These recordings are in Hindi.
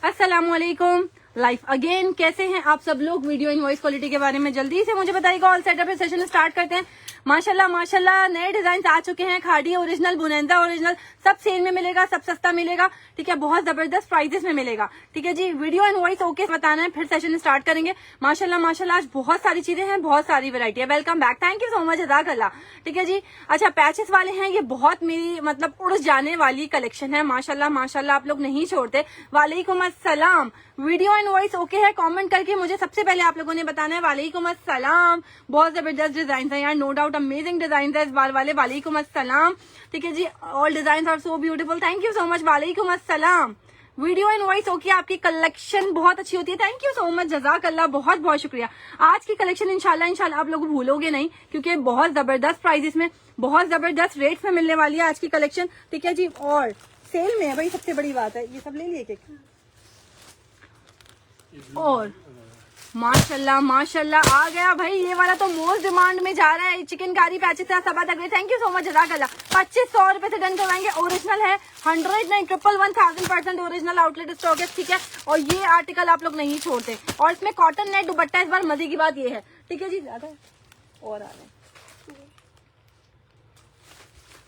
अस्सलामुअलैकुम, लाइफ अगेन। कैसे हैं आप सब लोग? वीडियो इन वॉइस क्वालिटी के बारे में जल्दी से मुझे बताइएगा। ऑल सेटअप है, सेशन स्टार्ट करते हैं। माशाल्लाह माशाल्लाह नए डिजाइन आ चुके हैं। खादी ओरिजिनल, बुनेंदा ओरिजिनल, सब सेल में मिलेगा, सब सस्ता मिलेगा। ठीक है, बहुत जबरदस्त प्राइसेस में मिलेगा। ठीक है जी, वीडियो इन वॉइस ओके बताना है, फिर सेशन स्टार्ट करेंगे। माशाल्लाह माशाल्लाह आज बहुत सारी चीजें हैं, बहुत सारी वैरायटी है। Welcome back, thank you so much, जज़ाकल्लाह। ठीक है जी, अच्छा पैचेस वाले हैं, ये बहुत मेरी मतलब उड़ जाने वाली कलेक्शन है। माशाल्लाह माशाल्लाह आप लोग नहीं छोड़ते। वालेकुम अस्सलाम। वीडियो इन वॉइस ओके है, कमेंट करके मुझे सबसे पहले आप लोगों ने बताना है। वालेकुम अस्सलाम। बहुत जबरदस्त डिजाइन है यार, नो डाउट अमेजिंग डिजाइन है इस बार वाले। वालेकुम अस्सलाम। ठीक है जी, all design are so beautiful, thank you so much. वालेकुम अस्सलाम। वीडियो इन वॉइस ओके, आपकी कलेक्शन बहुत अच्छी होती है, थैंक यू सो मच, जज़ाकल्लाह, बहुत बहुत शुक्रिया। आज की कलेक्शन इंशाल्लाह आप लोग भूलोगे नहीं, क्योंकि बहुत जबरदस्त प्राइजेस में, बहुत जबरदस्त रेट्स में मिलने वाली है आज की कलेक्शन। ठीक है जी, और सेल में है भाई, सबसे बड़ी बात है। ये सब ले लिए केक। और माशाल्लाह माशाल्लाह आ गया भाई, ये वाला तो मोस्ट डिमांड में जा रहा है। चिकनकारी पैचेस सबा तक, थैंक यू सो मच, जज़ाकल्लाह। 2500 रुपए से डन करवाएंगे। ओरिजिनल है, 100 नहीं 111,000% ओरिजिनल आउटलेट स्टॉक है। ठीक है, और ये आर्टिकल आप लोग नहीं छोड़ते। और इसमें कॉटन नेट दुपट्टा, इस बार मजे की बात ये है। ठीक है जी, ज्यादा और आ रहे हैं।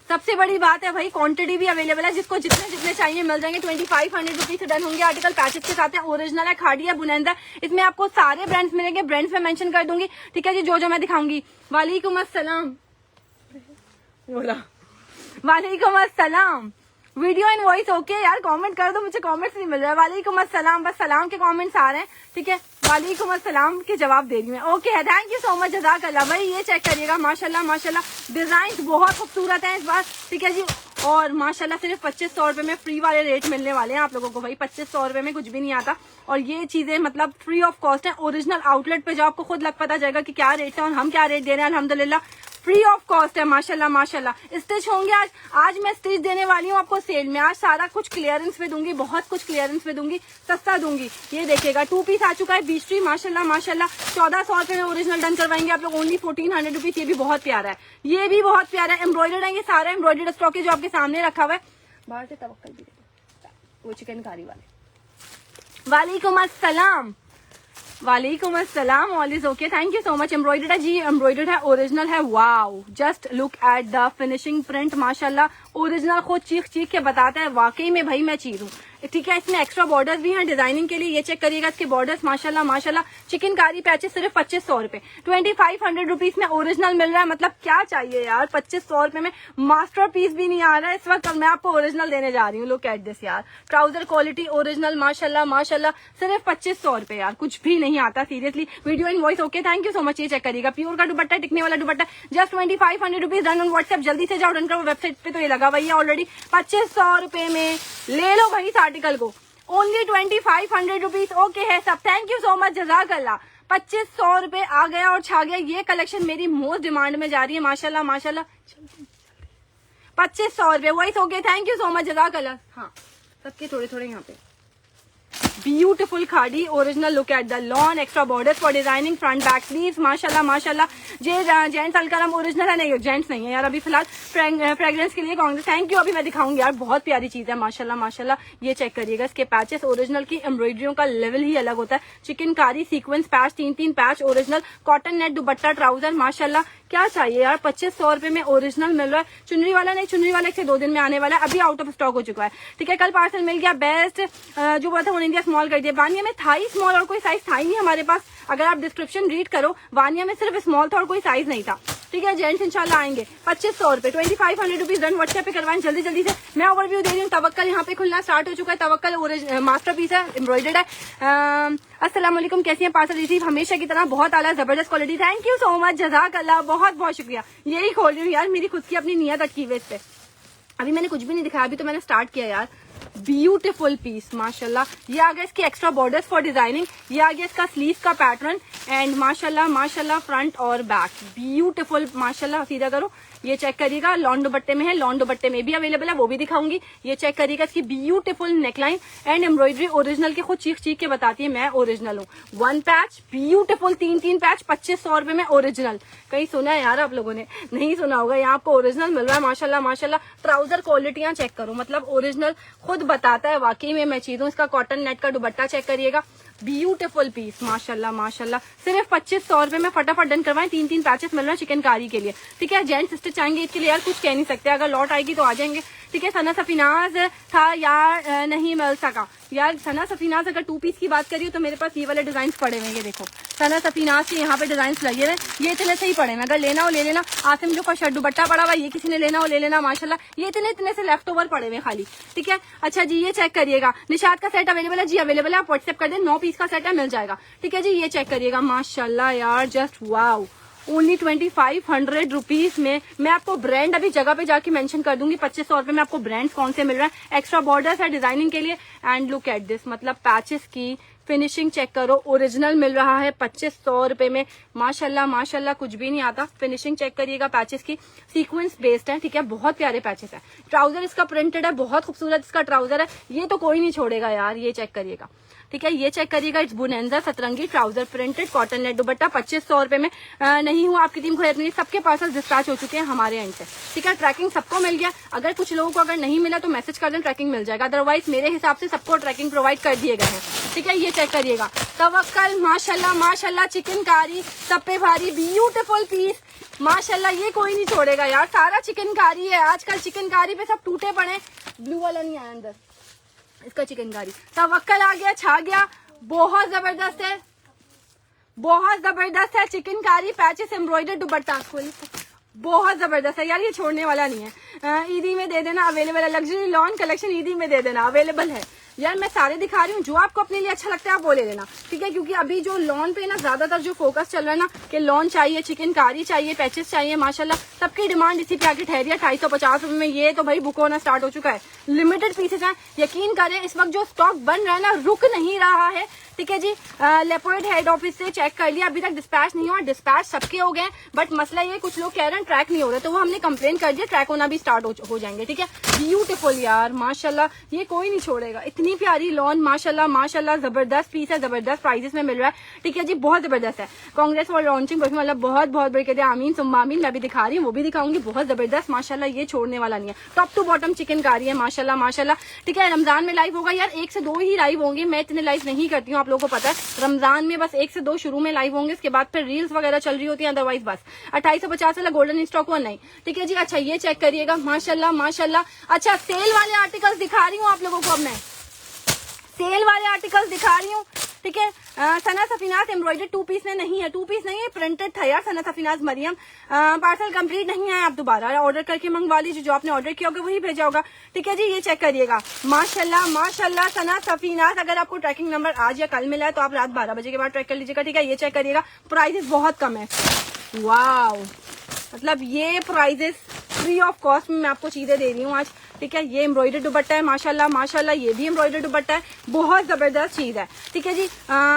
सबसे बड़ी बात है भाई, क्वांटिटी भी अवेलेबल है, जिसको जितने जितने चाहिए मिल जाएंगे। 2500 रुपीज से डन होंगे। आर्टिकल पैचेस के साथ है, ओरिजिनल है, खादी है, बुनेंदा। इसमें आपको सारे ब्रांड्स मिलेंगे, ब्रांड्स में मेंशन कर दूंगी। ठीक है जी, जो जो मैं दिखाऊंगी। वालेकुम अस्सलाम। बोला वालेकुम अस्सलाम। वीडियो इन वॉइस ओके यार, कमेंट कर दो, मुझे कमेंट्स नहीं मिल रहा है। वालेकुम अस्सलाम, बस सलाम के कमेंट्स आ रहे हैं। ठीक है, वालेकुम अस्सलाम के जवाब दे रही हूँ। ओके है, थैंक यू सो मच, जज़ाकल्लाह। भाई ये चेक करिएगा, माशाल्लाह माशाल्लाह डिजाइन बहुत खूबसूरत है इस बार। ठीक है जी, और माशाल्लाह सिर्फ 2500 रुपए में फ्री वाले रेट मिलने वाले हैं आप लोगों को। भाई 2500 रुपए में कुछ भी नहीं आता, और ये चीजें मतलब फ्री ऑफ कॉस्ट है। ओरिजिनल आउटलेट पे जाओ, आपको खुद लग पता जाएगा कि क्या रेट है और हम क्या रेट दे रहे हैं। अल्हम्दुलिल्लाह फ्री ऑफ कॉस्ट है, माशाल्लाह माशाल्लाह। स्टिच होंगे आज मैं स्टिच देने वाली हूँ आपको सेल में। आज सारा कुछ क्लियरेंस में दूंगी, बहुत कुछ क्लियरेंस में दूंगी, सस्ता दूंगी। ये देखिएगा, 2 पीस आ चुका है, बीच माशाल्लाह माशाल्लाह। 1400 रुपए में ओरिजिनल डन करवाएंगे आप लोग, ओनली 1400 रुपीज। ये भी बहुत प्यारा है, ये भी बहुत प्यारा है। एम्ब्रॉयडर्ड है, ये सारा एम्ब्रॉयडर्ड स्टॉक है जो आपके सामने रखा हुआ है। बाहर से तवक्कल भी वो चिकनकारी वाले। वालेकुम अस्सलाम। वालेकुम अस्सलाम, all is okay, thank you so much. Embroidered है जी, एम्ब्रॉयडर्ड है, ओरिजिनल है। Wow, just look at the finishing print, माशाल्लाह। ओरिजिनल खुद चीख चीख के बताता है वाकई में भाई मैं चीज हूँ। ठीक है, इसमें एक्स्ट्रा बॉर्डर्स भी हैं डिजाइनिंग के लिए, ये चेक करिएगा इसके बॉर्डर्स, माशाल्लाह माशाल्लाह। चिकनकारी पैचेस सिर्फ 2500 रुपए, 2500 रुपीज में ओरिजिनल मिल रहा है। मतलब क्या चाहिए यार, 2500 रुपए में मास्टर पीस भी नहीं आ रहा है इस वक्त, और मैं आपको ओरिजिनल देने जा रही हूँ। लुक एट दिस यार, ट्राउजर क्वालिटी ओरिजिनल, माशाल्लाह माशाल्लाह। सिर्फ 2500 रुपए यार, कुछ भी नहीं आता seriously. Video in voice okay, thank you so much. ये चेक करिएगा, प्योर का दुपट्टा, टिकने वाला दुपट्टा, just 2500 rupees. Run on WhatsApp, जल्दी से जाओ, रन करो। वेबसाइट पे तो ये लगा हुआ है ऑलरेडी। 2500 रुपए में ले लो भाई इस आर्टिकल को, ओनली 2500 रुपीज। ओके है सब, थैंक यू सो मच, जज़ाकल्लाह। 2500 रुपए आ गया और छा गया। ये कलेक्शन मेरी मोस्ट डिमांड में जा रही है, माशाल्लाह माशाल्लाह। 2500 रुपए, voice okay, thank you so much, जज़ाकल्लाह। हाँ, सबके थोड़े थोड़े यहाँ पे। Beautiful khadi original, look at the lawn, extra borders for designing, front back sleeves, माशाल्लाह माशाल्लाह। जे जेंट्स अलकलम ओरिजिनल है, नहीं जेंट्स नहीं है यार अभी फिलहाल, फ्रेग्रेंस के लिए कांग्रेस, थैंक यू। अभी मैं दिखाऊंगी यार, बहुत प्यारी चीज है, माशाल्लाह माशाल्लाह। ये चेक करिएगा, इसके पैचेस ओरिजिनल की एम्ब्रॉयडरियों का लेवल ही अलग होता है। Chikankari sequence patch, 3 patch original, cotton net दुपट्टा, ट्राउजर, माशाल्लाह। क्या चाहिए यार, 2500 रुपए में ओरिजिनल मिल रहा है। चुनरी वाला नहीं, चुनरी वाला से 2 दिन में आने वाला है, अभी आउट ऑफ स्टॉक हो चुका है। ठीक है, कल पार्सल मिल गया, बेस्ट जो बोला था वन इंडिया स्मॉल कर दिया। वानिया में था ही स्मॉल, और कोई साइज था ही नहीं हमारे पास। अगर आप डिस्क्रिप्शन रीड करो, वानिया में सिर्फ स्मॉल था और कोई साइज नहीं था। ठीक है, जेंट्स इंशाल्लाह आएंगे। 2500 रुपए, 2500 रुपीज। रन व्हाट्सएप पे करवाएं जल्दी जल्दी से। मैं ओवरव्यू दे रही हूँ। तवक्कल यहाँ पे खुलना स्टार्ट हो चुका है। तवक्कल मास्टर पीस है, एम्ब्रॉयडर्ड है। अस्सलाम वालेकुम, कैसी हैं? पार्सल रिसीव हमेशा की तरह, बहुत आला जबरदस्त quality, thank you so much, जज़ाकल्लाह, बहुत बहुत शुक्रिया। यही खोल रही हूँ यार, मेरी खुद की अपनी नियत अटकी हुई इस पे। अभी मैंने कुछ भी नहीं दिखाया, अभी तो मैंने स्टार्ट किया यार। ब्यूटीफुल पीस, माशाल्लाह। ये आ गया इसके एक्स्ट्रा बॉर्डर्स फॉर डिजाइनिंग, ये आ गया इसका स्लीव का पैटर्न, एंड माशाल्लाह माशाल्लाह फ्रंट और बैक ब्यूटीफुल, माशाल्लाह। सीधा करो, ये चेक करिएगा, लॉन दुपट्टे में है, लॉन दुपट्टे में भी अवेलेबल है, वो भी दिखाऊंगी। ये चेक करिएगा, इसकी beautiful neckline and embroidery original के खुद चीख चीख के बताती है मैं ओरिजिनल हूँ। 1 पैच ब्यूटीफुल, 3 पैच 2500 रुपए में ओरिजिनल। कहीं सुना है यार आप लोगों ने? नहीं सुना होगा, यहाँ आपको ओरिजिनल मिल रहा है माशाल्लाह माशाल्लाह। ट्राउजर क्वालिटियां चेक करो, मतलब ओरिजिनल खुद बताता है वाकई में मैं चीज हूँ। इसका कॉटन नेट का दुपट्टा चेक करिएगा, ब्यूटीफुल पीस माशाल्लाह माशाल्लाह। सिर्फ 2500 रुपए में फटाफट डन करवाएं। 3 पैचेस मिल रहे हैं चिकनकारी के लिए, ठीक है। जेंट्स स्टिच चाहेंगे इसके लिए यार कुछ कह नहीं सकते, अगर लॉट आएगी तो आ जाएंगे, ठीक है। सना सफीनाज था यार, नहीं मिल सका यार। सना सफीनाज अगर 2 पीस की बात करी तो मेरे पास ये वाले डिजाइन पड़े हुए हैं, देखो सना सफीनाज के यहाँ पे डिजाइन लगे हुए, ये इतने से ही पड़े हुए, अगर लेना हो ले लेना। आसिम जो का शर्ट दुपट्टा पड़ा हुआ, ये किसी ने लेना हो ले लेना माशाल्लाह। ये इतने से लेफ्ट ओवर पड़े हुए खाली, ठीक है। अच्छा जी, ये चेक करिएगा, निशात का सेट अवेलेबल है जी, अवेलेबल है, आप व्हाट्सएप कर दें। 9 पीस का सेट है, मिल जाएगा, ठीक है जी। ये चेक करिएगा माशाल्लाह यार, जस्ट वाओ, ओनली 2500 रुपीज में। मैं आपको ब्रांड अभी जगह पे जाके मेंशन कर दूंगी। 2500 रुपए में आपको ब्रांड्स कौन से मिल रहा है। एक्स्ट्रा बॉर्डर्स है डिजाइनिंग के लिए एंड लुक एट दिस, मतलब पैचेस की फिनिशिंग चेक करो, ओरिजिनल मिल रहा है 2500 रुपए में माशाल्लाह माशाल्लाह। कुछ भी नहीं आता, फिनिशिंग चेक करिएगा पैचेस की, सीक्वेंस बेस्ड है, ठीक है। बहुत प्यारे पैचेस है, ट्राउजर इसका प्रिंटेड है, बहुत खूबसूरत इसका ट्राउजर है, ये तो कोई नहीं छोड़ेगा यार। ये चेक करिएगा, ठीक है। ये चेक करिएगा, इट्स बुनेंजा सतरंगी ट्राउजर प्रिंटेड कॉटन नेट दुपट्टा 2500 रुपए में। नहीं हुआ आपकी टीम खरीदनी, सबके पार्सल डिस्पैच हो चुके हैं हमारे एंड से, ठीक है। ट्रैकिंग सबको मिल गया, अगर कुछ लोगों को अगर नहीं मिला तो मैसेज कर दें, ट्रैकिंग मिल जाएगा। अदरवाइज मेरे हिसाब से सबको ट्रैकिंग प्रोवाइड कर दिए गए हैं, ठीक है। ये चेक करिएगा, तवक्कल माशाल्लाह माशाल्लाह, चिकनकारी सब पे भारी, ब्यूटीफुल पीस माशाल्लाह। ये कोई नहीं छोड़ेगा यार, सारा चिकनकारी है आजकल, चिकनकारी पे सब टूटे पड़े। ब्लू वाला नहीं आया अंदर, इसका चिकनकारी तवक्कल आ गया, छा गया, बहुत जबरदस्त है, बहुत जबरदस्त है। चिकनकारी पैचेस एम्ब्रॉयडर्ड दुपट्टा बहुत जबरदस्त है यार, ये छोड़ने वाला नहीं है। ईदी में दे देना, अवेलेबल है। लग्जरी लॉन कलेक्शन ईदी में दे देना, अवेलेबल है यार। मैं सारे दिखा रही हूँ, जो आपको अपने लिए अच्छा लगता है आप वो ले लेना, ठीक है। क्योंकि अभी जो लॉन पे ना ज्यादातर जो फोकस चल रहा है ना कि लॉन चाहिए, चिकनकारी चाहिए, पैचेस चाहिए माशाल्लाह, सबकी डिमांड इसी पे आके ठहरी है। 250 रुपए में ये तो भाई बुक होना स्टार्ट हो चुका है। लिमिटेड पीसेस हैं, यकीन करें इस वक्त जो स्टॉक बन रहा है ना रुक नहीं रहा है, ठीक है जी। लेपर्ड हेड ऑफिस से चेक कर लिया, अभी तक डिस्पैच नहीं हुआ, डिस्पैच सबके हो गए, बट मसला ये कुछ लोग कह रहे हैं ट्रैक नहीं हो रहा, तो वो हमने कंप्लेन कर दिया, ट्रैक होना भी स्टार्ट हो जाएंगे, ठीक है। ब्यूटीफुल यार माशाल्लाह, ये कोई नहीं छोड़ेगा। इतनी प्यारी लॉन माशाल्लाह माशाल्लाह, जबरदस्त पीस है, जबरदस्त प्राइसेस में मिल रहा है, ठीक है जी, बहुत जबरदस्त है। कांग्रेस फॉर लॉन्चिंग, मतलब बहुत बहुत बड़ी कहते हैं, आमीन सुम्मा आमीन। मैं भी दिखा रही हूँ, वो भी दिखाऊंगी, बहुत जबरदस्त माशाल्लाह, ये छोड़ने वाला नहीं है। टॉप टू बॉटम चिकनकारी है माशाल्लाह माशाल्लाह, ठीक है। रमजान में लाइव होगा यार, 1 से 2 ही लाइव होंगे, मैं इतने लाइव नहीं करती हूँ, आप लोगों को पता है। रमजान में बस 1 से 2 शुरू में लाइव होंगे, इसके बाद फिर रील्स वगैरह चल रही होती है, अदरवाइज बस 2850 वाला गोल्डन स्टॉक हुआ नहीं, ठीक है जी। अच्छा ये चेक करिएगा माशाल्लाह माशाल्लाह। अच्छा सेल वाले आर्टिकल्स दिखा रही हूँ आप लोगों को, अब मैं सेल वाले आर्टिकल्स दिखा रही हूँ, ठीक है। सना सफीनाज एम्ब्रॉयडर्ड 2 पीस में नहीं है, 2 पीस नहीं है, प्रिंटेड था यार सना सफीनाज मरियम। पार्सल कंप्लीट नहीं है, आप दोबारा ऑर्डर करके मंगवा लीजिए, जो आपने ऑर्डर किया होगा वही भेजा होगा, ठीक है जी। ये चेक करिएगा माशाल्लाह माशाल्लाह, सना सफीनाज। अगर आपको ट्रैकिंग नंबर आज या कल मिला है तो आप रात 12 बजे के बाद ट्रैक कर लीजिएगा, ठीक है। ये चेक करिएगा, प्राइजेस बहुत कम है, वाओ, मतलब ये प्राइजेस फ्री ऑफ कॉस्ट में मैं आपको चीजें दे रही हूँ आज, ठीक है। ये एम्ब्रॉयडर्ड दुपट्टा है माशाल्लाह माशाल्लाह, ये भी एम्ब्रॉयडर्ड दुपट्टा है, बहुत जबरदस्त चीज है, ठीक है जी।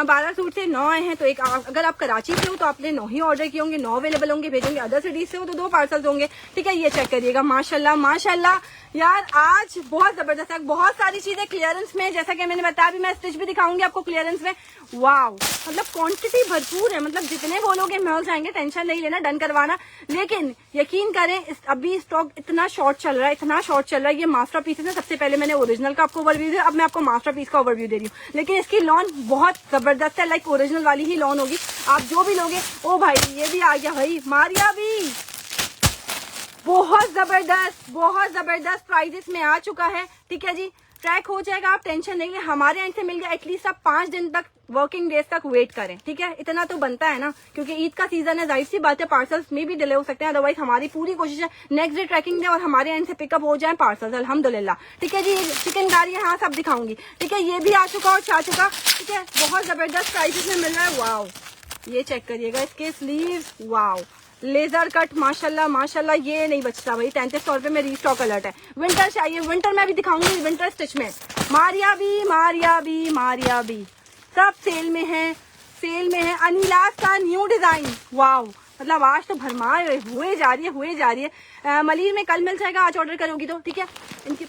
12 सूट से 9 आए हैं, तो एक अगर आप कराची से हो तो आपने 9 ही ऑर्डर किए होंगे, 9 अवेलेबल होंगे, भेजेंगे। अदर सिटीज से हो तो 2 पार्सल होंगे, ठीक है। ये चेक करिएगा माशाल्लाह माशाल्लाह यार, आज बहुत जबरदस्त है, बहुत सारी चीजें क्लियरेंस में, जैसा कि मैंने बताया, भी मैं स्टिच भी दिखाऊंगी आपको क्लियरेंस में। वाओ, मतलब क्वांटिटी भरपूर है, मतलब जितने बोलोगे मिल जाएंगे, टेंशन नहीं लेना, डन करवाना। लेकिन यकीन करें अभी स्टॉक इतना शॉर्ट चल रहा है, इतना शॉर्ट चल रहा है। ये मास्टर पीसेस है, सबसे पहले मैंने ओरिजिनल का आपको ओवरव्यू दिया, अब मैं आपको मास्टर पीस का ओवरव्यू दे रही हूँ। लेकिन इसकी लॉन बहुत जबरदस्त है, लाइक ओरिजिनल वाली ही लॉन होगी, आप जो भी लोगे। ओ भाई ये भी आ गया भाई, मारिया भी बहुत जबरदस्त प्राइजेस में आ चुका है, ठीक है जी। ट्रैक हो जाएगा, आप टेंशन नहीं ले, हमारे एंड से मिल गया। एटलीस्ट आप 5 दिन तक, वर्किंग डेज तक वेट करें, ठीक है। इतना तो बनता है ना, क्योंकि ईद का सीजन है, जाहिर सी बात है पार्सल्स में भी डिले हो सकते हैं। अदरवाइज हमारी पूरी कोशिश है नेक्स्ट डे ट्रैकिंग दे और हमारे एंड से पिकअप हो जाए पार्सल्स, अल्हम्दुलिल्लाह, ठीक है जी। चिकनकारी हाँ सब दिखाऊंगी, ठीक है। ये भी आ चुका और छा चुका, ठीक है। बहुत जबरदस्त प्राइसेस में मिल रहा है, वाओ। ये चेक करिएगा, इसके स्लीव्स, वाओ, लेजर कट माशाल्लाह माशाल्लाह, ये नहीं बचता भाई। 3300 रुपए में रीस्टॉक अलर्ट है। विंटर चाहिए, विंटर में भी दिखाऊंगी, विंटर स्टिच में मारिया भी सब सेल में है, अनीलास का न्यू डिजाइन, वाओ, मतलब आज तो भरमार हुए जा रही है। मलिर में कल मिल जाएगा, आज ऑर्डर करोगी तो ठीक है। इनकी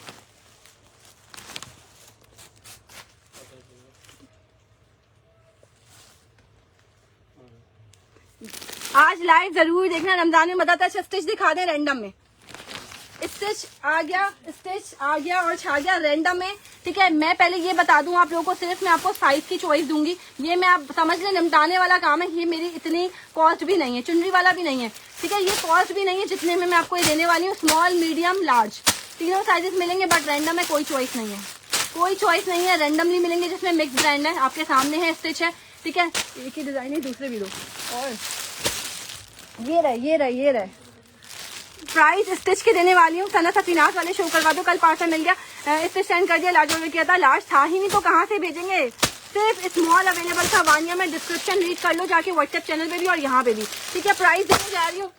आज लाइव जरूर देखना, रमजान में बताता है। स्टिच दिखा दे रैंडम में, स्टिच आ गया और छा गया रैंडम में, ठीक है। मैं पहले ये बता दूं आप लोगों को, सिर्फ मैं आपको साइज की चॉइस दूंगी। ये मैं आप समझ लें निपटाने वाला काम है। ये मेरी इतनी कॉस्ट भी नहीं है, चुनरी वाला भी नहीं है, ठीक है। ये कॉस्ट भी नहीं है जितने में मैं आपको ये देने वाली हूँ। स्मॉल, मीडियम, लार्ज तीनों साइजेस मिलेंगे, बट रैंडम में कोई चॉइस नहीं है, कोई चॉइस नहीं है। रैंडमली मिलेंगे जिसमें मिक्स ब्रांड है, आपके सामने है, स्टिच है, ठीक है। एक ही डिजाइन है, दूसरे भी दो। और ये रहे प्राइस स्टिच के देने वाली हूँ। सना सफीनास वाले शो करवा दो, कल पार्सल मिल गया, स्टिच सेंड कर दिया। लार्ज ऑर्डर किया था, लार्ज था ही नहीं तो कहाँ से भेजेंगे। सिर्फ स्मॉल अवेलेबल था वानिया में। डिस्क्रिप्शन रीड कर लो जाके व्हाट्सएप चैनल पे भी और यहाँ पे भी, ठीक है। प्राइस देने जा रही हूँ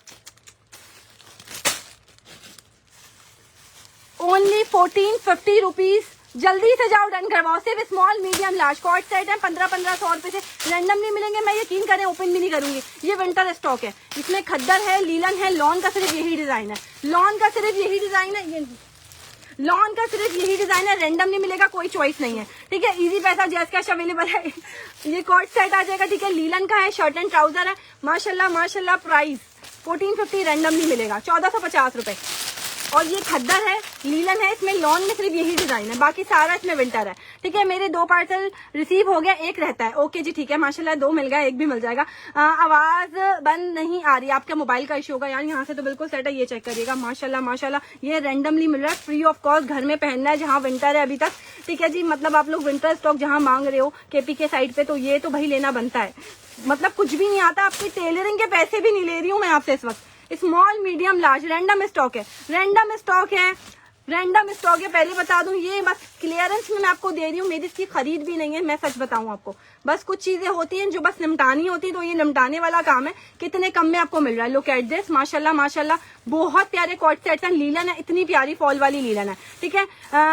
ओनली 1450 रुपीज। जल्दी से जाओ, डन करवाओ। सिर्फ small, medium, large cord set है। 1500 रुपए से रैंडमली मिलेंगे। मैं यकीन करें ओपन भी नहीं करूंगी। ये विंटर स्टॉक है, इसमें खद्दर है, लीलन है, लॉन का सिर्फ यही डिजाइन है, लॉन का सिर्फ यही डिजाइन है, ये लॉन का सिर्फ यही डिजाइन है। रैंडमली मिलेगा, कोई चॉइस नहीं है, ठीक है। इजी पैसा, जैस कैश अवेलेबल है। ये कॉर्ड सेट आ जाएगा, ठीक है। लीलन का है, शर्ट एंड ट्राउजर है। माशाल्लाह माशाल्लाह। प्राइस 1450 रैंडमली मिलेगा, 1450 रुपए। और ये खद्दर है, लीलन है, इसमें लॉन में सिर्फ यही डिजाइन है, बाकी सारा इसमें विंटर है, ठीक है। मेरे 2 पार्सल रिसीव हो गया, एक रहता है। ओके जी, ठीक है, माशाल्लाह 2 मिल गया, एक भी मिल जाएगा। आवाज बंद नहीं आ रही, आपका मोबाइल का इशू होगा यार। यहाँ से तो बिल्कुल सेट है, ये चेक करिएगा। माशाल्लाह माशाल्लाह। ये रैंडमली मिल रहा है, फ्री ऑफ कॉस्ट, घर में पहनना है जहाँ विंटर है अभी तक, ठीक है जी। मतलब आप लोग विंटर स्टॉक जहाँ मांग रहे हो केपी के साइड पे, तो ये तो भाई लेना बनता है। मतलब कुछ भी नहीं आता, आपकी टेलरिंग के पैसे भी नहीं ले रही हूँ मैं आपसे इस वक्त। Small, medium, large random stock है, रैंडम स्टॉक है, रैंडम स्टॉक है। पहले बता दूं, ये बस क्लियरेंस में मैं आपको दे रही हूँ, मेरी इसकी खरीद भी नहीं है। मैं सच बताऊं आपको, बस कुछ चीजें होती हैं जो बस निपटानी होती है, तो ये निपटाने वाला काम है। कितने कम में आपको मिल रहा है। लुक एट दिस, माशाल्लाह माशाल्लाह। बहुत प्यारे कॉर्ड सेट्स हैं। लीलन है, इतनी प्यारी फॉल वाली लीलन है, ठीक है।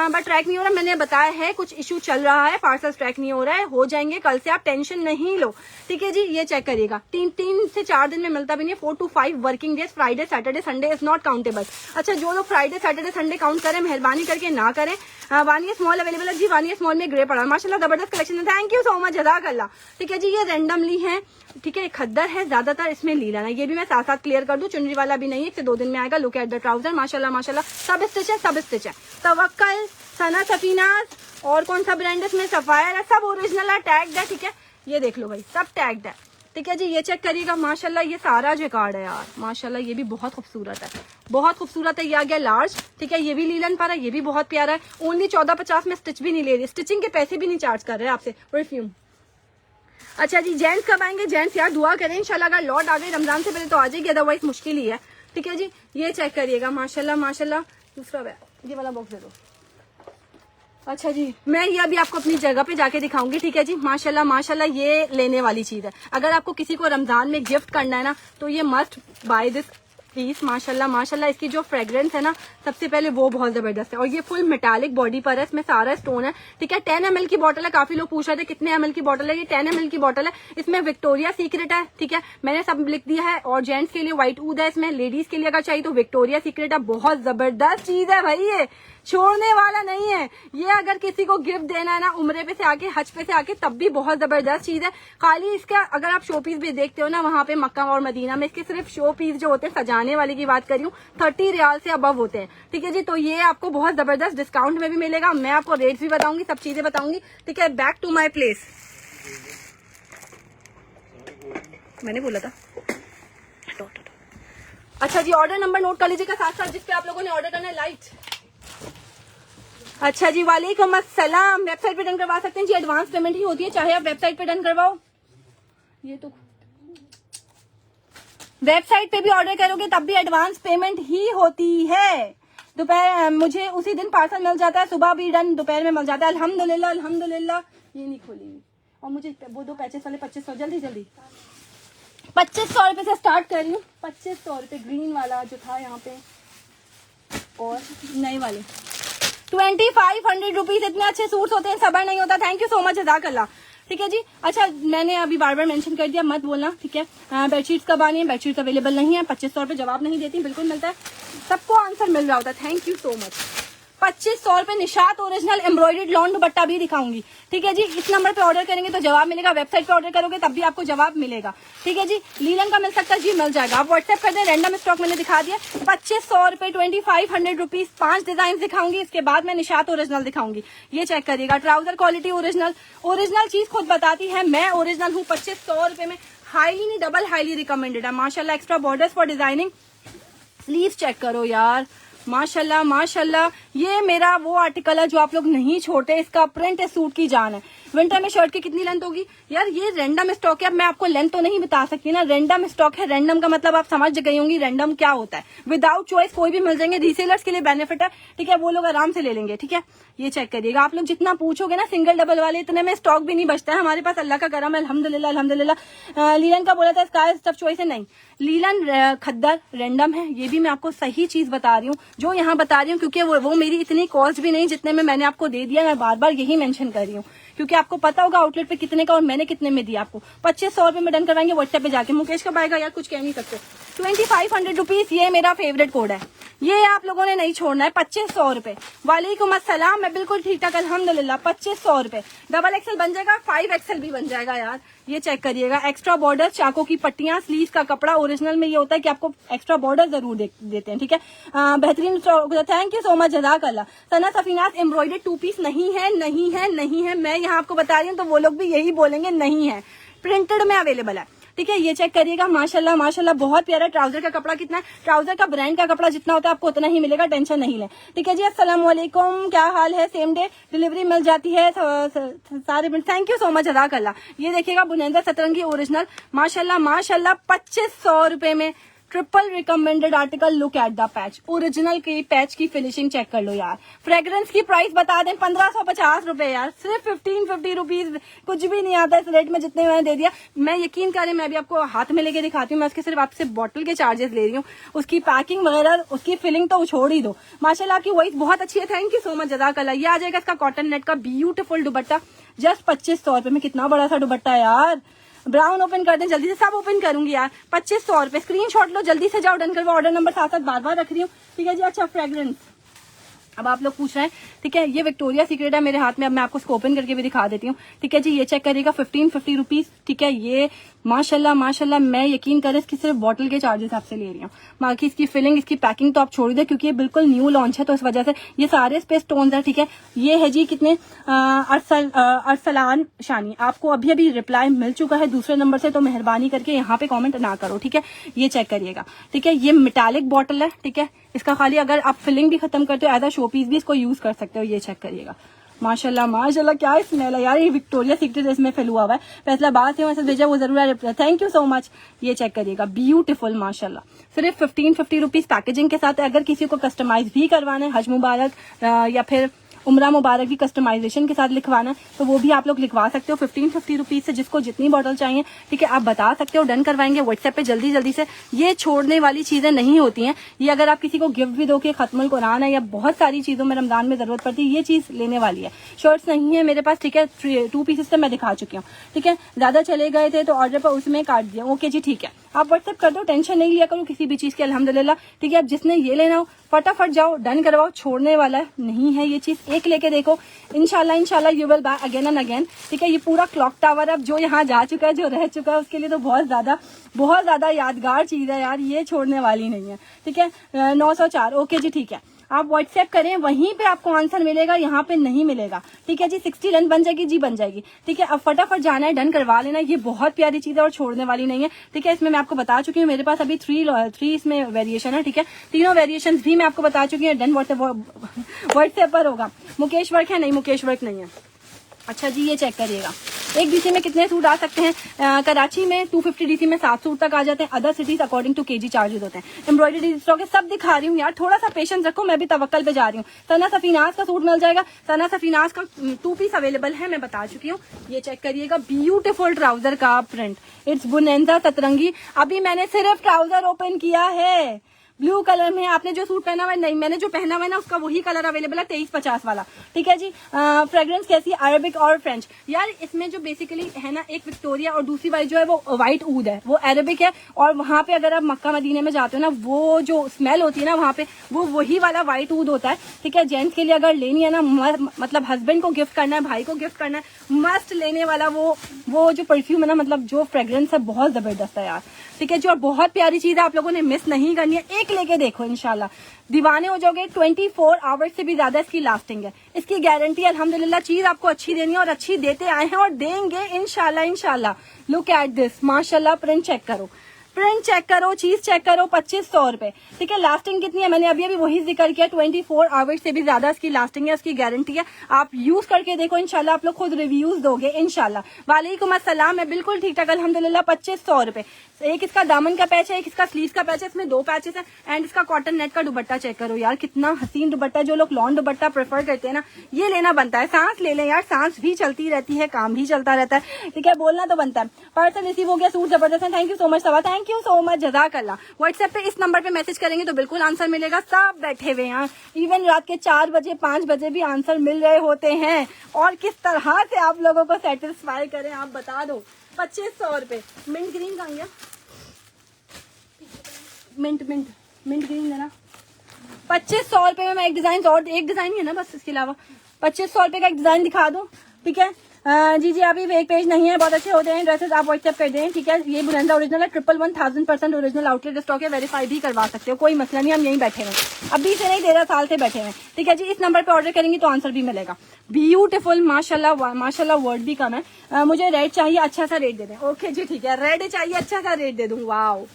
बट ट्रैक नहीं हो रहा, मैंने बताया है कुछ इशू चल रहा है, पार्सल ट्रैक नहीं हो रहा है, हो जाएंगे कल से, आप टेंशन नहीं लो, ठीक है जी। ये चेक करिएगा, 3 से 4 दिन में मिलता भी नहीं है। 4 to 5 working days, Friday Saturday Sunday is not countable. अच्छा, जो लोग फ्राइडे सैटरडे संडे काउंट करें, मेहरबानी करके ना करें। वानिया स्मॉल अवेलेबल है जी, वानिया स्मॉल में ग्रे पड़ा, माशाल्लाह जबरदस्त कलेक्शन है। थैंक यू सो मच, जज़ाकल्लाह, ठीक है जी। ये रैंडमली है, ठीक है। खद्दर है ज्यादातर, इसमें लीलन है। ये भी मैं साथ साथ क्लियर कर दूं, चुनरी वाला भी नहीं है, 1 से 2 दिन में आएगा। लुक एट द ट्राउजर, माशाल्लाह माशाल्लाह। सब स्टिच है, सब स्टिच है। तवक्कल, सना सफीनास, और कौन सा ब्रांड है इसमें, सफायर है, सब ओरिजिनल है, टैग्ड है, ठीक है। ये देख लो भाई, सब टैग्ड है, ठीक है जी। ये चेक करिएगा, माशाल्लाह। ये सारा जैकार्ड है यार, माशाल्लाह। ये भी बहुत खूबसूरत है, बहुत खूबसूरत है। ये आ गया लार्ज, ठीक है। ये भी लीलन पर है, ये भी बहुत प्यारा है। ओनली 1450 में स्टिच भी नहीं ले रही, स्टिचिंग के पैसे भी नहीं चार्ज कर रहे हैं आपसे। परफ्यूम। अच्छा जी, जेंट्स कब आएंगे? जेंट्स यार दुआ करें, इंशाल्लाह अगर लॉट आ गई रमजान से पहले तो आ जाएगी, अदरवाइज मुश्किल ही है, ठीक है जी। ये चेक करिएगा, माशाल्लाह माशाल्लाह। दूसरा ये वाला बॉक्स दे दो। अच्छा जी, मैं ये अभी आपको अपनी जगह पे जाके दिखाऊंगी, ठीक है जी। माशाल्लाह माशाल्लाह, ये लेने वाली चीज है। अगर आपको किसी को रमजान में गिफ्ट करना है ना, तो ये मस्ट बाय दिस प्लीज। माशाल्लाह माशाल्लाह। इसकी जो फ्रेग्रेंस है ना, सबसे पहले वो बहुत जबरदस्त है। और ये फुल मेटालिक बॉडी पर है, इसमें सारा स्टोन है, ठीक है। 10 ml की बोतल है। काफी लोग पूछ रहे थे कितने ml की बोतल है, ये 10 ml की बोतल है। इसमें विक्टोरिया सीक्रेट है, ठीक है, मैंने सब लिख दिया है। और जेंट्स के लिए व्हाइट ऊद है, इसमें लेडीज के लिए अगर चाहिए तो विक्टोरिया सीक्रेट है। बहुत जबरदस्त चीज है भाई, ये छोड़ने वाला नहीं है। ये अगर किसी को गिफ्ट देना है ना, उम्रे पे से आके, हज पे से आके, तब भी बहुत जबरदस्त चीज है। खाली इसका अगर आप शो पीस भी देखते हो ना, वहां पे मक्का और मदीना में इसके सिर्फ शो पीस जो होते हैं, सजाने वाले की बात करी हूँ, 30 रियाल से अबव होते हैं, ठीक है जी। तो ये आपको बहुत जबरदस्त डिस्काउंट में भी मिलेगा। मैं आपको रेट्स भी बताऊंगी, सब चीजें बताऊंगी, ठीक है। बैक टू माई प्लेस, मैंने बोला था। अच्छा जी, ऑर्डर नंबर नोट कर लीजिएगा साथ साथ, जिसपे आप लोगों ने ऑर्डर करना है। लाइट। अच्छा जी, वालेकुम अस्सलाम। वेबसाइट पे डन करवा सकते हैं जी, एडवांस पेमेंट ही होती है, चाहे आप वेबसाइट पे डन करवाओ। ये तो वेबसाइट पे भी ऑर्डर करोगे तब भी एडवांस पेमेंट ही होती है। दोपहर मुझे उसी दिन पार्सल मिल जाता है, सुबह भी डन, दोपहर में मिल जाता है। अल्हम्दुलिल्लाह अल्हम्दुलिल्लाह। ये नहीं खोली हुई। और मुझे वो 2 पैचेस वाले 2500, जल्दी जल्दी 2500 रुपए से स्टार्ट कर रही हूँ। 2500 रुपए ग्रीन वाला जो था यहाँ पे, और नए वाले 2500 रुपीज। इतने अच्छे सूट्स होते हैं, सबर नहीं होता। थैंक यू सो मच, जज़ाकल्लाह। ठीक है जी। अच्छा, मैंने अभी बार बार मेंशन कर दिया, मत बोलना, ठीक है। बेडशीट्स कब आनी है? बेडशीट्स अवेलेबल नहीं है। 2500 रुपये जवाब नहीं देती, बिल्कुल मिलता है, सबको आंसर मिल रहा होता है। Thank you so much. 2500 रुपये निशात ओरिजिनल एम्ब्रॉयडर्ड लॉन दुपट्टा भी दिखाऊंगी, ठीक है जी। इस नंबर पे ऑर्डर करेंगे तो जवाब मिलेगा, वेबसाइट पे ऑर्डर करोगे तब भी आपको जवाब मिलेगा, ठीक है जी। लीलन का मिल सकता है जी, मिल जाएगा, आप व्हाट्सएप कर दें। रैंडम स्टॉक मैंने दिखा दिया। 2500 रुपये, 2500 रुपीज, 5 डिजाइन दिखाऊंगी, इसके बाद मैं निशात ओरिजिनल दिखाऊंगी। ये चेक करिएगा, ट्राउजर क्वालिटी ओरिजिनल, ओरिजिनल चीज खुद बताती है, मैं ओरिजिनल हूँ। 2500 रुपये में हाईली नहीं, डबल हाईली रिकमेंडेड है माशाल्लाह। Extra borders for designing, sleeve check करो यार, माशाल्लाह माशाल्लाह। ये मेरा वो आर्टिकल है जो आप लोग नहीं छोड़ते, इसका प्रिंट है, सूट की जान है। विंटर में शर्ट की कितनी लेंथ होगी यार? ये रैंडम स्टॉक है, अब मैं आपको लेंथ तो नहीं बता सकती ना, रैंडम स्टॉक है। रैंडम का मतलब आप समझ गई होंगी रैंडम क्या होता है। विदाउट चॉइस कोई भी मिल जाएंगे, रीसेलर्स के लिए बेनिफिट है, ठीक है, वो लोग आराम से ले लेंगे, ठीक है। ये चेक करिएगा, आप लोग जितना पूछोगे ना सिंगल डबल वाले, इतने में स्टॉक भी नहीं बचता है हमारे पास, अल्लाह का करम है, अल्हम्दुलिल्लाह अल्हम्दुलिल्लाह। लीलन का बोला था स्काई स्टफ चॉइस है, नहीं, लीलन खद्दर रैंडम है। ये भी मैं आपको सही चीज बता रही हूँ, जो यहाँ बता रही हूँ, क्योंकि वो मेरी इतनी कॉस्ट भी नहीं जितने में मैंने आपको दे दिया। मैं बार बार यही मेंशन कर रही हूँ, क्योंकि आपको पता होगा आउटलेट पे कितने का और मैंने कितने में दिया आपको। 2500 रुपये में डन करवाएंगे, व्हाट्सएप पे जाके। मुकेश कब आएगा यार, कुछ कह नहीं सकते। 2500 रुपीज, ये मेरा फेवरेट कोड है, ये आप लोगों ने नहीं छोड़ना है। 2500 रुपए। वालेकुम अस्सलाम, मैं बिल्कुल ठीक ठाक अल्हम्दुलिल्लाह। 2500 रुपए, डबल एक्सएल बन जाएगा, 5 एक्सएल भी बन जाएगा यार। ये चेक करिएगा, एक्स्ट्रा बॉर्डर, चाकों की पट्टियां, स्लीव का कपड़ा। ओरिजिनल में ये होता है कि आपको एक्स्ट्रा बॉर्डर जरूर देते हैं, ठीक है। बेहतरीन, थैंक यू सो मच, जज़ाकल्लाह। सना सफीनास एम्ब्रॉयडर्ड 2 पीस नहीं है, नहीं है, नहीं है। मैं यहाँ आपको बता रही हूँ तो वो लोग भी यही बोलेंगे नहीं है, प्रिंटेड में अवेलेबल है, ठीक है। ये चेक करिएगा, माशाल्लाह माशाल्लाह, बहुत प्यारा। ट्राउजर का कपड़ा कितना है? ट्राउजर का ब्रांड का कपड़ा जितना होता है आपको उतना ही मिलेगा, टेंशन नहीं ले, ठीक है जी। अस्सलाम वालेकुम, क्या हाल है? सेम डे डिलीवरी मिल जाती है सारे। थैंक यू सो मच, जज़ाकल्लाह। ये देखिएगा, बुनंदा सतरंगी ओरिजिनल, माशाल्लाह माशाल्लाह। 2500 रुपए में triple recommended article. Look at the patch, original की पैच की फिनिशिंग चेक कर लो यार। फ्रेग्रेंस की प्राइस बता दें, 1550 रुपए यार, सिर्फ 1550 रुपीज। कुछ भी नहीं आता इस रेट में जितने मैंने दे दिया। मैं यकीन करें, मैं भी आपको हाथ में लेके दिखाती हूँ, मैं उसके सिर्फ आपसे बॉटल के चार्जेस ले रही हूँ, उसकी पैकिंग वगैरह, उसकी फिलिंग तो छोड़ ही दो। माशाल्लाह आपकी वॉइस बहुत अच्छी है, थैंक यू सो मच, जज़ाकल्लाह। ये आ जाएगा इसका कॉटन नेट का ब्यूटीफुल दुपट्टा, जस्ट 2500 रुपए में। कितना बड़ा सा दुपट्टा है यार। ब्राउन ओपन कर दें जल्दी से, सब ओपन करूंगी यार। 2500 रुपए, स्क्रीनशॉट लो, जल्दी से जाओ, डन करवाओ। ऑर्डर नंबर साथ साथ बार बार रख रही हूँ, ठीक है जी। अच्छा, फ्रेग्रेंस, अब आप लोग पूछ रहे हैं, ठीक है, ये विक्टोरिया सीक्रेट है मेरे हाथ में। अब मैं आपको इसको ओपन करके भी दिखा देती हूँ, ठीक है जी। ये चेक करिएगा, 1550 रुपीज, ठीक है। ये माशाल्लाह माशाल्लाह, मैं यकीन करें इसकी सिर्फ बॉटल के चार्जेस आपसे ले रही हूँ, बाकी इसकी फिलिंग, इसकी पैकिंग तो आप छोड़ दे, क्योंकि ये बिल्कुल न्यू लॉन्च है, तो इस वजह से ये सारे स्पेस टोन्स है, ठीक है। ये है जी कितने, अरसलान शानी, आपको अभी अभी रिप्लाई मिल चुका है दूसरे नंबर से, तो मेहरबानी करके यहाँ पे कॉमेंट ना करो, ठीक है। ये चेक करिएगा, ठीक है। ये मेटालिक बॉटल है, ठीक है। इसका खाली अगर आप फिलिंग भी खत्म करते हो एज अ शो पीस भी इसको यूज कर सकते हो। ये चेक करिएगा, माशाल्लाह माशाल्लाह, क्या स्मेल है यार। ये विक्टोरिया सीक्रेट इसमें फिल हुआ है, फैसलाबाद से मैसेज भेजा, वो जरूर, थैंक यू सो मच। ये चेक करिएगा, ब्यूटीफुल माशाल्लाह, सिर्फ 1550 रुपीज पैकेजिंग के साथ। अगर किसी को कस्टमाइज भी करवाना है, हज मुबारक या फिर उम्रा मुबारक भी कस्टमाइजेशन के साथ लिखवाना है, तो वो भी आप लोग लिखवा सकते हो 1550 रुपीज से, जिसको जितनी बॉटल चाहिए, ठीक है। आप बता सकते हो, डन करवाएंगे व्हाट्सएप पे जल्दी जल्दी से। ये छोड़ने वाली चीजें नहीं होती हैं, ये अगर आप किसी को गिफ्ट भी दो कि खत्मुल कुरान है या बहुत सारी चीजों में रमजान में जरूरत पड़ती है, ये चीज लेने वाली है। शर्ट्स नहीं है मेरे पास, ठीक है, 2 पीसेस से मैं दिखा चुकी हूँ, ठीक है। ज्यादा चले गए थे तो ऑर्डर पर उसमें काट दिया, ओके जी, ठीक है। आप व्हाट्सएप कर दो, टेंशन नहीं लिया करो किसी भी चीज की, अल्हम्दुलिल्लाह, ठीक है। अब जिसने ये लेना हो फटाफट जाओ, डन करवाओ, छोड़ने वाला नहीं है ये चीज। एक लेके देखो, इंशाल्लाह इंशाल्लाह you will buy again and again, ठीक है। ये पूरा क्लॉक टावर अब जो यहाँ जा चुका है, जो रह चुका है, उसके लिए तो बहुत ज्यादा यादगार चीज है यार, ये छोड़ने वाली नहीं है, ठीक है। 904, ओके जी, ठीक है। आप व्हाट्सएप करें, वहीं पे आपको आंसर मिलेगा, यहाँ पे नहीं मिलेगा, ठीक है जी। 60 लेंथ बन जाएगी जी, बन जाएगी, ठीक है। अब फटाफट जाना है, डन करवा लेना, ये बहुत प्यारी चीज है और छोड़ने वाली नहीं है, ठीक है। इसमें मैं आपको बता चुकी हूँ, मेरे पास अभी 3 इसमें वेरिएशन है, ठीक है। तीनों वेरिएशन भी मैं आपको बता चुकी हूँ, डन व्हाट्सएप पर होगा। मुकेश वर्क है, नहीं मुकेश वर्क नहीं है। अच्छा जी, ये चेक करिएगा, एक डीसी में कितने सूट आ सकते हैं? कराची में 250 डीसी में 7 सूट तक आ जाते हैं। Other cities according to KG charges होते हैं। एम्ब्रॉयडरी स्टॉक है, सब दिखा रही हूँ यार, थोड़ा सा पेशेंस रखो, मैं भी तवक्कल पे जा रही हूँ। सना सफीनाज का सूट मिल जाएगा, सना सफीनाज का 2 पीस अवेलेबल है, मैं बता चुकी हूँ। ये चेक करिएगा, ब्यूटीफुल ट्राउजर का प्रिंट, इट्स बुनंदा सतरंगी। अभी मैंने सिर्फ ट्राउजर ओपन किया है, ब्लू कलर में आपने जो सूट पहना हुआ है, नहीं मैंने जो पहना हुआ है ना उसका वही कलर अवेलेबल है 2350 वाला, ठीक है जी। फ्रेग्रेंस कैसी, अरबिक और फ्रेंच। यार इसमें जो बेसिकली है ना, एक विक्टोरिया और दूसरी वाली जो है वो व्हाइट ऊद है, वो अरबिक है। और वहां पे अगर आप मक्का मदीने में जाते हो ना, वो जो स्मेल होती है ना वहां पे, वो वही वाला व्हाइट ऊद होता है, ठीक है। जेंट्स के लिए अगर लेनी है ना, मतलब हस्बैंड को गिफ्ट करना है, भाई को गिफ्ट करना है, मस्ट लेने वाला वो जो परफ्यूम है ना, मतलब जो फ्रेग्रेंस है बहुत जबरदस्त है यार, ठीक है जी। और बहुत प्यारी चीज है, आप लोगों ने मिस नहीं करनी है, एक लेके देखो इंशाल्लाह दीवाने हो जाओगे। 24 आवर्स से भी ज्यादा इसकी लास्टिंग है, इसकी गारंटी अल्हम्दुलिल्लाह। चीज आपको अच्छी देनी है और अच्छी देते आए हैं और देंगे इंशाल्लाह। लुक एट दिस, माशाल्लाह। प्रिंट चेक करो, प्रिंट चेक करो, चीज चेक करो। 2500 रुपए, ठीक है। लास्टिंग कितनी है, मैंने अभी वही जिक्र किया, 24 आवर्स से भी ज्यादा इसकी लास्टिंग है, इसकी गारंटी है। आप यूज करके देखो, इंशाल्लाह आप लोग खुद रिव्यूज दोगे इंशाल्लाह। वालेकुम अस्सलाम, मैं बिल्कुल ठीक ठाक अल्हम्दुलिल्लाह। 2500 रुपए। एक इसका दामन का पैच है, एक इसका स्लीव का पैच है, इसमें 2 पैचेस है। एंड इसका कॉटन नेट का दुपट्टा चेक करो यार, कितना हसीन दुपट्टा। जो लोग लॉन दुपट्टा प्रेफर करते हैं ना, ये लेना बनता है। सांस ले लें यार, सांस भी चलती रहती है, काम भी चलता रहता है, ठीक है। बोलना तो बनता है। पार्सल रिसीव हो गया, सूट जबरदस्त है। थैंक यू सो मच सवा, थैंक यू सो मच, जज़ाकल्लाह। व्हाट्सएप पे इस नंबर पे मैसेज करेंगे तो बिल्कुल आंसर मिलेगा। सब बैठे हुए हैं, इवन रात के 4 बजे 5 बजे भी आंसर मिल रहे होते हैं। और किस तरह से आप लोगों को सेटिस्फाई करें आप बता दो। 2500 रुपए। मिंट ग्रीन कहाँ गया, मिंट ग्रीन देना। 2500 रुपए में मैं एक डिजाइन और, एक डिजाइन ही है ना बस, इसके अलावा 2500 रुपए का एक डिजाइन दिखा दूं, ठीक है। जी अभी एक पेज नहीं है, बहुत अच्छे होते हैं ड्रेसेस, आप व्हाट्सएप कर दें, ठीक है। ये बुलंदा ओरिजिनल है, 1000% ओरिजिनल आउटलेट स्टॉक है, वेरीफाई भी करवा सकते हो, कोई मसला नहीं। हम यहीं बैठे हुए, अभी से नहीं 13 साल से बैठे हुए, ठीक है जी। इस नंबर पे ऑर्डर करेंगे तो आंसर भी मिलेगा। ब्यूटीफुल, माशाल्लाह माशाल्लाह, वर्ड भी कम है। मुझे रेड चाहिए, अच्छा सा रेट दे दें। ओके जी ठीक है, रेड चाहिए, अच्छा सा रेट दे दूं। वाओ,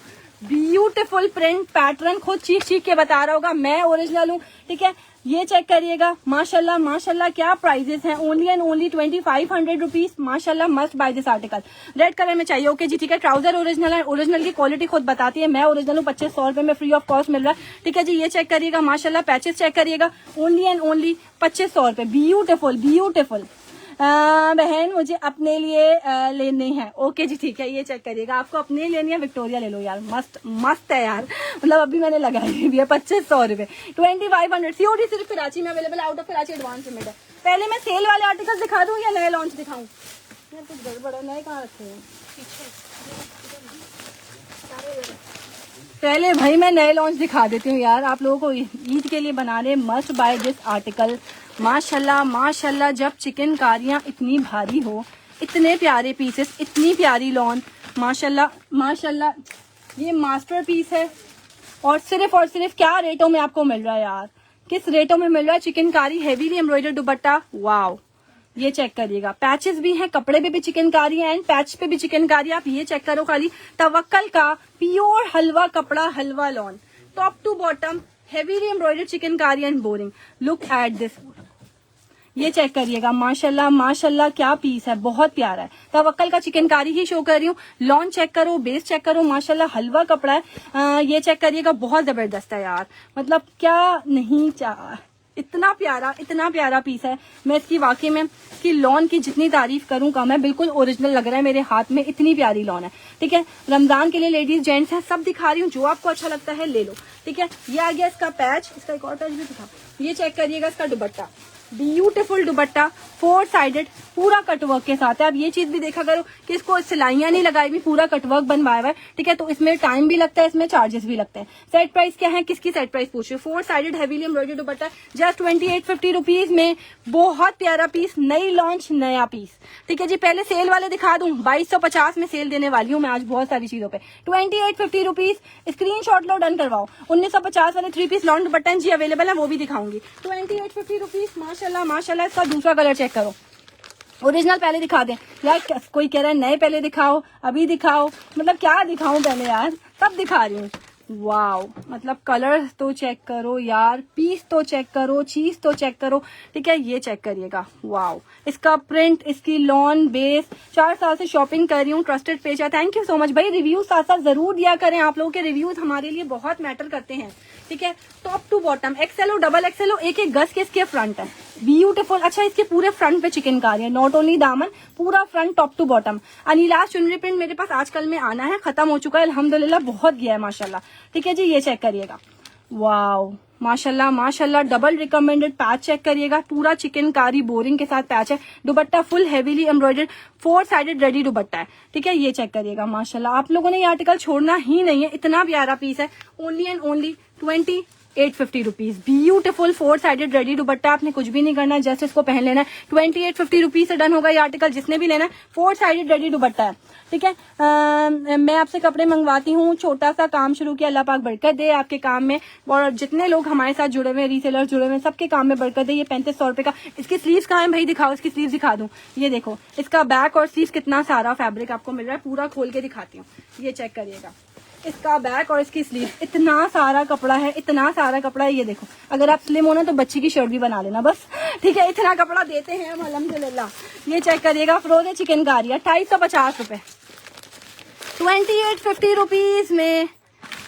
ब्यूटीफुल प्रिंट पैटर्न, खुद चीख के बता रहा होगा मैं ओरिजिनल हूँ, ठीक है। ये चेक करिएगा, माशाल्लाह माशाल्लाह, क्या प्राइजेस हैं। ओनली एंड ओनली 2500 रुपीज, माशाल्लाह। Must by this article. Red colour में चाहिए, ओके जी ठीक है। ट्राउजर ओरिजिनल है, ओरिजिनल की क्वालिटी खुद बताती है। मैं ओरिजिनल हूँ, 2500 रुपए में फ्री ऑफ कॉस्ट मिल रहा है, ठीक है जी। ये चेक करिएगा, माशाल्लाह। पैचेस चेक करिएगा, ओनली एंड ओनली 2500 रुपए। Beautiful beautiful. बहन मुझे अपने लिए लेने हैं, ओके जी ठीक है। ये चेक करिएगा, आपको अपने लेनी है, विक्टोरिया ले लो यार, मस्त मस्त है यार, मतलब अभी मैंने लगाई भी है। 2500 रुपए, 2500। सीओडी सिर्फ कराची में available, out of Karachi advance payment है। पहले मैं सेल वाले आर्टिकल दिखा दूं या नए लॉन्च दिखाऊं? यार कुछ गड़बड़ है, नए कहाँ रखे हैं? पहले भाई मैं नए लॉन्च दिखा देती हूँ यार आप लोगों को, ईद के लिए बना रहे। मस्ट बाय दिस आर्टिकल, माशाल्लाह माशाल्लाह। जब चिकनकारियाँ इतनी भारी हो, इतने प्यारे पीसेस, इतनी प्यारी लॉन, माशाल्लाह माशाल्लाह। ये मास्टर पीस है और सिर्फ क्या रेटों में आपको मिल रहा है यार, किस रेटों में मिल रहा है। चिकनकारी हेवीली एम्ब्रॉयडर्ड दुपट्टा, वाओ। ये चेक करिएगा, पैचेस भी हैं, कपड़े पे भी चिकनकारी है एंड पैच पे भी चिकनकारी। आप ये चेक करो खाली, तवक्कल का प्योर हलवा कपड़ा, हलवा lawn, top to bottom, heavily embroidered chikankari and boring. Look at this, ये चेक करिएगा, माशाल्लाह माशाल्लाह, क्या पीस है, बहुत प्यारा है। तवक्कल का चिकनकारी ही शो कर रही हूँ। लॉन चेक करो, बेस चेक करो, माशाल्लाह हलवा कपड़ा है। ये चेक करिएगा, बहुत जबरदस्त है यार, मतलब क्या नहीं चाह, इतना प्यारा पीस है। मैं इसकी वाकई में इसकी लॉन की जितनी तारीफ करूं कम है, बिल्कुल ओरिजिनल लग रहा है मेरे हाथ में, इतनी प्यारी लॉन है, ठीक है। रमजान के लिए लेडीज जेंट्स है, सब दिखा रही हूँ, जो आपको अच्छा लगता है ले लो, ठीक है। ये आ गया इसका पैच, इसका एक और पैच भी दिखा। ये चेक करिएगा, इसका दुपट्टा, ब्यूटीफुल दुपट्टा, 4 साइडेड, पूरा कटवर्क के साथ है। अब ये चीज भी देखा करो कि इसको सिलाइयां नहीं लगाई हुई, पूरा कटवर्क बनवाया हुआ है, ठीक है। तो इसमें टाइम भी लगता है, इसमें चार्जेस भी लगते हैं। सेट प्राइस क्या है, किसकी सेट प्राइस पूछ रही हूँ? 4 साइडेड हेवीली एम्ब्रॉयडर्ड दुपट्टा, जस्ट 2850 रुपीज में, बहुत प्यारा पीस, नई लॉन्च, नया पीस, ठीक है जी। पहले सेल वाले दिखा दूं, 2250 में सेल देने वाली हूँ मैं आज बहुत सारी चीजों पे। 2850 रुपीज, स्क्रीन शॉट लो, डन करवाओ। 1950 वाले 3 पीस लॉन्च दुपट्टा जी अवेलेबल है, वो भी दिखाऊंगी। 2850 रुपीज, माशाल्लाह माशाल्लाह। इसका दूसरा कलर चेक करो, ओरिजिनल पहले दिखा दें यार। कोई कह रहा है नए पहले दिखाओ, अभी दिखाओ, मतलब क्या दिखाऊं पहले यार, सब दिखा रही हूँ। वाओ, मतलब कलर तो चेक करो यार, पीस तो चेक करो, चीज तो चेक करो, ठीक है। ये चेक करिएगा, वाओ, इसका प्रिंट, इसकी लॉन, बेस, 4 साल से शॉपिंग कर रही हूँ, ट्रस्टेड पेज है। थैंक यू सो मच भाई, रिव्यूज साथ साथ जरूर दिया करें, आप लोगों के रिव्यूज हमारे लिए बहुत मैटर करते हैं, ठीक है। टॉप टू बॉटम एक्सएल हो, डबल एक्सएल हो, एक एक गज के इसके फ्रंट है, ब्यूटीफुल। अच्छा, इसके पूरे फ्रंट पे चिकनकारी है, नॉट ओनली दामन, पूरा फ्रंट टॉप टू बॉटम। अनिलास चुनरी प्रिंट मेरे पास आजकल में आना है, खत्म हो चुका है अल्हम्दुलिल्लाह, बहुत गया है माशाल्लाह। ठीक है जी, ये चेक करिएगा, वाओ माशाल्लाह माशाल्लाह। डबल रिकमेंडेड पैच चेक करिएगा, पूरा चिकनकारी बोरिंग के साथ पैच है। दुपट्टा full heavily embroidered 4 sided ready दुपट्टा है। ठीक है, ये चेक करिएगा माशाल्लाह। आप लोगों ने ये आर्टिकल छोड़ना ही नहीं है, इतना प्यारा पीस है। Only and only 2850 rupees, beautiful 4 sided ready दुपट्टा। आपने कुछ भी नहीं करना है, जस्ट इसको पहन लेना है। 2850 रुपीज से डन होगा ये आर्टिकल, जिसने भी लेना है। 4 साइडेड रेडी दुपट्टा है। ठीक है, मैं आपसे कपड़े मंगवाती हूँ, छोटा सा काम शुरू किया, अल्लाह पाक बरकत दे आपके काम में, और जितने लोग हमारे साथ जुड़े हुए, रीसेलर जुड़े हुए, सबके काम में बरकत दे। ये 3500 रुपए का। इसकी स्लीव्स कहाँ है भाई, दिखाओ इसकी स्लीव्स, दिखा दूं। ये देखो इसका बैक और स्लीव्स कितना सारा फैब्रिक आपको मिल रहा है, पूरा खोल के दिखाती हूँ। ये चेक करिएगा, इसका बैक और इसकी स्लीव, इतना सारा कपड़ा है, इतना सारा कपड़ा है। ये देखो, अगर आप स्लिम हो ना तो बच्ची की शर्ट भी बना लेना बस। ठीक है, इतना कपड़ा देते हैं हम अल्हम्दुलिल्लाह। ये चेक करिएगा, फ्रोजे चिकनकारी 2850 रुपए, 2850 रुपीज में।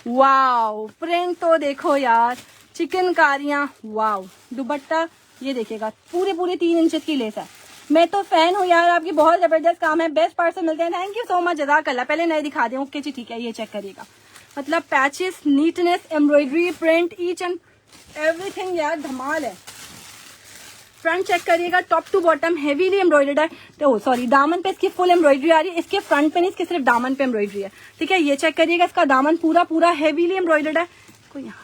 वाओ, प्रिंट तो देखो यार, चिकनकारियां, वाओ। दुपट्टा ये देखिएगा, पूरे 3 इंच की लेस है। मैं तो फैन हूँ यार आपकी, बहुत जबरदस्त काम है। बेस्ट पार्सल मिलते हैं, थैंक यू सो मच, जज़ाकल्लाह। पहले नए दिखा दें, ओके जी ठीक है। ये चेक करिएगा, मतलब patches, neatness, embroidery, print, each and everything यार धमाल है। फ्रंट चेक करिएगा, top to bottom heavily embroidered है। तो सॉरी, दामन पे इसकी फुल एम्ब्रॉयडरी आ रही है, इसके फ्रंट पे नहीं, इसके सिर्फ दामन पे एम्ब्रॉयडरी है। ठीक है, ये चेक करिएगा, इसका दामन पूरा हेवीली एम्ब्रॉयडर्ड है। कोई यहाँ,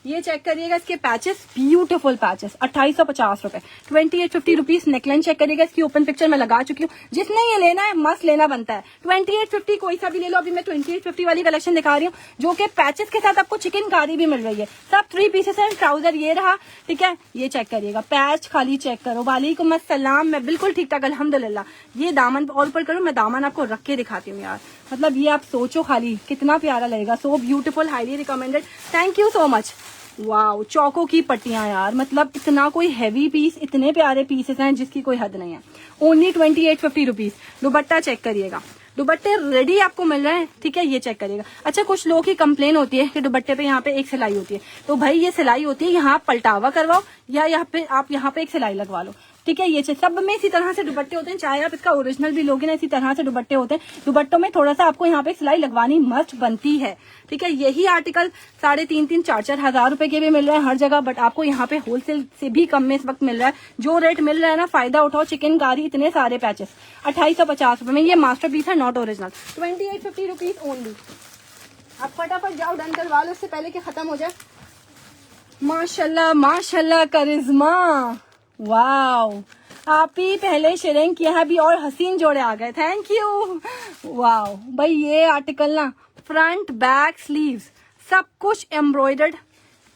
ये चेक करिएगा, इसके पैचेस, ब्यूटीफुल पैचेस, 2850 रुपए, 2850 रुपीज। नेकलाइन चेक करिएगा, इसकी ओपन पिक्चर मैं लगा चुकी हूँ। जिसने ये लेना है मस्त लेना बनता है। 2850 कोई सा भी ले लो। अभी मैं 2850 वाली कलेक्शन दिखा रही हूँ, जो कि पैचेस के साथ आपको चिकनकारी भी मिल रही है। सब 3 पीसेस है। ट्राउजर ये रहा। ठीक है, ये चेक करिएगा, पैच खाली चेक करो। वालेकुम अस्सलाम, मैं बिल्कुल ठीक ठाक अल्हम्दुलिल्लाह। ये दामन और ऊपर करो, मैं दामन आपको रख के दिखाती हूँ यार, मतलब ये आप सोचो खाली कितना प्यारा लगेगा। So beautiful, highly recommended, thank you so much. Wow, चौकों की पट्टियां यार, मतलब इतना कोई हैवी पीस, इतने प्यारे पीसेस हैं जिसकी कोई हद नहीं है। Only 2850 rupees. दुपट्टा चेक करिएगा, दुपट्टे रेडी आपको मिल रहे हैं। ठीक है, ये चेक करिएगा। अच्छा, कुछ लोगों की कंप्लेन होती है कि दुपट्टे पे यहाँ पे एक सिलाई होती है, तो भाई ये सिलाई होती है, यहाँ पलटावा करवाओ या यहाँ पे आप यहाँ पे एक सिलाई लगवा लो। ठीक है, ये सब में इसी तरह से दुपट्टे होते हैं, चाहे आप इसका ओरिजिनल भी लोगे ना, इसी तरह से दुपट्टे होते हैं। दुपट्टों में थोड़ा सा आपको यहाँ पे सिलाई लगवानी मस्ट बनती है। ठीक है, यही आर्टिकल 3,500 4,4 हजार रुपए के भी मिल रहे हैं हर जगह, बट आपको यहाँ पे होलसेल से भी कम में इस वक्त मिल रहा है। जो रेट मिल रहा है ना, फायदा उठाओ। चिकनकारी, इतने सारे पैचेस, 2850 रुपए में। ये मास्टर पीस है, नॉट ओरिजिनल, 2850 रुपीज ओनली। आप फटाफट जाओ, डन करवा लो इससे पहले कि खत्म हो जाए। माशाल्लाह माशाल्लाह, करिश्मा, वाओ, आप ही पहले शेयरिंग किया है भी, और हसीन जोड़े आ गए, थैंक यू। वाओ भाई, ये आर्टिकल ना, फ्रंट बैक स्लीव्स सब कुछ एम्ब्रॉयडर्ड,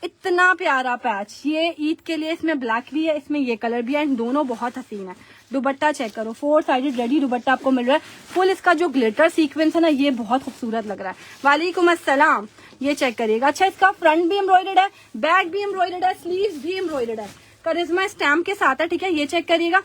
इतना प्यारा पैच। ये ईद के लिए इसमें ब्लैक भी है, इसमें ये कलर भी है, दोनों बहुत हसीन है। दुपट्टा चेक करो, 4 साइडेड रेडी दुपट्टा आपको मिल रहा है। फुल इसका जो ग्लिटर सीक्वेंस है ना, ये बहुत खूबसूरत लग रहा है। वालेकुम अस्सलाम, ये चेक करिएगा। अच्छा, इसका फ्रंट भी एम्ब्रॉयडर्ड है, बैक भी एम्ब्रॉयडर्ड है, स्लीव्स भी एम्ब्रॉयडर्ड है, करिश्मा स्टैम्प के साथ है। ठीक है, ये चेक करिएगा,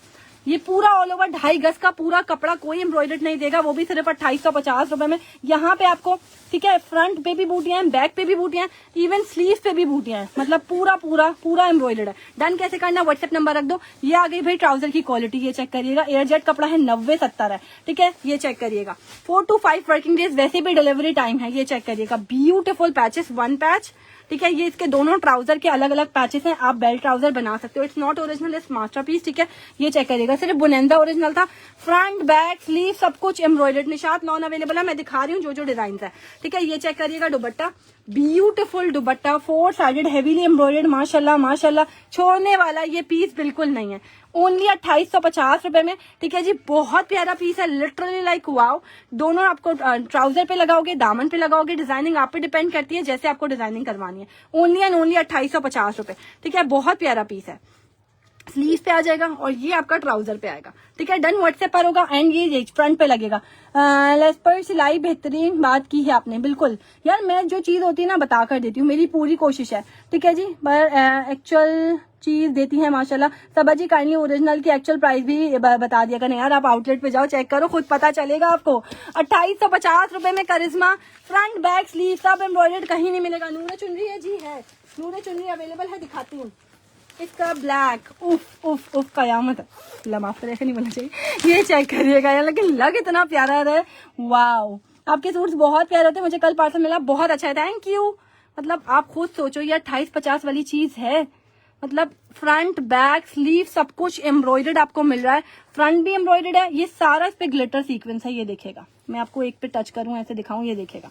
ये पूरा ऑल ओवर 2.5 गज का पूरा कपड़ा, कोई एम्ब्रॉयडर्ड नहीं देगा, वो भी सिर्फ 2850 रुपए में। यहाँ पे आपको, ठीक है, फ्रंट पे भी बूटियां हैं, बैक पे भी बूटियां हैं, इवन स्लीव पे भी बूटियां हैं, मतलब पूरा एम्ब्रॉयडर्ड है। डन कैसे करना, व्हाट्सएप नंबर रख दो। ये आ गई भाई ट्राउजर की क्वालिटी, ये चेक करिएगा, एयरजेट कपड़ा है, 90-70 है। ठीक है, ये चेक करिएगा, 4 to 5 वर्किंग डेज वैसे भी डिलीवरी टाइम है। ये चेक करिएगा, ब्यूटीफुल पैचेस, 1 पैच। ठीक है, ये इसके दोनों ट्राउजर के अलग अलग पैचेस हैं, आप बेल्ट ट्राउजर बना सकते हो। It's not original, it's masterpiece. ठीक है, ये चेक करिएगा, सिर्फ बुनेंदा ओरिजिनल था। फ्रंट बैक स्लीव सब कुछ एम्ब्रॉयडर्ड, निशात नॉन अवेलेबल है, मैं दिखा रही हूँ जो डिजाइन है। ठीक है, ये चेक करिएगा, दुपट्टा ब्यूटीफुल दुपट्टा, 4 साइडेड हेवीली एम्ब्रॉयडर्ड, माशाल्लाह माशाल्लाह, छोड़ने वाला ये पीस बिल्कुल नहीं है। ओनली 2850 रुपए में। ठीक है जी, बहुत प्यारा पीस है, लिटरली लाइक वाओ। दोनों आपको ट्राउजर पे लगाओगे, दामन पे लगाओगे, डिजाइनिंग आप पे डिपेंड करती है, जैसे आपको डिजाइनिंग करवानी है। ओनली एंड ओनली 2850 रुपए। ठीक है, बहुत प्यारा पीस है। स्लीव पे आ जाएगा और ये आपका ट्राउजर पे आएगा। ठीक है, डन व्हाट्सएप पर होगा एंड ये फ्रंट पे लगेगा। लेस पर सिलाई बेहतरीन बात की है आपने, बिल्कुल यार मैं जो चीज होती है ना बता कर देती हूँ, मेरी पूरी कोशिश है। ठीक है जी, पर एक्चुअल चीज देती है माशाल्लाह। सबा जी काइंडली ओरिजिनल की एक्चुअल प्राइस भी बता दिया करें यार, आप आउटलेट पे जाओ चेक करो, खुद पता चलेगा आपको। 2850 रुपए में करिश्मा फ्रंट बैक स्लीव सब एम्ब्रॉयडर्ड कहीं नहीं मिलेगा। नूरे चुनरी है जी, है नूरे चुनरी अवेलेबल है, दिखाती हूँ। इसका ब्लैक उफ उफ उफ कयामत है, माफ करे ऐसे नहीं बोलना चाहिए। ये चेक करिएगा यार, लेकिन लग इतना प्यारा रहा है, वाओ। आपके सूट्स बहुत प्यारे होते हैं, मुझे कल पार्सल मिला, बहुत अच्छा है, थैंक यू। मतलब आप खुद सोचो ये 2850 वाली चीज है, मतलब फ्रंट बैक स्लीव सब कुछ एम्ब्रॉयडर्ड आपको मिल रहा है। फ्रंट भी एम्ब्रॉयडर्ड है, ये सारा इस पे ग्लिटर सीक्वेंस है, ये देखेगा। मैं आपको एक पे टच करूं ऐसे दिखाऊं, ये देखेगा।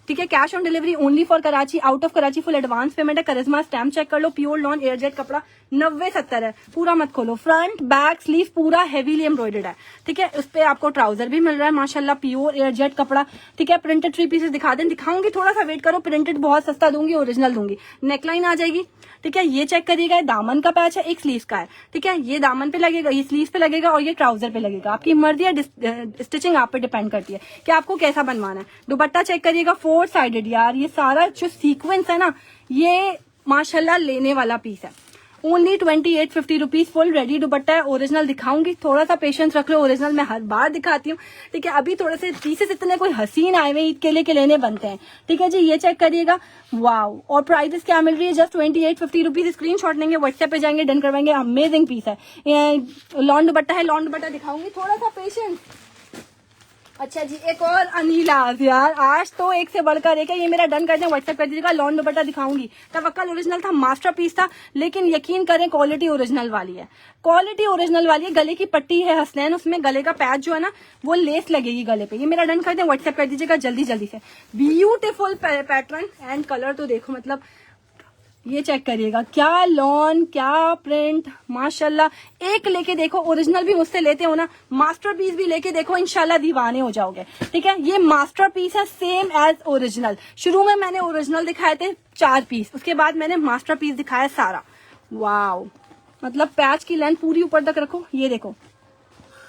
ठीक है, cash on delivery only for Karachi, out of Karachi full advance payment है। करिश्मा स्टैम्प चेक कर लो, प्योर लॉन एयरजेट कपड़ा 90-70 है, पूरा मत खोलो। फ्रंट बैक स्लीव पूरा हेवीली एम्ब्रॉयडर्ड है। ठीक है, उस पे आपको ट्राउजर भी मिल रहा है माशाल्लाह, प्योर एयरजेट कपड़ा। ठीक है, प्रिंटेड 3 पीसेस दिखाऊंगी, थोड़ा सा वेट करो, प्रिंटेड बहुत सस्ता दूंगी, ओरिजिनल दूंगी। नेकलाइन आ जाएगी। ठीक है, ये चेक करिएगा, दामन का पैच है, एक स्लीव का है। ठीक है, ये दामन पे लगेगा, ये स्लीव पे लगेगा और ये ट्राउजर पे लगेगा। आपकी मर्जी है, स्टिचिंग आप पे डिपेंड करती है कि आपको कैसा बनवाना है। दुपट्टा चेक करिएगा, 4 साइडेड यार, ये सारा जो सीक्वेंस है ना, ये माशाल्लाह लेने वाला पीस है। ओनली 2850 रुपीज फुल रेडी दुपट्टा है, ओरिजिनल दिखाऊंगी, थोड़ा सा पेशेंस रख लो, ओरिजिनल मैं हर बार दिखाती हूँ। ठीक है, अभी थोड़े से पीसेस इतने कोई हसीन आए हुए ईद के लिए के लेने बनते हैं। ठीक है जी, ये चेक करिएगा, वाओ। और प्राइसेस क्या मिल रही है, जस्ट 2850 रुपीज। स्क्रीन शॉट लेंगे, व्हाट्सएप पे जाएंगे, डन करवाएंगे, अमेजिंग पीस है। लॉन दुपट्टा है, लॉन दुपट्टा दिखाऊंगी, थोड़ा सा पेशेंस। अच्छा जी, एक और अनीलाज यार, आज तो एक से बढ़कर एक है, ये मेरा डन कर दें, व्हाट्सएप कर दीजिएगा। लॉन दुपट्टा दिखाऊंगी, तवक्कल ओरिजिनल था, मास्टरपीस था, लेकिन यकीन करें क्वालिटी ओरिजिनल वाली है, क्वालिटी ओरिजिनल वाली है। गले की पट्टी है हसनैन, उसमें गले का पैच जो है ना वो लेस लगेगी गले पे। ये मेरा डन कर दें, व्हाट्सएप कर दीजिएगा जल्दी जल्दी से। ब्यूटीफुल पैटर्न एंड कलर तो देखो, मतलब ये चेक करिएगा, क्या लॉन क्या प्रिंट माशाल्लाह। एक लेके देखो, ओरिजिनल भी मुझसे लेते हो ना, मास्टरपीस भी लेके देखो, इंशाल्लाह दीवाने हो जाओगे। ठीक है, ये मास्टरपीस है सेम एज ओरिजिनल। शुरू में मैंने ओरिजिनल दिखाए थे 4 पीस, उसके बाद मैंने मास्टरपीस दिखाया सारा। वाओ, मतलब पैच की लेंथ पूरी ऊपर तक रखो, ये देखो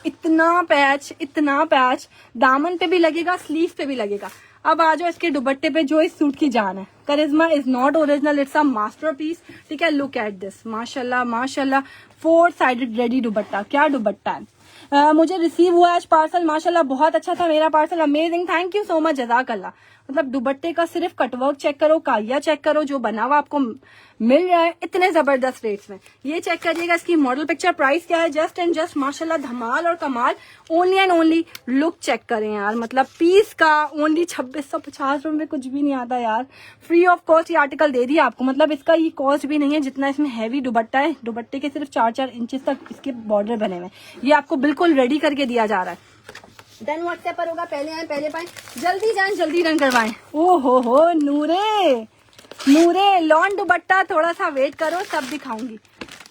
इतना पैच दामन पे भी लगेगा, स्लीव पे भी लगेगा। अब आ जाओ इसके दुपट्टे पे, जो इस सूट की जान है। Karishma is not original, it's a masterpiece. ठीक है, लुक एट दिस, माशाल्लाह माशाल्लाह, 4 साइडेड रेडी दुपट्टा, क्या दुपट्टा है। मुझे रिसीव हुआ आज पार्सल, माशाल्लाह बहुत अच्छा था मेरा parcel, amazing, thank you so much, जज़ाकल्लाह। मतलब दुपट्टे का सिर्फ कटवर्क चेक करो, काया चेक करो, जो बना हुआ आपको मिल रहा है इतने जबरदस्त रेट्स में। ये चेक करिएगा, इसकी मॉडल पिक्चर, प्राइस क्या है, जस्ट एंड जस्ट माशाल्लाह धमाल और कमाल। Only and only look check करें यार, मतलब पीस का ओनली 2650 रुपए में कुछ भी नहीं आता यार। फ्री ऑफ कॉस्ट ये आर्टिकल दे दिया आपको, मतलब इसका ये कॉस्ट भी नहीं है जितना इसमें हैवी दुपट्टा है। दुपट्टे के सिर्फ 4-4 इंचेस तक इसके बॉर्डर बने हुए, ये आपको बिल्कुल रेडी करके दिया जा रहा है। देन व्हाट्सएप पर होगा, पहले आए पहले पाए, जल्दी जाएं जल्दी रन करवाएं। ओ हो नूरे लॉन दुपट्टा, थोड़ा सा वेट करो सब दिखाऊंगी।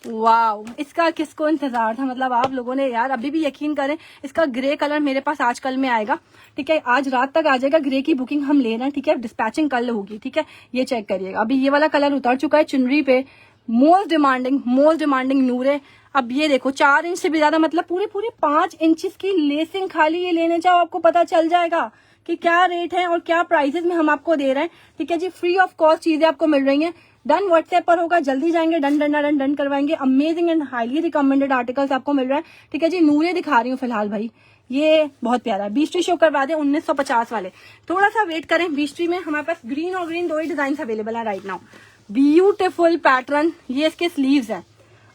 वाओ, इसका किसको इंतजार था, मतलब आप लोगों ने यार, अभी भी यकीन करें, इसका ग्रे कलर मेरे पास आज कल में आएगा। ठीक है, आज रात तक आ जाएगा, ग्रे की बुकिंग हम ले रहे हैं। ठीक है, डिस्पैचिंग कल होगी। ठीक है, ये चेक करिएगा, अभी ये वाला कलर उतर चुका है चुनरी पे। मोस्ट डिमांडिंग नूरे। अब ये देखो 4 इंच से भी ज्यादा, मतलब पूरे 5 इंचेस की लेसिंग, खाली ये लेने जाओ आपको पता चल जाएगा कि क्या रेट है और क्या प्राइसेस में हम आपको दे रहे हैं। ठीक है जी, फ्री ऑफ कॉस्ट चीजें आपको मिल रही हैं। डन व्हाट्सएप पर होगा, जल्दी जाएंगे, डन करवाएंगे। Amazing and highly recommended articles आपको मिल रहा है। ठीक है जी, नूरे दिखा रही हूँ फिलहाल भाई, ये बहुत प्यारा है। 20 शो करवा दें 1950 वाले, थोड़ा सा वेट करें। 20 में हमारे पास ग्रीन और ग्रीन 2 ही डिजाइन अवेलेबल है राइट नाउ। ब्यूटीफुल पैटर्न, ये इसके स्लीव्स हैं।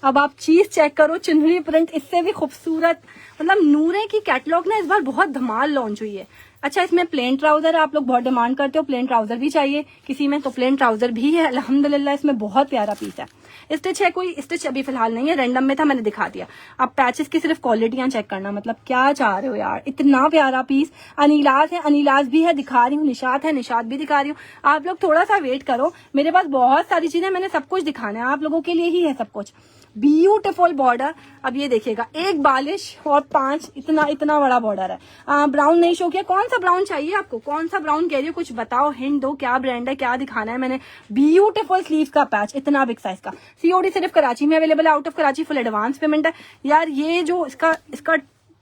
अब आप चीज चेक करो, चुनरी प्रिंट इससे भी खूबसूरत, मतलब नूरे की कैटलॉग ना इस बार बहुत धमाल लॉन्च हुई है। अच्छा, इसमें प्लेन ट्राउजर है, आप लोग बहुत डिमांड करते हो, प्लेन ट्राउजर भी चाहिए किसी में, तो प्लेन ट्राउजर भी है अल्हम्दुलिल्लाह। इसमें बहुत प्यारा पीस है। स्टिच है, कोई स्टिच अभी फिलहाल नहीं है, रैंडम में था मैंने दिखा दिया। अब पैचेस की सिर्फ क्वालिटियां चेक करना, मतलब क्या चाह रहे हो यार, इतना प्यारा पीस। अनीलाज है, अनीलाज भी है, दिखा रही हूँ, निशात है, निशात भी दिखा रही हूँ। आप लोग थोड़ा सा वेट करो, मेरे पास बहुत सारी चीजें, मैंने सब कुछ दिखाना है, आप लोगों के लिए ही है सब कुछ। ब्यूटीफुल बॉर्डर, अब ये देखिएगा, एक बालिश और 5, इतना बड़ा बॉर्डर है। ब्राउन नहीं शो किया, कौन सा ब्राउन चाहिए आपको, कौन सा ब्राउन कह रही हो, कुछ बताओ, हिंट दो, क्या ब्रांड है, क्या दिखाना है मैंने। ब्यूटीफुल स्लीव का पैच, इतना बिग साइज का, सीओडी सिर्फ कराची में अवेलेबल है, out of Karachi full advance payment है। यार ये जो इसका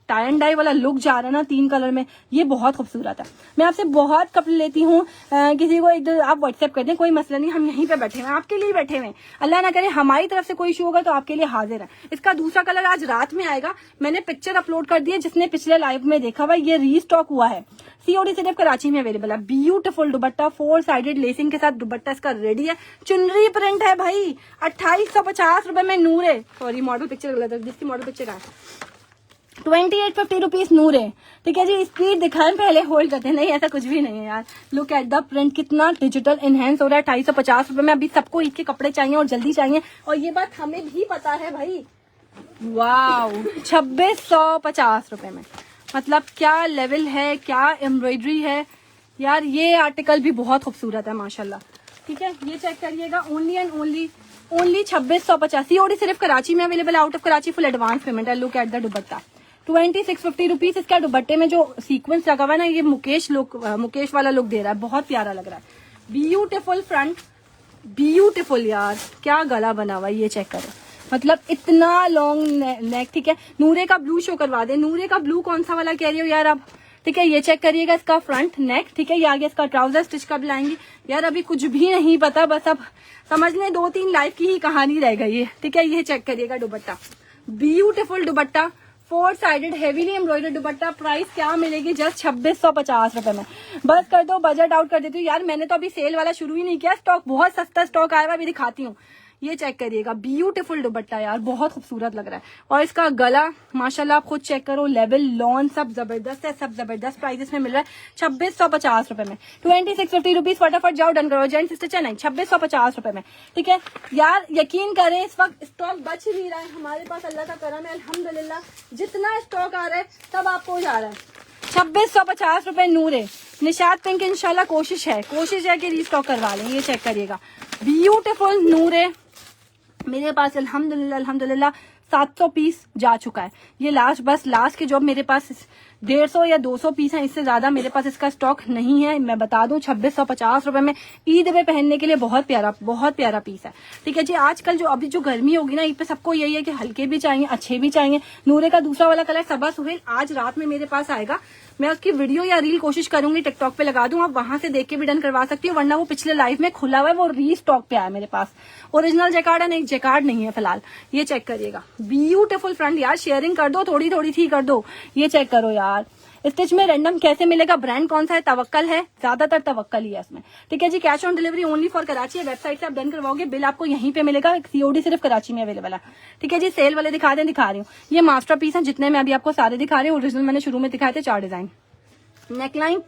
टाई एंड डाई वाला लुक जा रहा है ना 3 कलर में, ये बहुत खूबसूरत है। मैं आपसे बहुत कपड़े लेती हूँ, किसी को एक दो आप व्हाट्सएप कर दें, कोई मसला नहीं, हम यहीं पे बैठे हुए हैं, आपके लिए बैठे हुए हैं। अल्लाह ना करे हमारी तरफ से कोई इशू होगा तो आपके लिए हाजिर है। इसका दूसरा कलर आज रात में आएगा, मैंने पिक्चर अपलोड कर दी है, जिसने पिछले लाइव में देखा हुआ, ये रीस्टॉक हुआ है। सीओडी सिर्फ कराची में अवेलेबल है। ब्यूटीफुल दुपट्टा 4 साइडेड लेसिंग के साथ दुपट्टा इसका रेडी है। चुनरी प्रिंट है भाई, 2850 रुपए में नूर है। सॉरी मॉडल पिक्चर गलत है, जिसकी मॉडल पिक्चर है 2850 रुपीज नूर है। ठीक है जी, स्पीड दिखाएं पहले, होल्ड करते हैं। नहीं ऐसा कुछ भी नहीं है यार, लुक एट द प्रिंट, कितना डिजिटल इनहेंस हो रहा है। 2850 रुपए में अभी सबको ईद के कपड़े चाहिए और जल्दी चाहिए, और ये बात हमें भी पता है भाई। वाओ 2650 रुपए में, मतलब क्या लेवल है, क्या एम्ब्रॉयडरी है यार। ये आर्टिकल भी बहुत खूबसूरत है माशाल्लाह। ठीक है, ये चेक करिएगा, ओनली एंड ओनली 2650। सीओडी सिर्फ कराची में available, out of Karachi full advance payment है। Look at the dupatta 2650 rupees. इसका दुपट्टे में जो सीक्वेंस लगा हुआ है ना, ये मुकेश वाला लुक दे रहा है, बहुत प्यारा लग रहा है। ब्यूटीफुल फ्रंट, ब्यूटीफुल यार, क्या गला बना हुआ है, ये चेक करो, मतलब इतना लॉन्ग नेक। ठीक है, नूरे का ब्लू शो करवा दे, नूरे का ब्लू कौन सा वाला कह रही हो यार आप। ठीक है, ये चेक करिएगा, इसका फ्रंट नेक। ठीक है, ये आगे इसका ट्राउजर स्टिच कब लाएंगी यार, अभी कुछ भी नहीं पता, बस अब समझ लें 2-3 लाइफ की ही कहानी रह गई है। ठीक है, ये चेक करिएगा दुपट्टा, ब्यूटीफुल दुपट्टा 4 साइडेड हेवीली एम्ब्रॉयडर्ड दुपट्टा। प्राइस क्या मिलेगी, जस्ट 2650 रुपए में। बस कर दो, बजट आउट कर देती हूँ यार। मैंने तो अभी सेल वाला शुरू ही नहीं किया, स्टॉक बहुत सस्ता स्टॉक आया हुआ, अभी दिखाती हूँ। ये चेक करिएगा, ब्यूटीफुल दुपट्टा यार, बहुत खूबसूरत लग रहा है। और इसका गला माशाल्लाह आप खुद चेक करो, लेवल लॉन सब जबरदस्त है, सब जबरदस्त प्राइस में मिल रहा है 2650 रुपए में। 2650 रुपीज, फटाफट जाओ डन करो। जेंट्स स्टिचर नहीं, 2650 रुपए में। ठीक है यार, यकीन करें इस वक्त स्टॉक बच नहीं रहा है हमारे पास, अल्लाह का करम है अल्हम्दुलिल्लाह। जितना स्टॉक आ रहा है सब आपको जा रहा है। 2650 रुपए नूर है। निशात पिंक इंशाल्लाह कोशिश है कि रीस्टॉक करवा लें। ये चेक करिएगा, ब्यूटीफुल नूर है मेरे पास अल्हम्दुलिल्लाह 700 पीस जा चुका है। ये लास्ट के जो मेरे पास 150 या 200 पीस हैं, इससे ज्यादा मेरे पास इसका स्टॉक नहीं है। मैं बता दूं 2650 रुपए में ईद में पहनने के लिए बहुत प्यारा पीस है। ठीक है जी, आजकल जो अभी जो गर्मी होगी ना ईद पे, सबको यही है कि हल्के भी चाहिए, अच्छे भी चाहिए। नूरे का दूसरा वाला कलर सबा सुहेल आज रात में मेरे पास आएगा, मैं उसकी वीडियो या रील कोशिश करूंगी टिकटॉक पे लगा दूं, आप वहां से देख के भी डन करवा सकती हूँ, वरना वो पिछले लाइव में खुला हुआ है, वो रीस्टॉक पे आया मेरे पास। ओरिजिनल जैकार्ड है, नहीं जैकार्ड नहीं है फिलहाल। ये चेक करिएगा, ब्यूटीफुल फ्रंट यार, शेयरिंग कर दो, थोड़ी सी कर दो। ये चेक करो यार, स्टिच में रैंडम कैसे मिलेगा, ब्रांड कौन सा है, तवक्कल है, ज्यादातर तवक्कल ही है इसमें। ठीक है जी, cash on delivery only for Karachi है, वेबसाइट से आप डन करवाओगे, बिल आपको यहीं पे मिलेगा। सीओडी सिर्फ कराची में अवेलेबल है। ठीक है जी, सेल वाले दिखा रही हूँ, ये मास्टर पीस है, जितने मैं अभी आपको सारे दिखा रही हूँ। ओरिजिनल मैंने शुरू में दिखाए थे 4 design. Neckline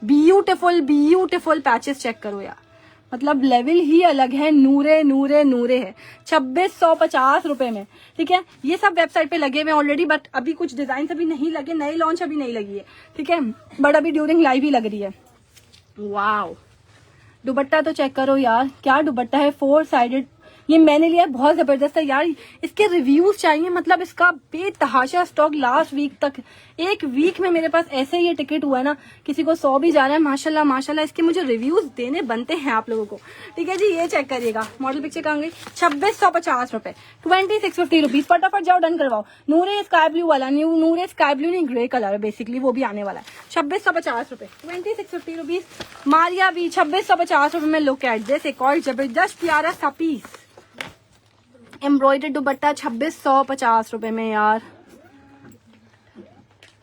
beautiful patches check करो यार, मतलब लेवल ही अलग है, नूरे है 2650 रुपए में। ठीक है, ये सब वेबसाइट पे लगे हुए ऑलरेडी, बट अभी कुछ डिजाइन अभी नहीं लगे, नए लॉन्च अभी नहीं लगी है। ठीक है, बट अभी ड्यूरिंग लाइव ही लग रही है। वाओ, दुपट्टा तो चेक करो यार, क्या दुपट्टा है, 4 साइडेड। ये मैंने लिया, बहुत जबरदस्त है यार। इसके रिव्यूज चाहिए, मतलब इसका बेतहाशा स्टॉक लास्ट वीक तक, 1 वीक में मेरे पास ऐसे ये टिकट हुआ है ना, किसी को 100 भी जा रहा है। माशाल्लाह इसके मुझे रिव्यूज देने बनते हैं आप लोगों को। ठीक है जी, ये चेक करिएगा, मॉडल पिक्चर कहाँ गई, 2650 रुपए, 2650 रुपीज। फटाफट जाओ डन करवाओ। नूरे स्काई ब्लू वाला, नूरे स्काई ब्लू नहीं, ग्रे कलर है बेसिकली, वो भी आने वाला है। 2650 रुपए, 2650 रुपीज। मारिया भी 2650 रुपए में। लुक एट दिस, एक और जबरदस्त प्यारा सा पीस, एम्ब्रॉयडर्ड दुपट्टा 2650 रुपए में यार।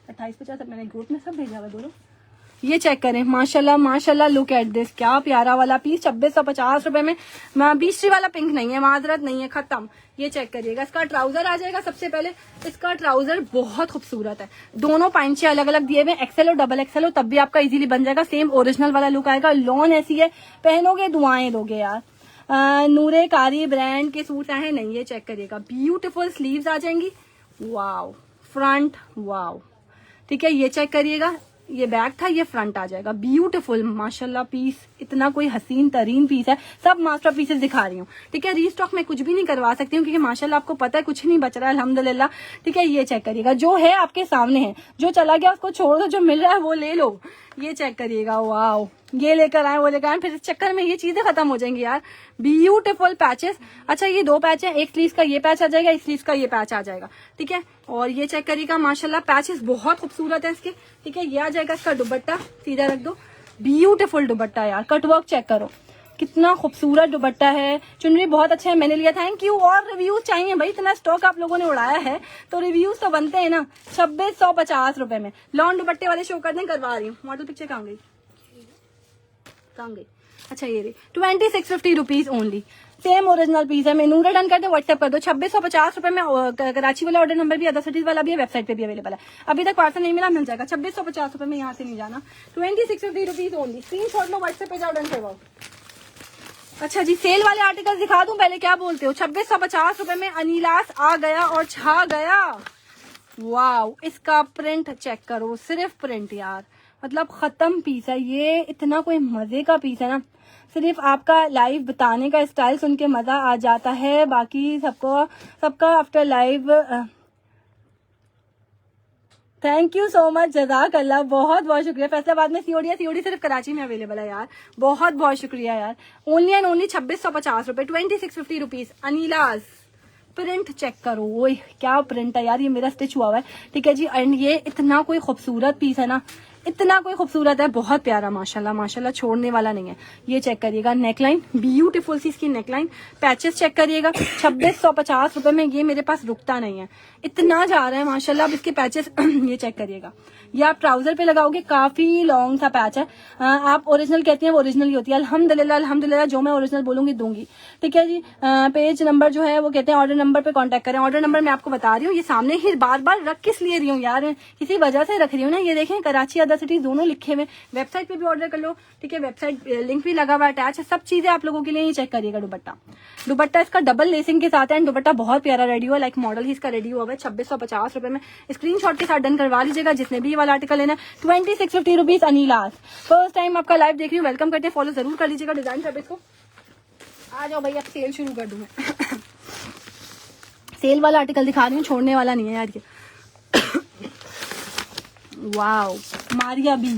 2850 मैंने ग्रुप में सब भेजा हुआ दोनों। ये चेक करें, माशाल्लाह लुक एट दिस, क्या प्यारा वाला पीस 2650 रुपए में। 20 वाला पिंक नहीं है, माजरत नहीं है, खत्म। ये चेक करिएगा, इसका ट्राउजर आ जाएगा। सबसे पहले इसका ट्राउजर बहुत खूबसूरत है, दोनों पैंचे अलग अलग दिए हुए, एक्सेल और डबल एक्सेल हो, तब भी आपका इजीली बन जाएगा। सेम ओरिजिनल वाला लुक आएगा, लॉन ऐसी है, पहनोगे दुआएं दोगे यार। नूरे कारी ब्रांड के सूट आए हैं, नहीं। ये चेक करिएगा, ब्यूटीफुल स्लीव्स आ जाएंगी। Wow, front wow. ठीक है, ये चेक करिएगा, ये बैक था, ये फ्रंट आ जाएगा। ब्यूटीफुल माशाल्लाह पीस, इतना कोई हसीन तरीन पीस है। सब मास्टर पीसेस दिखा रही हूँ। ठीक है, रीस्टॉक में कुछ भी नहीं करवा सकती हूँ, क्योंकि माशाल्लाह आपको पता है कुछ नहीं बच रहा है अल्हम्दुलिल्लाह। ठीक है, ये चेक करिएगा, जो है आपके सामने है, जो चला गया उसको छोड़ दो, जो मिल रहा है वो ले लो। ये चेक करिएगा, वाओ, ये लेकर आए वो लेकर आए, फिर इस चक्कर में ये चीजें खत्म हो जाएंगी यार। Beautiful patches. अच्छा ये 2 पैच है, एक स्लीव का ये पैच आ जाएगा, एक स्लीव का ये पैच आ जाएगा, ठीक है। और ये चेक करिएगा, माशाल्लाह पैचेस बहुत खूबसूरत है इसके, ठीक है। ये आ जाएगा इसका दुपट्टा, सीधा रख दो, ब्यूटीफुल दुपट्टा यार, कटवर्क चेक करो कितना खूबसूरत दुपट्टा है। चुनरी बहुत अच्छा है, मैंने लिया। Thank you. और रिव्यूज चाहिए भाई, इतना स्टॉक आप लोगों ने उड़ाया है तो रिव्यूज तो बनते हैं ना। 2650 रुपए में लॉन दुपट्टे वाले शो कर दें, करवा रही हूँ। मॉडल पिक्चर कहाँ गई, कहाँ गई? अच्छा ये रही, 2650 rupees only, same original piece है। मेनू डन कर दो, व्हाट्सएप कर दो। 2650 रुपए में कराची वाला ऑर्डर नंबर भी, अदर सिटीज वाला भी है, वेबसाइट पे भी अवेलेबल है। अभी तक पार्सल नहीं मिला, मिल जाएगा 2650 रुपए में, यहाँ से नहीं जाना। 2650 रुपीज ओनली, स्क्रीनशॉट लो, व्हाट्सएप पे जाओ, डन करवाओ। अच्छा जी, सेल वाले आर्टिकल दिखा दूं पहले, क्या बोलते हो? 2650 रुपए में अनीलास आ गया और छा गया। वाओ, इसका प्रिंट चेक करो, सिर्फ प्रिंट यार, मतलब खत्म पीस है ये। इतना कोई मजे का पीस है ना, सिर्फ आपका लाइव बताने का स्टाइल सुन के मजा आ जाता है, बाकी सबका after live. Thank you so much, जज़ाकल्लाह, बहुत बहुत शुक्रिया। फैसलाबाद में सीओडी है, सीओडी सिर्फ कराची में अवेलेबल है यार, बहुत बहुत शुक्रिया यार। ओनली एंड ओनली 2650 रुपए, 2650 रुपीज। अनीलास प्रिंट चेक करो, ओए क्या प्रिंट है यार, ये मेरा स्टिच हुआ है, ठीक है जी। एंड ये इतना कोई खूबसूरत पीस है ना, इतना कोई खूबसूरत है, बहुत प्यारा, माशाल्लाह माशाल्लाह, छोड़ने वाला नहीं है। ये चेक करिएगा, नेकलाइन ब्यूटीफुल सी इसकी नेकलाइन। पैचेस चेक करिएगा, 2650 रुपए में ये मेरे पास रुकता नहीं है, इतना जा रहा है माशाल्लाह। अब इसके पैचेस ये चेक करिएगा, ये आप ट्राउजर पे लगाओगे, काफी लॉन्ग सा पैच है। आप ओरिजिनल कहती हैं, वो ओरिजिनल ही होती है। अल्हम्दुलिल्लाह अल्हम्दुलिल्लाह, जो मैं ओरिजिनल बोलूंगी दूंगी, ठीक है जी। पेज नंबर जो है वो कहते हैं ऑर्डर नंबर पे कांटेक्ट करें। ऑर्डर नंबर मैं आपको बता रही हूँ, ये सामने ही बार बार रख किस लिए रही हूँ यार, किसी वजह से रख रही हूँ ना। ये देखें, कराची अदर सिटीज दोनों लिखे हुए, वेबसाइट पे भी ऑर्डर कर लो, ठीक है। वेबसाइट लिंक भी लगा हुआ अटैच है, सब चीजें आप लोगों के लिए। चेक करिएगा दुपट्टा इसका डबल लेसिंग के साथ है, एंड दुपट्टा बहुत प्यारा रेडी हुआ, लाइक मॉडल ही इसका रेडी हुआ है। 2650 रुपए में स्क्रीनशॉट के साथ डन करवा लीजिएगा, जिसने भी ये वाला आर्टिकल लेना। 2650 रुपीज अनीलास। फर्स्ट टाइम आपका लाइव देख रही हूँ, वेलकम करते हैं, फॉलो जरूर कर लीजिएगा डिजाइन फैब्रिक को। आ जाओ भाई, अब सेल शुरू कर दूं मैं। सेल वाला आर्टिकल दिखा रही हूँ, छोड़ने वाला नहीं है यार ये। Wow, Maria B,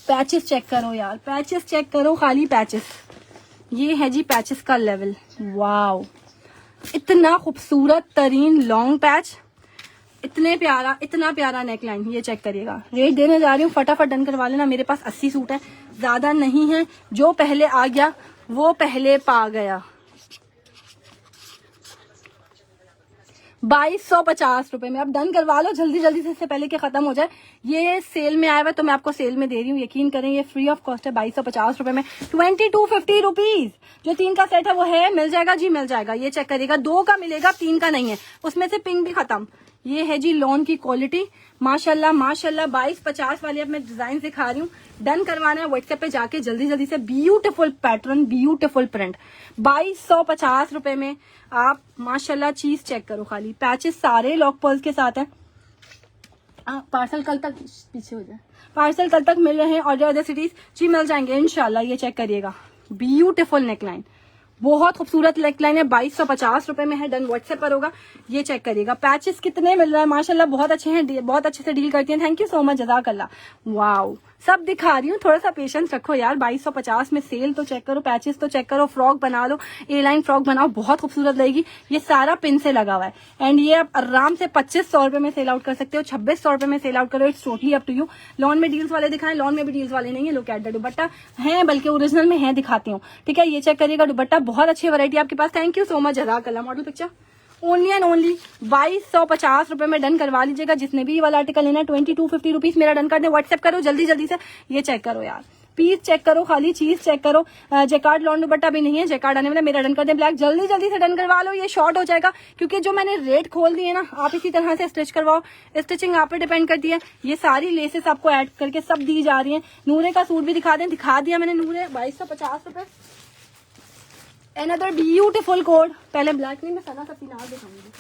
patches check करो यार, पैचेस चेक करो, खाली पैचेस। ये है जी पैचेस का लेवल, वाओ, इतना खूबसूरत तरीन लॉन्ग पैच, इतना प्यारा नेकलाइन। ये चेक करिएगा, रेट देने जा रही हूँ, फटाफट डन करवा लेना। मेरे पास 80 सूट है, ज्यादा नहीं है, जो पहले आ गया वो पहले पा गया। 2250 रुपए में अब डन करवा लो जल्दी जल्दी से, इससे पहले कि खत्म हो जाए। ये सेल में आया हुआ है तो मैं आपको सेल में दे रही हूँ, यकीन करें ये फ्री ऑफ कॉस्ट है। 2250 रुपए में 2250 रुपीज। जो 3 का सेट है वो है, मिल जाएगा जी, मिल जाएगा। ये चेक करिएगा, 2 का मिलेगा, 3 का नहीं है, उसमें से पिंक भी खत्म। ये है जी लॉन की क्वालिटी, माशाल्लाह माशाल्लाह। 2250 वाली अब मैं डिजाइन दिखा रही हूँ, डन करवाना है व्हाट्सएप पे जाके जल्दी जल्दी से। ब्यूटीफुल पैटर्न, ब्यूटीफुल प्रिंट, 2250 रुपए में आप माशाल्लाह। चीज चेक करो, खाली पैचेस सारे लॉक पर्ल्स के साथ है। पार्सल कल तक, पीछे हो जाए, पार्सल कल तक मिल रहे हैं ऑर्डर अदर सिटीज जी, मिल जाएंगे इंशाल्लाह। ये चेक करिएगा, ब्यूटीफुल नेकलाइन, बहुत खूबसूरत नेकलाइन है, 2250 रुपए में है, डन व्हाट्सएप पर होगा। ये चेक करिएगा, पैचेस कितने मिल रहा है माशाल्लाह, बहुत अच्छे हैं, बहुत अच्छे से डील करती हैं। थैंक यू सो मच, जज़ाकल्लाह। वाओ, सब दिखा रही हूँ, थोड़ा सा पेशेंस रखो यार। 2250 में सेल तो चेक करो, पैचेस तो चेक करो, फ्रॉक बना लो, ए लाइन फ्रॉक बनाओ, बहुत खूबसूरत लगेगी। ये सारा पिन से लगा हुआ है, एंड ये आप आराम से 2500 रुपए में सेल आउट कर सकते हो, 2600 रुपए में सेल आउट करो, it's totally up to you. Lawn में डील्स वाले दिखाएं, लॉन में भी डील्स वाले नहीं है, लोग एट द दुपट्टा है, बल्कि ओरिजिनल में है, दिखाती हूँ, ठीक है। ये चेक करिएगा, दुपट्टा बहुत अच्छी वैरायटी आपके पास। थैंक यू सो मच, जज़ाकल्लाह। Model picture only and only 2250 रुपए में डन करवा लीजिएगा, जिसने भी ये वाला आर्टिकल लेना है। 2250 रुपीज मेरा डन कर दे, व्हाट्सएप करो जल्दी जल्दी से। ये चेक करो यार, पीस चेक करो, खाली चीज चेक करो। जेकार्ड लॉन दुपट्टा भी नहीं है, जेकार्ड आने वाला, मेरा डन कर दे ब्लैक, जल्दी जल्दी से डन करवा लो। ये शॉर्ट हो जाएगा, क्योंकि जो मैंने रेट खोल दिए ना, आप इसी तरह से स्टिच करवाओ, स्टिचिंग आप पे डिपेंड करती है। ये सारी लेसेस आपको ऐड करके सब दी जा रही है। नूरे का सूट भी दिखा दिया मैंने, नूरे 2250 रुपए। अनदर ब्यूटीफुल कोड, पहले ब्लैक नहीं, मैं सना सफीनाज दिखाऊंगी।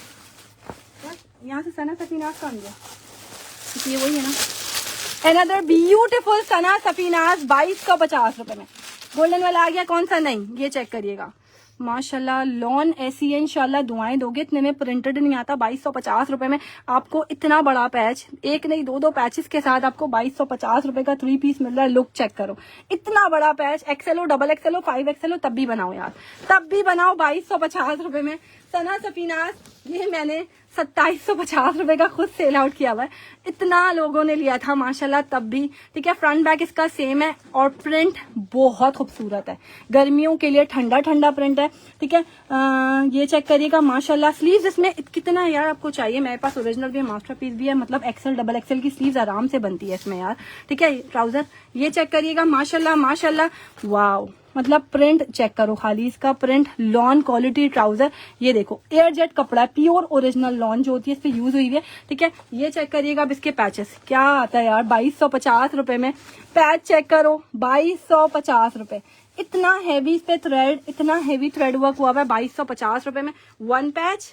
यहाँ से सना सफीनाज का गया, ये वही है ना। अनदर ब्यूटीफुल सना सफीनाज 2250 रुपए में। गोल्डन वाला आ गया, कौन सा नहीं, ये चेक करिएगा, माशाल्लाह लॉन ऐसी है, इंशाल्लाह दुआएं दोगे। इतने में प्रिंटेड नहीं आता। 2250 रुपए में आपको इतना बड़ा पैच, एक नहीं दो पैचेस के साथ आपको 2250 रुपए का 3 पीस मिल रहा है। लुक चेक करो, इतना बड़ा पैच, एक्सेल हो, डबल एक्सेल हो, 5XL हो, तब भी बनाओ यार, तब भी बनाओ 2250 रुपए में। सना सफीनाज, ये मैंने 2750 रुपए का खुद सेल आउट किया हुआ है, इतना लोगों ने लिया था माशाल्लाह तब भी। ठीक है, फ्रंट बैक इसका सेम है और प्रिंट बहुत खूबसूरत है, गर्मियों के लिए ठंडा ठंडा प्रिंट है। ठीक है, ये चेक करिएगा माशाल्लाह। स्लीव्स इसमें कितना यार आपको चाहिए, मेरे पास ओरिजिनल भी है, मास्टरपीस भी है, मतलब एक्सेल डबल एक्सेल की स्लीव्स आराम से बनती है इसमें यार। ठीक है, ट्राउजर ये चेक करिएगा माशाल्लाह माशाल्लाह, वाव, मतलब प्रिंट चेक करो खाली, इसका प्रिंट, लॉन क्वालिटी ट्राउजर, ये देखो एयर जेट कपड़ा, प्योर ओरिजिनल लॉन जो होती है इस पे यूज हुई है। ठीक है, ये चेक करिएगा। अब इसके पैचेस क्या आता है यार 2250 रुपए में, पैच चेक करो 2250 रुपए, इतना हैवी इस पे थ्रेड, इतना हैवी थ्रेड वर्क हुआ है 2250 रुपए में। 1 patch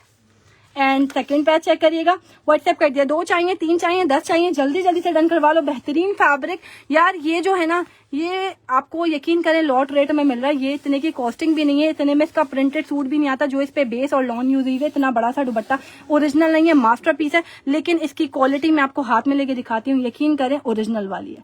and second patch check करिएगा। व्हाट्सएप कर दिया, 2 चाहिए, 3 चाहिए, 10 चाहिए, जल्दी जल्दी से डन करवा लो। बेहतरीन फैब्रिक यार, ये जो है ना, ये आपको यकीन करें लॉट रेट में मिल रहा है, ये इतने की कॉस्टिंग भी नहीं है, इतने में इसका प्रिंटेड सूट भी नहीं आता जो इस पे बेस और लॉन यूज हुई है। इतना बड़ा सा दुपट्टा, ओरिजिनल नहीं है, मास्टरपीस है, लेकिन इसकी क्वालिटी मैं आपको हाथ में लेके दिखाती हूँ, यकीन करें ओरिजिनल वाली है।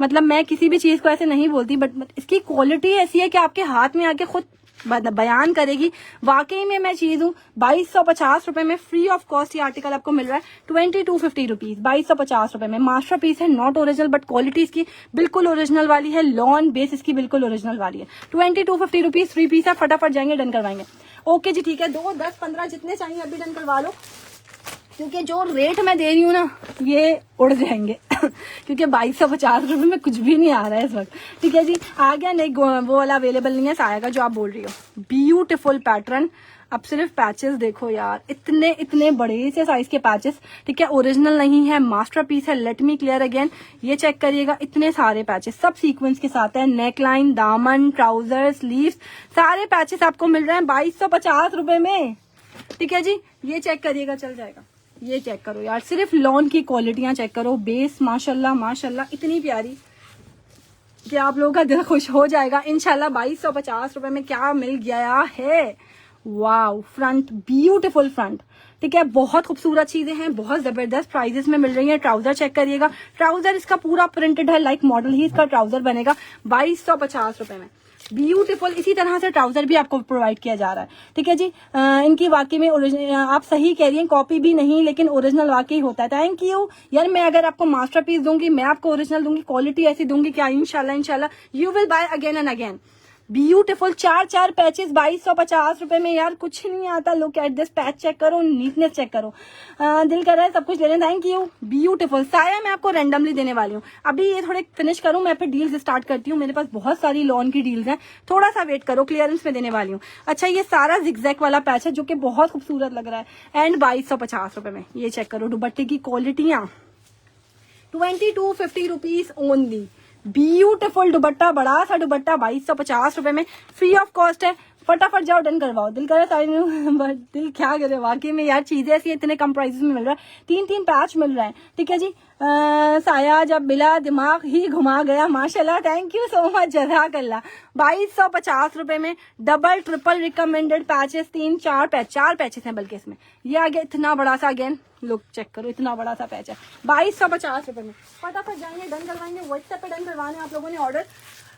मतलब मैं किसी भी चीज को ऐसे नहीं बोलती, बट इसकी क्वालिटी ऐसी है कि आपके हाथ में आके खुद बयान करेगी। वाकई में मैं चीज हूँ। 2250 रुपए में फ्री ऑफ कॉस्ट ये आर्टिकल आपको मिल रहा है। 2250 रुपीज, 2250 रुपए में। मास्टर पीस है, नॉट ओरिजिनल, बट क्वालिटी इसकी बिल्कुल ओरिजिनल वाली है, लॉन बेस इसकी बिल्कुल ओरिजिनल वाली है। 2250 रुपीज, 3 पीस है, फटाफट जाएंगे डन करवाएंगे। ओके जी, ठीक है, 2, 10, 15 जितने चाहिए अभी डन करवा लो, क्योंकि जो रेट मैं दे रही हूँ ना ये उड़ जाएंगे क्योंकि 2250 रुपए में कुछ भी नहीं आ रहा है इस वक्त। ठीक है जी, आ गया, नहीं वो वाला अवेलेबल नहीं है साया का जो आप बोल रही हो। Beautiful pattern. अब सिर्फ पैचेस देखो यार, इतने इतने बड़े से साइज के पैचेस। ठीक है, ओरिजिनल नहीं है, मास्टरपीस है। लेट मी क्लियर अगेन, ये चेक करिएगा, इतने सारे पैचेस सब सीक्वेंस के साथ है। नेक लाइन, दामन, ट्राउजर, स्लीव्स, सारे पैचेस आपको मिल रहे हैं 2250 रुपए में। ठीक है जी, ये चेक करिएगा, चल जाएगा। ये चेक करो यार, सिर्फ लॉन की क्वालिटियां चेक करो। बेस माशाल्लाह माशाल्लाह इतनी प्यारी कि आप लोगों का दिल खुश हो जाएगा इंशाल्लाह। 2250 रुपए में क्या मिल गया है, वाव। Front, beautiful front. ठीक है, बहुत खूबसूरत चीजें हैं, बहुत जबरदस्त प्राइजेस में मिल रही है। ट्राउजर चेक करिएगा, ट्राउजर इसका पूरा प्रिंटेड है, लाइक मॉडल ही इसका ट्राउजर बनेगा 2250 रुपए में। ब्यूटीफुल, इसी तरह से ट्राउजर भी आपको प्रोवाइड किया जा रहा है। ठीक है जी, इनकी वाकई में आप सही कह रही हैं, कॉपी भी नहीं लेकिन ओरिजिनल वाकई होता है। थैंक यू यार, मैं अगर आपको मास्टरपीस दूंगी, मैं आपको ओरिजिनल दूंगी, क्वालिटी ऐसी दूंगी क्या इंशाल्लाह you will buy again and again. Beautiful 4 patches 2250 रुपए में यार, कुछ नहीं आता। Look at this, patch check करो, नीटनेस चेक करो, दिल कर रहा है सब कुछ ले लें। Thank you. ब्यूटीफुल साया मैं आपको रैंडमली देने वाली हूँ। अभी ये थोड़े फिनिश करूँ, मैं फिर डील्स स्टार्ट करती हूँ। मेरे पास बहुत सारी लॉन की डील्स हैं, थोड़ा सा वेट करो, क्लियरेंस में देने वाली हूँ। अच्छा, ये सारा जिगजैग वाला पैच है जो कि बहुत खूबसूरत लग रहा है एंड 2250 रुपए में। ये चेक करो दुपट्टे की क्वालिटियां, 2250 रुपीज ओनली। ब्यूटीफुल दुपट्टा, बड़ा सा दुपट्टा 2250 रुपए में, फ्री ऑफ कॉस्ट है। फटाफट जाओ डन करवाओ। दिल करे सारी दिल क्या करे, वाकई में यार चीजें ऐसी इतने कम प्राइसेस में मिल रहा है। 3 पैच मिल रहा है। ठीक है जी, साया जब मिला दिमाग ही घुमा गया माशाल्लाह। थैंक यू सो मच, जज़ाकल्लाह। 2250 रुपए में double triple recommended patches, 4 patches हैं बल्कि इसमें। ये आगे इतना बड़ा सा, अगेन लुक चेक करो, इतना बड़ा सा पैच है 2250 रुपए में। फटाफट जाएंगे डन करवाएंगे, व्हाट्सएप पे डन करवाने आप लोगों ने ऑर्डर।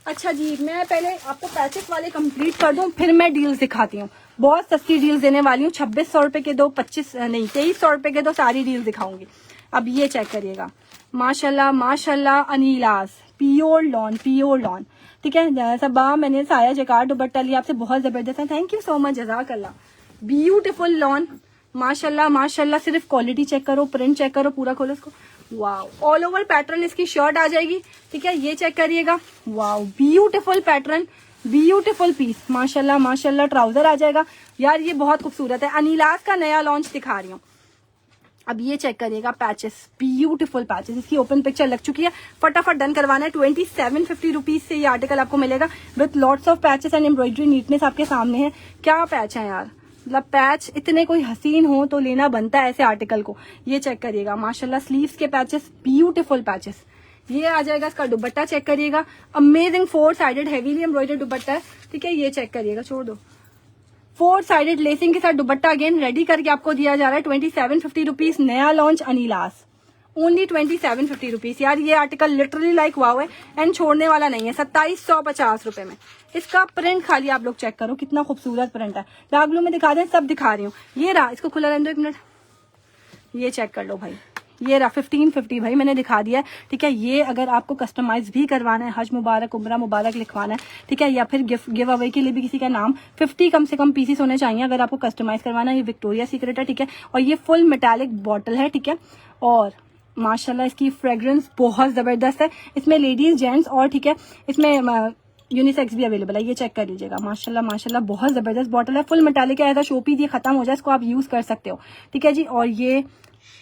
अच्छा जी, मैं पहले आपको पैचेस वाले कंप्लीट कर दूं, फिर मैं डील्स दिखाती हूँ। बहुत सस्ती डील्स देने वाली हूँ। 2600 रुपए के दो, 2300 रुपए के दो सारी डील्स दिखाऊंगी। अब ये चेक करिएगा, माशाल्लाह माशाल्लाह, अनीलास, प्योर लॉन। ठीक है, सब मैंने साया जकार दुपट्टा लिया आपसे, बहुत जबरदस्त है। थैंक यू सो मच, जज़ाकल्लाह। ब्यूटीफुल लॉन, माशाल्लाह माशाल्लाह। सिर्फ क्वालिटी चेक करो, प्रिंट चेक करो, पूरा खोलो इसको, वाव। ऑल ओवर पैटर्न इसकी शर्ट आ जाएगी। ठीक है, ये चेक करिएगा, wow, beautiful pattern, beautiful piece, माशाल्लाह माशाल्लाह। ट्राउजर आ जाएगा यार, ये बहुत खूबसूरत है। अनीलास का नया लॉन्च दिखा रही हूँ। अब ये चेक करिएगा, पैचेस, ब्यूटीफुल पैचेस, इसकी ओपन पिक्चर लग चुकी है। फटाफट डन करवाना है। 2750 रुपीज से ये आर्टिकल आपको मिलेगा with lots of patches and embroidery. Neatness आपके सामने है, क्या पैच है यार, मतलब पैच इतने कोई हसीन हो तो लेना बनता है ऐसे आर्टिकल को। ये चेक करिएगा माशाल्लाह, स्लीव्स के पैचेस, ब्यूटीफुल पैचेस। ये आ जाएगा, इसका दुपट्टा चेक करिएगा, अमेजिंग 4 साइडेड हेवीली एम्ब्रॉयडर्ड दुपट्टा है। ठीक है, ये चेक करिएगा, छोड़ दो, 4 साइडेड लेसिंग के साथ दुपट्टा अगेन रेडी करके आपको दिया जा रहा है 2750 रुपीज। नया लॉन्च अनीलास, ओनली 2750 रुपीज। यार ये आर्टिकल लिटरली लाइक वाव है एंड छोड़ने वाला नहीं है। 2750 रुपए में इसका प्रिंट खाली आप लोग चेक करो, कितना खूबसूरत प्रिंट है। डार्क ब्लू में दिखा दें, सब दिखा रही हूँ। ये रहा, इसको खुला रहने दो एक मिनट, ये चेक कर लो भाई। ये रहा 1550 भाई मैंने दिखा दिया है, ठीक है। ये अगर आपको कस्टमाइज भी करवाना है, हज मुबारक उम्रा मुबारक लिखवाना है, ठीक है, या फिर गिव अवे के लिए भी किसी का नाम, 50 कम से कम पीसेस होने चाहिए अगर आपको कस्टमाइज करवाना है। ये विक्टोरिया सीक्रेट है, ठीक है, और ये फुल मेटालिक बॉटल है, ठीक है। और माशाल्लाह इसकी फ्रेग्रेंस बहुत जबरदस्त है। इसमें लेडीज जेंट्स और ठीक है इसमें यूनिसेक्स भी अवेलेबल है। ये चेक कर लीजिएगा, माशाल्लाह माशाल्लाह बहुत जबरदस्त बॉटल है। फुल मेटालिक है, ऐसा शोपीस ये खत्म हो जाए इसको आप यूज कर सकते हो, ठीक है जी। और ये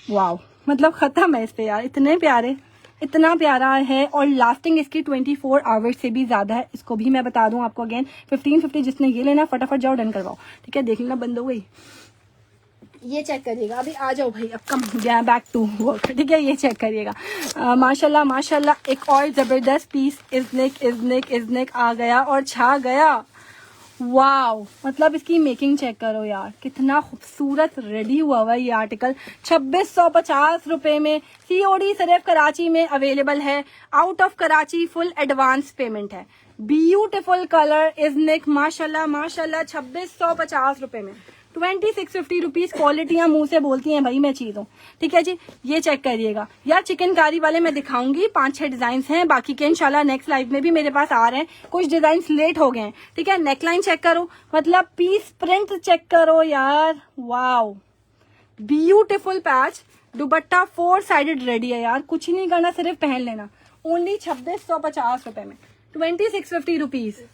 वाव, मतलब खत्म है इस पे यार, इतने प्यारे, इतना प्यारा है। और लास्टिंग इसकी 24 आवर्स से भी ज्यादा है। इसको भी मैं बता दूं आपको अगेन 1550। जिसने ये लेना फटाफट जाओ डन करवाओ, ठीक है। देख लेना बंद हो गई। ये चेक करिएगा, अभी आ जाओ भाई, अब कम हो गया बैक टू वर्क, ठीक है। ये चेक करिएगा, माशाल्लाह माशाल्लाह एक और जबरदस्त पीस इज़नेक आ गया और छा गया। वाव, मतलब इसकी मेकिंग चेक करो यार, कितना खूबसूरत रेडी हुआ हुआ है ये आर्टिकल। 2650 रुपए में COD सिर्फ कराची में अवेलेबल है। Out of Karachi full advance payment है। ब्यूटीफुल कलर इज़नेक, माशाल्लाह माशाल्लाह 2650 रुपए में 2650 रुपीज। क्वालिटियां मुंह से बोलती हैं भाई, मैं चीज हूँ, ठीक है जी। ये चेक करिएगा यार, चिकनकारी वाले मैं दिखाऊंगी, 5-6 डिजाइन हैं, बाकी के इंशाल्लाह नेक्स्ट लाइव में भी मेरे पास आ रहे हैं। कुछ डिजाइन लेट हो गए हैं, ठीक है। नेकलाइन चेक करो, मतलब पीस प्रिंट चेक करो यार, वाओ ब्यूटीफुल पैच। दुपट्टा 4 साइडेड रेडी है यार, कुछ नहीं करना, सिर्फ पहन लेना। ओनली 2650 रुपए में 2650 रुपीज।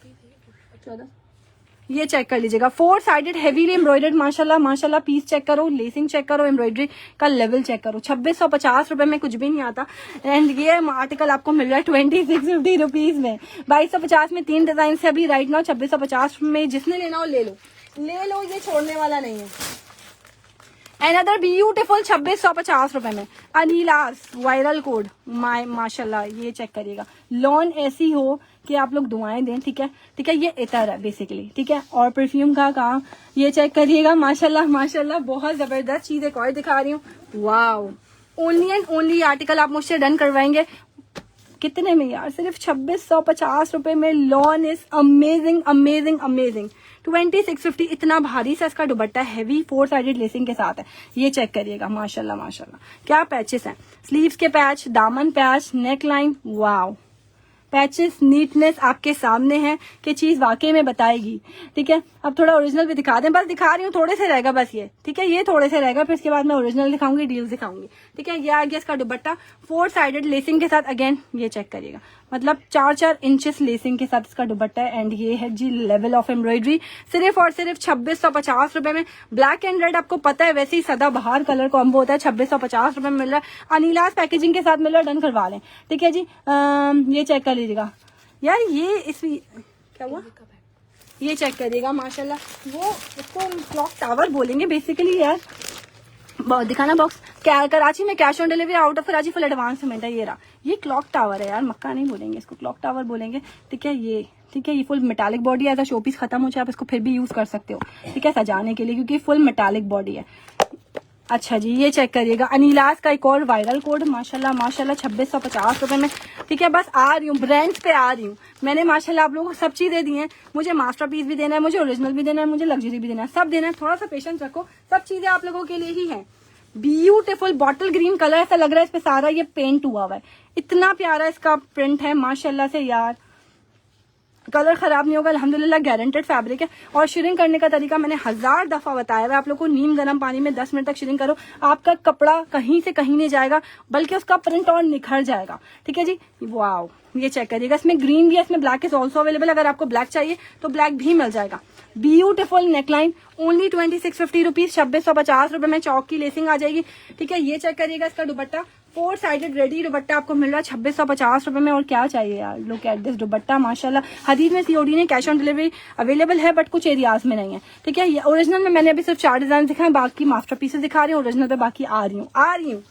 ये चेक कर लीजिएगा, 4 साइडेड हेवीली एम्ब्रॉयडर्ड, माशाल्लाह माशाल्लाह। पीस चेक करो, लेसिंग चेक करो, एम्ब्रॉयडरी का लेवल चेक करो। 2650 रुपए में कुछ भी नहीं आता। एंड ये आर्टिकल आपको मिल रहा है 2650 रुपीज में। 2250 में 3 डिजाइन से अभी राइट नाउ 2650 में जिसने लेना हो ले लो, ले लो, ये छोड़ने वाला नहीं है। अनदर ब्यूटीफुल 2650 रुपए में अनीलास वायरल कोड, माशाल्लाह। ये चेक करिएगा, लॉन ऐसी हो कि आप लोग दुआएं दें, ठीक है, ठीक है। ये इतर है बेसिकली, ठीक है। और परफ्यूम का काम ये चेक करिएगा, माशाल्लाह माशाल्लाह बहुत जबरदस्त चीज एक और दिखा रही हूँ। Wow, only and only article आप मुझसे डन करवाएंगे कितने में यार, सिर्फ 2650 रुपए में। Lawn is amazing amazing amazing. 2650, इतना भारी सा इसका दुपट्टा, हैवी 4 साइडेड लेसिंग के साथ है। ये चेक करिएगा, माशाल्लाह माशाल्लाह क्या पैचेस हैं। स्लीव्स के पैच, दामन patch, neck line, wow patches, neatness आपके सामने है कि चीज वाकई में बताएगी, ठीक है। अब थोड़ा ओरिजिनल भी दिखा दें, बस दिखा रही हूँ, थोड़े से रहेगा बस ये, ठीक है। ये थोड़े से रहेगा, फिर इसके बाद मैं ओरिजिनल दिखाऊंगी, डील्स दिखाऊंगी, ठीक है। ये आ गया इसका दुपट्टा 4 साइडेड लेसिंग के साथ। अगेन ये चेक करिएगा, मतलब 4-4 इंचेस लेसिंग के साथ इसका दुपट्टा है। एंड ये है जी लेवल ऑफ एम्ब्रॉयडरी, सिर्फ और सिर्फ 2650 रुपए में। ब्लैक एंड रेड आपको पता है वैसे ही सदाबहार कलर कॉम्बो होता है, 2650 रुपए में मिल रहा है। अनीलास पैकेजिंग के साथ मिल रहा है, डन करवा लें, ठीक है जी। ये चेक कर लीजिएगा यार, ये इसमें क्या हुआ, ये चेक करिएगा माशाल्लाह। वो इसको क्लॉक टावर बोलेंगे बेसिकली यार, दिखाना बॉक्स। कराची में cash on delivery, out of Karachi full advance payment है। ये रहा, ये क्लॉक टावर है यार, मक्का नहीं बोलेंगे इसको, क्लॉक टावर बोलेंगे, ठीक है। ये ठीक है, ये फुल मेटालिक बॉडी है, शोपीस खत्म हो जाए आप इसको फिर भी यूज कर सकते हो, ठीक है, सजाने के लिए, क्योंकि फुल मेटालिक बॉडी है। अच्छा जी, ये चेक करिएगा, अनीलास का एक और वायरल कोड, माशाल्लाह माशाल्लाह 2650 रुपए में, ठीक है। बस आ रही हूँ, ब्रांड्स पे आ रही हूँ मैंने, माशाल्लाह आप लोगों को सब चीजें दी हैं। मुझे मास्टरपीस भी देना है, मुझे ओरिजिनल भी देना है, मुझे लग्जरी भी देना है, सब देना है। थोड़ा सा पेशेंस रखो, सब चीजें आप लोगों के लिए ही है। ब्यूटीफुल बॉटल ग्रीन कलर, ऐसा लग रहा है इस पे सारा ये पेंट हुआ हुआ है, इतना प्यारा इसका प्रिंट है माशाल्लाह से यार। कलर खराब नहीं होगा, अल्हम्दुलिल्लाह गारंटेड फैब्रिक है। और श्रिंक करने का तरीका मैंने 1000 दफा बताया है आप लोग को। नीम गर्म पानी में 10 मिनट तक श्रिंक करो, आपका कपड़ा कहीं से कहीं नहीं जाएगा, बल्कि उसका प्रिंट और निखर जाएगा, ठीक है जी। वाओ, ये चेक करिएगा, इसमें ग्रीन भी है, इसमें ब्लैक इज ऑल्सो अवेलेबल। अगर आपको ब्लैक चाहिए तो ब्लैक भी मिल जाएगा। ब्यूटीफुल नेकलाइन, ओनली 2650 रुपीज, 2650 रुपए में चौक की लेसिंग आ जाएगी, ठीक है। ये चेक करिएगा, इसका दुपट्टा 4 साइडेड रेडी दुपट्टा आपको मिल रहा है 2650 रुपए में। और क्या चाहिए यार, लुक एट दिस दुपट्टा माशाल्लाह। हदीद में COD ने कैश ऑन डिलीवरी अवेलेबल है, बट कुछ एरियाज में नहीं है, ठीक है। ओरिजिनल में मैंने अभी सिर्फ 4 डिजाइन दिखाए, बाकी मास्टरपीसेस दिखा रही हूँ, ओरिजिनल पे बाकी आ रही हूँ।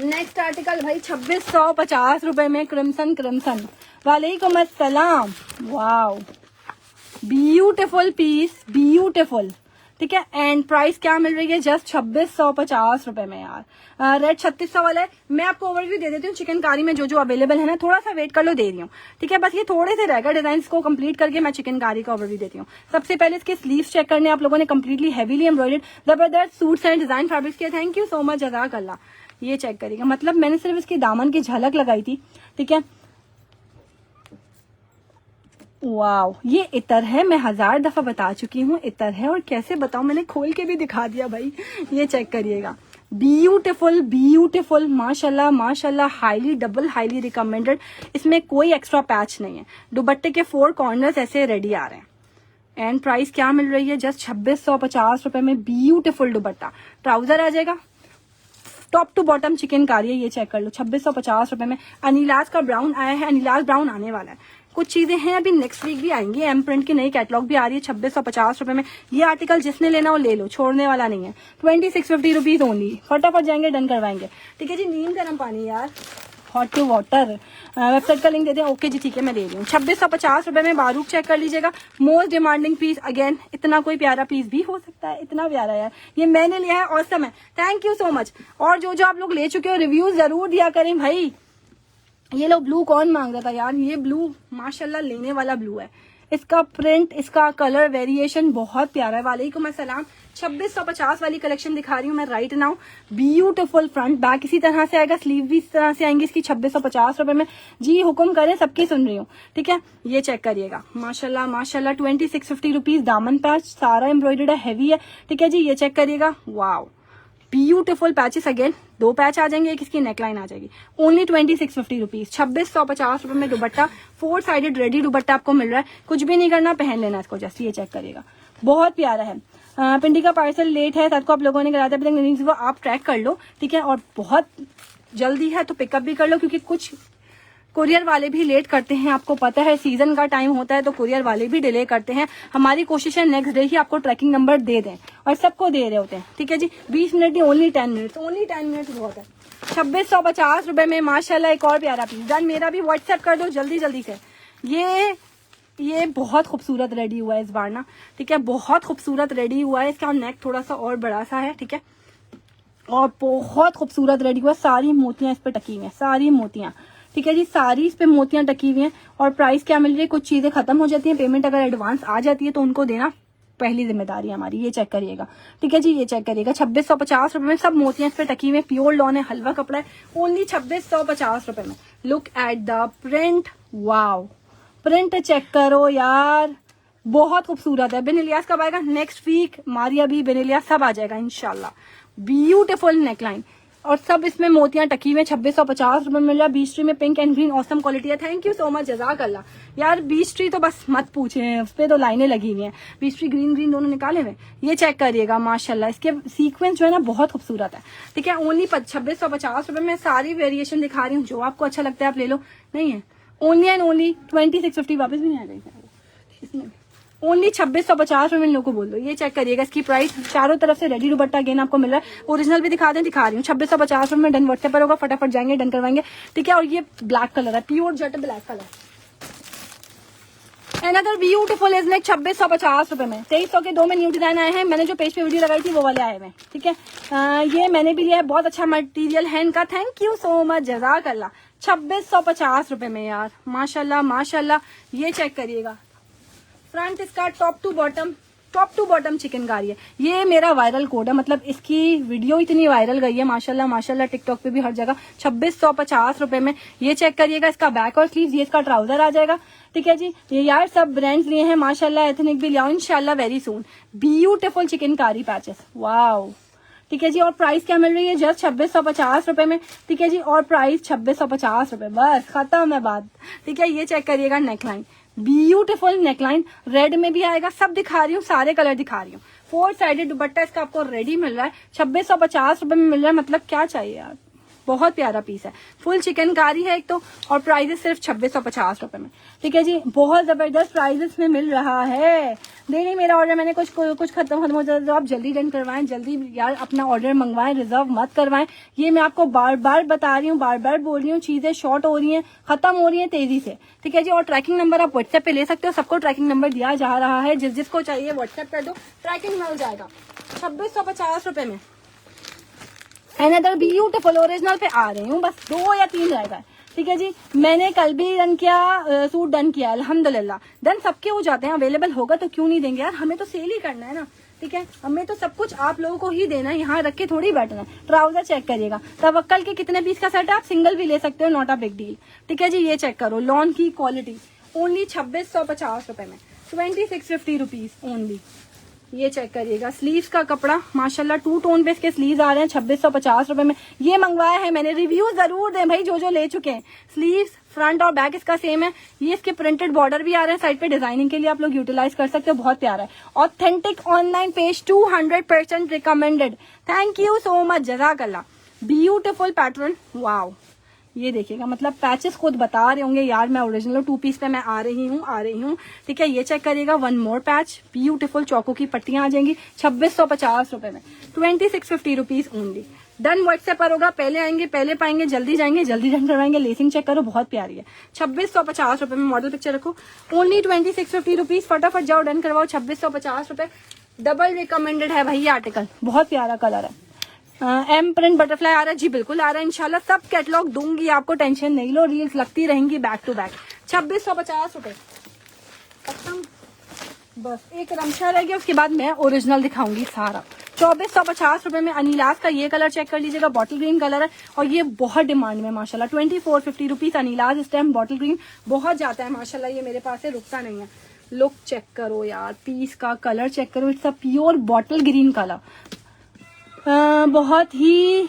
नेक्स्ट आर्टिकल भाई 2650 रुपए में क्रिम्सन, वालेकुम अस्सलाम। वाओ, ब्यूटीफुल पीस, ब्यूटीफुल, ठीक है। एंड प्राइस क्या मिल रही है, जस्ट 2650 रुपए में यार। रेट 3600 वाला है। मैं आपको ओवरव्यू दे देती हूँ चिकनकारी में जो जो अवेलेबल है ना, थोड़ा सा वेट कर लो, दे रही हूँ, ठीक है। बस ये थोड़े से रहेगा डिजाइन को कंप्लीट करके मैं चिकनकारी का ओवरव्यू देती हूँ। सबसे पहले इसके स्लीव्स चेक करने, आप लोगों ने कंप्लीटली हैवीली एम्ब्रॉइडेड जबरदस्त सूट्स एंड डिजाइन फैब्रिक्स किया। थैंक यू सो मच, जज़ाकल्लाह। ये चेक करिएगा, मतलब मैंने सिर्फ इसकी दामन की झलक लगाई थी, ठीक है। वाओ, ये इतर है, मैं 1000 दफा बता चुकी हूँ इतर है, और कैसे बताऊं, मैंने खोल के भी दिखा दिया भाई। ये चेक करिएगा, ब्यूटीफुल ब्यूटीफुल, माशाल्लाह माशाल्लाह, हाईली डबल हाईली रिकमेंडेड। इसमें कोई एक्स्ट्रा पैच नहीं है। दुपट्टे के 4 कॉर्नर्स ऐसे रेडी आ रहे हैं। एंड प्राइस क्या मिल रही है, जस्ट 2650 रुपए में ब्यूटीफुल दुपट्टा। ट्राउजर आ जाएगा, टॉप टू बॉटम चिकनकारी है। ये चेक कर लो, 2650 रुपए में। अनिलाज का ब्राउन आया है, अनिलाज ब्राउन आने वाला है। कुछ चीजें हैं अभी नेक्स्ट वीक भी आएंगी। एम प्रिंट की नई कैटलॉग भी आ रही है 2650 रुपए में। ये आर्टिकल जिसने लेना वो ले लो, छोड़ने वाला नहीं है। 2650 रुपीज ओनली, फटाफट जाएंगे डन करवाएंगे, ठीक है जी। नीम गर्म पानी यार, हॉट टू वाटर, वेबसाइट का लिंक दे दें। ओके जी, ठीक है, मैं दे रही हूँ 2650 रुपए में। बारूक चेक कर लीजिएगा, मोस्ट डिमांडिंग पीस। अगेन इतना कोई प्यारा पीस भी हो सकता है, इतना प्यारा यार, ये मैंने लिया है, ऑसम है। Thank you so much. और जो जो आप लोग ले चुके हो रिव्यूज जरूर दिया करें भाई। ये लो, ब्लू कौन मांग रहा था यार, ये ब्लू माशाल्लाह लेने वाला ब्लू है। इसका प्रिंट, इसका कलर वेरिएशन बहुत प्यारा है। वालेकुम अस्सलाम। 2650 वाली कलेक्शन दिखा रही हूँ मैं right now. Beautiful front back इसी तरह से आएगा, स्लीव भी इस तरह से आएंगी इसकी 2650 रुपए में। जी हुक्म करें, सबकी सुन रही हूँ, ठीक है। ये चेक करिएगा, माशाल्लाह माशाल्लाह, 2650 रुपीज। दामन पैच सारा एम्ब्रॉइडर्ड है, हैवी है, ठीक है जी। ये चेक करिएगा, wow beautiful patches. Again 2 patch आ जाएंगे, एक इसकी नेकलाइन आ जाएगी। ओनली 2650 रुपीज, 2650 रुपए में दुपट्टा। 4 साइडेड रेडी दुपट्टा आपको मिल रहा है, कुछ भी नहीं करना, पहन लेना इसको जस्ट। ये चेक करिएगा, बहुत प्यारा है। पिंडी का पार्सल लेट है, सबको आप लोगों ने कराया था, अभी तक नहीं, वो आप ट्रैक कर लो, ठीक है। और बहुत जल्दी है तो पिकअप भी कर लो, क्योंकि कुछ कुरियर वाले भी लेट करते हैं। आपको पता है सीजन का टाइम होता है तो कुरियर वाले भी डिले करते हैं। हमारी कोशिश है नेक्स्ट डे ही आपको ट्रैकिंग नंबर दे दें, और सबको दे रहे होते हैं, ठीक है जी। 20 मिनट नहीं, ओनली 10 मिनट, ओनली 10 मिनट बहुत है। 2650 रुपए में माशाल्लाह एक और प्यारा पीस। डन, मेरा भी व्हाट्सएप कर दो जल्दी जल्दी से। ये बहुत खूबसूरत रेडी हुआ है इस बार ना, ठीक है, बहुत खूबसूरत रेडी हुआ है। इसका नेक थोड़ा सा और बड़ा सा है, ठीक है, और बहुत खूबसूरत रेडी हुआ है। सारी मोतियां इस पे टकी हुई हैं, सारी मोतियां, ठीक है जी, सारी इस पे मोतियां टकी हुई हैं। और प्राइस क्या मिल रही है, कुछ चीजें खत्म हो जाती हैं, पेमेंट अगर एडवांस आ जाती है तो उनको देना पहली जिम्मेदारी हमारी। ये चेक करिएगा, ठीक है जी। ये चेक करिएगा, 2650 रुपए में सब मोतियां इस पे टकी हुई हैं। प्योर लॉन है, हलवा कपड़ा है, ओनली 2650 रुपए में। Look at the print, wow print check करो यार, बहुत खूबसूरत है। बिन इलियास कब आएगा, नेक्स्ट वीक। मारिया भी, बिन इलियास सब आ जाएगा इंशाल्लाह। ब्यूटीफुल नेकलाइन, और सब इसमें मोतियां टकी हुई। 2650 रुपए मिल रहा है। बीच ट्री में pink and green awesome quality है। थैंक यू सो मच, जज़ाकल्लाह यार। बीच ट्री तो बस मत पूछे, उस पे तो लाइनें लगी हुई हैं। बीच ट्री ग्रीन ग्रीन दोनों निकाले हुए। ये चेक करिएगा, माशाल्लाह इसके सीक्वेंस जो है ना बहुत खूबसूरत है, ठीक है। ओनली 2650 रुपए में सारी वेरिएशन दिखा रही हूँ, जो आपको अच्छा लगता है आप ले लो। नहीं है, ओनली एंड ओनली 2650, वापस भी नहीं आ रही इसमें। ओनली 2650 रुपए लोगों को बोल दो। ये चेक करिएगा, इसकी प्राइस चारों तरफ से रेडी दुपट्टा अगेन आपको मिल रहा है। ओरिजिनल भी दिखा रही हूँ 2650 रुपए में। डन व्हाट्सएप पर होगा, फटाफट जाएंगे डन करवाएंगे, ठीक है। और ये ब्लैक कलर है, pure jet black colour. Another beautiful is neck 2650 रुपए में। 2300 के 2 में न्यू डिजाइन आए हैं। मैंने जो पेज पे वीडियो लगाई थी वो वाले आए हुए, ठीक है। ये मैंने भी लिया है, बहुत अच्छा मटेरियल है इनका। थैंक यू सो मच, जज़ाकल्लाह। 2650 रुपए में यार, माशाल्लाह माशाल्लाह। ये चेक करिएगा, फ्रंट इसका टॉप टू बॉटम चिकनकारी है। ये मेरा वायरल कोड है, मतलब इसकी वीडियो इतनी वायरल गई है माशाल्लाह माशाल्लाह, टिकटॉक पे भी हर जगह। 2650 रुपए में। ये चेक करिएगा, इसका बैक और स्लीव्स, ये इसका ट्राउजर आ जाएगा, ठीक है जी। ये यार सब ब्रांड्स लिए हैं माशाल्लाह, एथनिक भी लिया इंशाल्लाह very soon. Beautiful chikankari patches, wow, ठीक है जी। और प्राइस क्या मिल रही है, जस्ट 2650 रुपए में, ठीक है जी। और प्राइस 2650 रुपए, बस खत्म है बात, ठीक है। ये चेक करिएगा, नेकलाइन ब्यूटीफुल नेकलाइन, रेड में भी आएगा, सब दिखा रही हूँ, सारे कलर दिखा रही हूँ। 4 साइडेड दुपट्टा इसका आपको रेडी मिल रहा है, 2650 रुपए में मिल रहा है, मतलब क्या चाहिए यार, बहुत प्यारा पीस है। फुल चिकनकारी है एक तो, और प्राइजेस सिर्फ 2650 रुपए में, ठीक है जी। बहुत जबरदस्त प्राइजेस में मिल रहा है, नहीं मेरा ऑर्डर मैंने कुछ खत्म हो जाता है तो आप जल्दी डन करवाएं, जल्दी यार अपना ऑर्डर मंगवाएं, रिजर्व मत करवाएं। ये मैं आपको बार बार बता रही हूँ, बार बार बोल रही हूँ, चीजें शॉर्ट हो रही हैं, खत्म हो रही हैं तेजी से, ठीक है जी। और ट्रैकिंग नंबर आप व्हाट्सएप पे ले सकते हो, सबको ट्रैकिंग नंबर दिया जा रहा है, जिसको चाहिए व्हाट्सएप कर दो, ट्रैकिंग मिल जाएगा 2650 रुपए में। अनदर ब्यूटीफुल ओरिजिनल पे आ रही हूँ, बस 2 या 3 रह गए, ठीक है जी। मैंने कल भी डन किया, सूट डन किया, अल्हम्दुलिल्लाह। डन सबके हो जाते हैं, अवेलेबल होगा तो क्यों नहीं देंगे यार, हमें तो सेल ही करना है ना, ठीक है। हमें तो सब कुछ आप लोगों को ही देना है, यहाँ रख के थोड़ी बैठना है। ट्राउजर चेक करिएगा, तवक्कल के कितने पीस का सेट है, आप सिंगल भी ले सकते हो, नॉट अ बिग डील, ठीक है जी। ये चेक करो, लॉन की क्वालिटी ओनली 2650 रुपए में, 2650 रुपीज ओनली। ये चेक करिएगा, स्लीव्स का कपड़ा माशाल्लाह 2 टोन पे इसके स्लीव्स आ रहे हैं 2650 रुपए में। ये मंगवाया है मैंने, रिव्यू जरूर दें भाई जो ले चुके हैं। स्लीव्स फ्रंट और बैक इसका सेम है, ये इसके प्रिंटेड बॉर्डर भी आ रहे हैं साइड पे, डिजाइनिंग के लिए आप लोग यूटिलाइज कर सकते हो, बहुत प्यारा है। Authentic online page 200% recommended, thank you so much, जज़ाकल्लाह। Beautiful pattern, wow. ये देखिएगा, मतलब पैचेस खुद बता रहे होंगे यार मैं ओरिजिनल 2 पीस पे मैं आ रही हूँ, ठीक है। ये चेक करिएगा, 1 मोर पैच, ब्यूटीफुल चौकों की पट्टियां आ जाएंगी 2650 रुपए में, 2650 रुपीज ओनली। डन व्हाट्सएप पर होगा, पहले आएंगे पहले पाएंगे, जल्दी जाएंगे जल्दी डन करवाएंगे। लेसिंग चेक करो, बहुत प्यारी है, 2650 रुपए में। मॉडल पिक्चर रखो, ओनली 2650 रुपीज। फटाफट जाओ डन करवाओ, 2650 रुपए। डबल रिकमेंडेड है भाई ये आर्टिकल, बहुत प्यारा कलर है। एम प्रिंट बटरफ्लाई आ रहा है जी, बिल्कुल आ रहा है इंशाल्लाह, सब कैटलॉग दूंगी आपको, टेंशन नहीं लो, रील्स लगती रहेंगी बैक टू बैक। 2650 रुपए खत्म, बस एक रमशा रह गया, उसके बाद मैं ओरिजिनल दिखाऊंगी सारा। 2450 रुपए में अनीलास का ये कलर चेक कर लीजिएगा, बॉटल ग्रीन कलर है और ये बहुत डिमांड में माशाल्लाह। 2450 रुपीज अनीलास, इस टाइम बॉटल ग्रीन बहुत जाता है माशाल्लाह, ये मेरे पास है, रुकता नहीं है। लुक चेक करो यार, पीस का कलर चेक करो, it's a pure bottle green colour, बहुत ही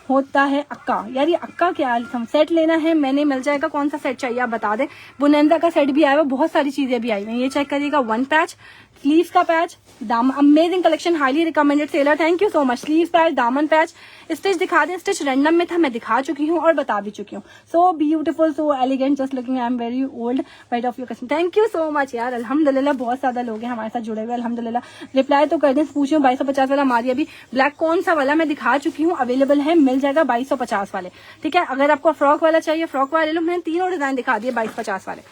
होता है अक्का यार। ये अक्का क्या सेट लेना है, मैंने मिल जाएगा, कौन सा सेट चाहिए आप बता दें। बुनेंजा का सेट भी आया हुआ, बहुत सारी चीजें भी आई हुई हैं। ये चेक करिएगा, 1 पैच, स्लीव्स का पैच, दामन, amazing collection, highly recommended seller, thank you so much. Sleeves patch, दामन पैच, स्टिच दिखा दें, स्टिच रैंडम में था, मैं दिखा चुकी हूँ और बता भी चुकी हूँ। So beautiful, so elegant, just looking, I am very old white of your customer, thank you so much यार, अल्हम्दुलिल्लाह। बहुत ज्यादा लोग हैं हमारे साथ जुड़े हुए, अल्हम्दुलिल्लाह। रिप्लाई तो कर दें, पूछ रही हूँ 2250 वाला हमारी अभी ब्लैक कौन सा वाला मैं दिखा चुकी हूँ, अवेलेबल है, मिल जाएगा 2250 वाले, ठीक है। अगर आपको फ्रॉक वाला चाहिए, फ्रॉक वाले लो, मैंने तीनों डिजाइन दिखा दिए 2250 वाले,